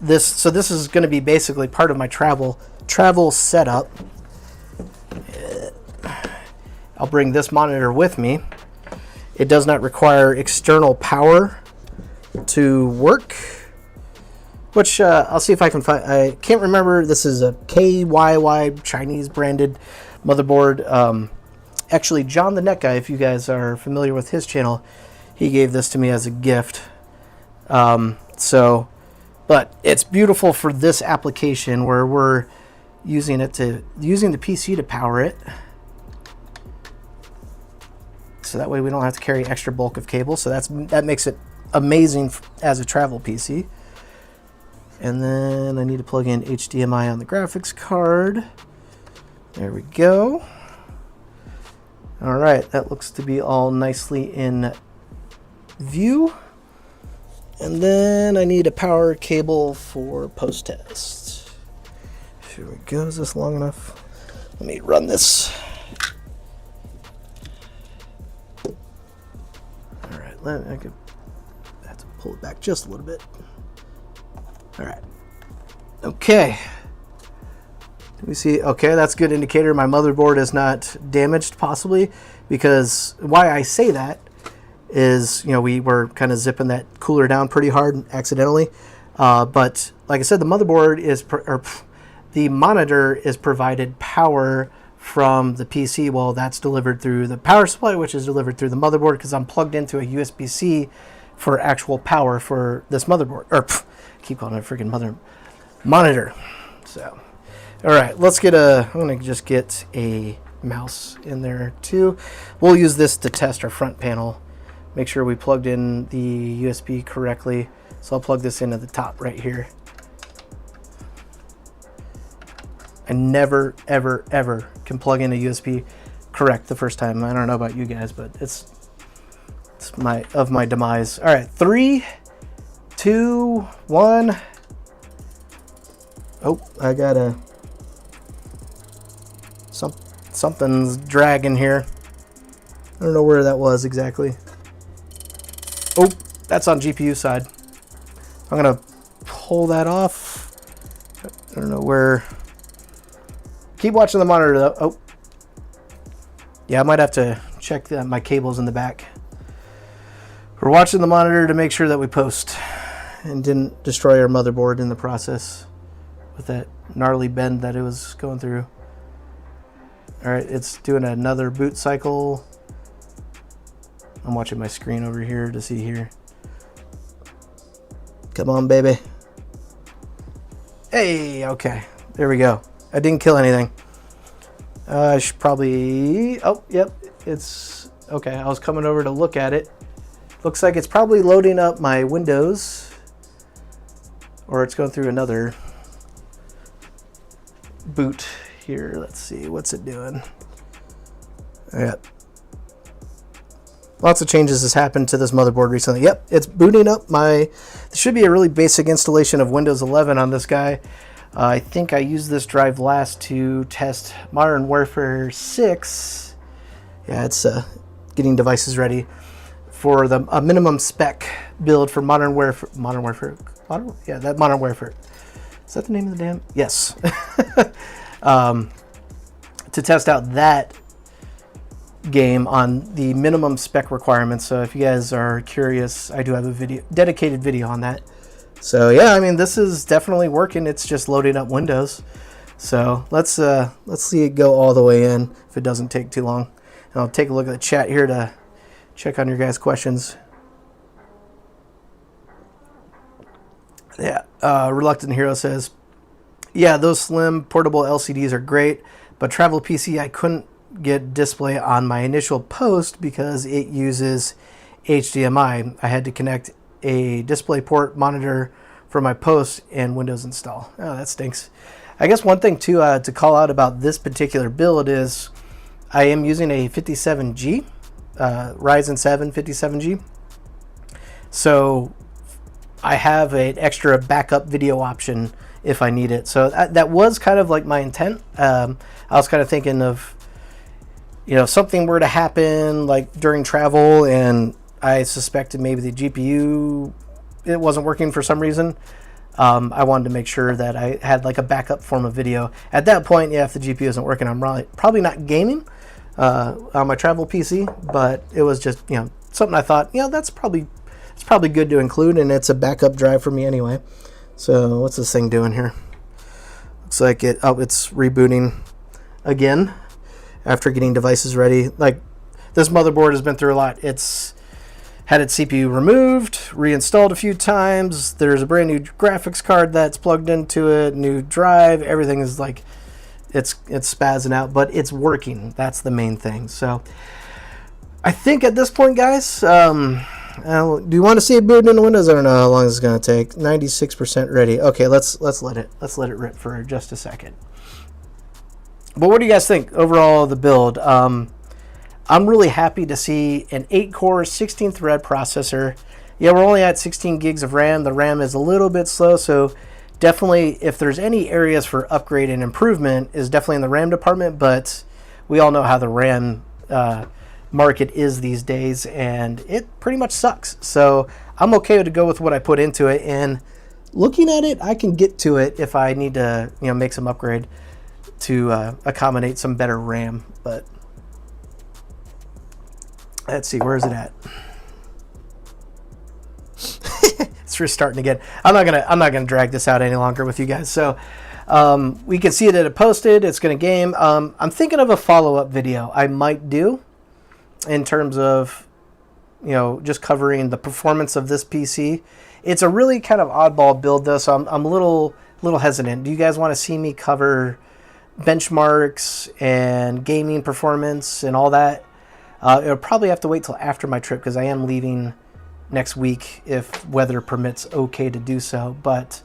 Speaker 1: this, so this is going to be basically part of my travel setup. I'll bring this monitor with me. It does not require external power to work, which I'll see if I can find. I can't remember. This is a KYY Chinese branded motherboard. Actually, John the Net Guy, if you guys are familiar with his channel, he gave this to me as a gift. But it's beautiful for this application where we're using the PC to power it. So that way we don't have to carry extra bulk of cable. So that makes it amazing as a travel PC. And then I need to plug in HDMI on the graphics card. There we go. All right, that looks to be all nicely in view. And then I need a power cable for post-test. Here we go. Is this long enough? Let me run this. All right, I have to pull it back just a little bit. All right. Okay. Let me see. Okay, that's a good indicator. My motherboard is not damaged, possibly, because why I say that is, we were kind of zipping that cooler down pretty hard accidentally. But like I said, the motherboard the monitor is provided power from the PC. Well, that's delivered through the power supply, which is delivered through the motherboard because I'm plugged into a USB-C for actual power for this motherboard. I keep calling it a freaking monitor. So. All right, I'm going to just get a mouse in there too. We'll use this to test our front panel. Make sure we plugged in the USB correctly. So I'll plug this into the top right here. I never, ever, ever can plug in a USB correct the first time. I don't know about you guys, but it's my demise. All right, 3, 2, 1. Oh, I got something's dragging here. I don't know where that was exactly. Oh, that's on GPU side. I'm gonna pull that off. I don't know where. Keep watching the monitor though. Oh, yeah, I might have to check my cables in the back. We're watching the monitor to make sure that we post and didn't destroy our motherboard in the process with that gnarly bend that it was going through. All right, it's doing another boot cycle. I'm watching my screen over here to see here. Come on, baby. Hey, okay. There we go. I didn't kill anything. I should probably... Oh, yep. It's... Okay, I was coming over to look at it. Looks like it's probably loading up my Windows. Or it's going through another boot here. Let's see. What's it doing? Yep. Lots of changes has happened to this motherboard recently. Yep, it's booting up my... There should be a really basic installation of Windows 11 on this guy. I think I used this drive last to test Modern Warfare 6. Yeah, it's getting devices ready for the minimum spec build for Modern Warfare. Yeah, that Modern Warfare. Is that the name of the damn? Yes. To test out that game on the minimum spec requirements. So if you guys are curious, I do have a dedicated video on that. So yeah, I mean, this is definitely working. It's just loading up Windows. So let's see it go all the way in if it doesn't take too long. And I'll take a look at the chat here to check on your guys' questions. Yeah, Reluctant Hero says, yeah, those slim portable LCDs are great, but travel PC, I couldn't get display on my initial post because it uses HDMI. I had to connect a DisplayPort monitor for my post and Windows install. Oh, that stinks. I guess one thing too to call out about this particular build is I am using a 57G, Ryzen 7 57G. So I have an extra backup video option if I need it. So that was kind of like my intent. I was kind of thinking of, you know, if something were to happen like during travel and I suspected maybe the GPU it wasn't working for some reason, I wanted to make sure that I had like a backup form of video. At that point, yeah, if the GPU isn't working, I'm probably not gaming on my travel PC, but it was just, you know, something I thought, you know, it's probably good to include, and it's a backup drive for me anyway. So what's this thing doing here? Looks like it's rebooting again after getting devices ready. Like, this motherboard has been through a lot. It's had its CPU removed, reinstalled a few times. There's a brand new graphics card that's plugged into it, new drive. Everything is like, it's spazzing out, but it's working. That's the main thing. So I think at this point, guys, do you want to see it booting into Windows? I don't know how long it's going to take. 96% ready. Okay, let's let it rip for just a second. But what do you guys think overall of the build? I'm really happy to see an 8-core, 16-thread processor. Yeah, we're only at 16 gigs of RAM. The RAM is a little bit slow, so definitely if there's any areas for upgrade and improvement is definitely in the RAM department, but we all know how the RAM market is these days, and it pretty much sucks. So I'm okay to go with what I put into it, and looking at it, I can get to it if I need to, you know, make some upgrade to accommodate some better RAM. But let's see, where is it at? It's restarting again. I'm not gonna drag this out any longer with you guys. So we can see that it posted. It's gonna game. I'm thinking of a follow-up video I might do in terms of, you know, just covering the performance of this PC. It's a really kind of oddball build though, so I'm a little hesitant. Do you guys want to see me cover benchmarks and gaming performance and all that? It'll probably have to wait till after my trip, because I am leaving next week if weather permits okay to do so. But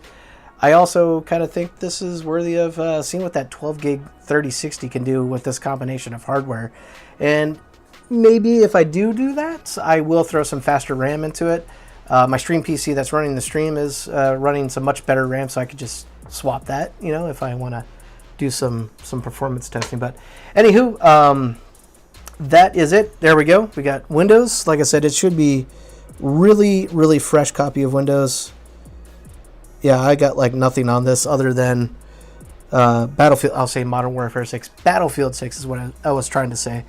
Speaker 1: I also kind of think this is worthy of seeing what that 12 gig 3060 can do with this combination of hardware. And maybe if I do that, I will throw some faster RAM into it. My stream PC that's running the stream is running some much better RAM, so I could just swap that, you know, if I want to do some performance testing. But anywho, that is it. There we go. We got Windows. Like I said, it should be really fresh copy of Windows. Yeah, I got like nothing on this other than Battlefield. I'll say Modern Warfare 6. Battlefield 6 is what I was trying to say.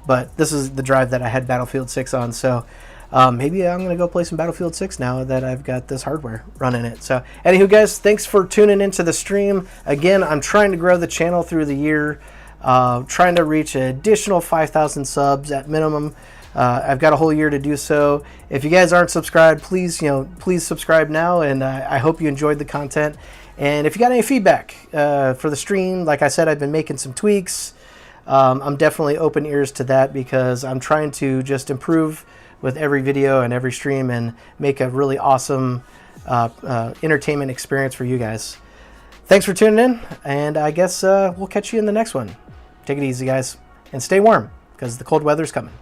Speaker 1: But this is the drive that I had Battlefield 6 on. So maybe I'm going to go play some Battlefield 6 now that I've got this hardware running it. So anywho, guys, thanks for tuning into the stream. Again, I'm trying to grow the channel through the year. Trying to reach an additional 5,000 subs at minimum. I've got a whole year to do so. If you guys aren't subscribed, please subscribe now, and I hope you enjoyed the content. And if you got any feedback for the stream, like I said, I've been making some tweaks. I'm definitely open ears to that, because I'm trying to just improve with every video and every stream and make a really awesome entertainment experience for you guys. Thanks for tuning in, and I guess we'll catch you in the next one. Take it easy, guys, and stay warm, because the cold weather's coming.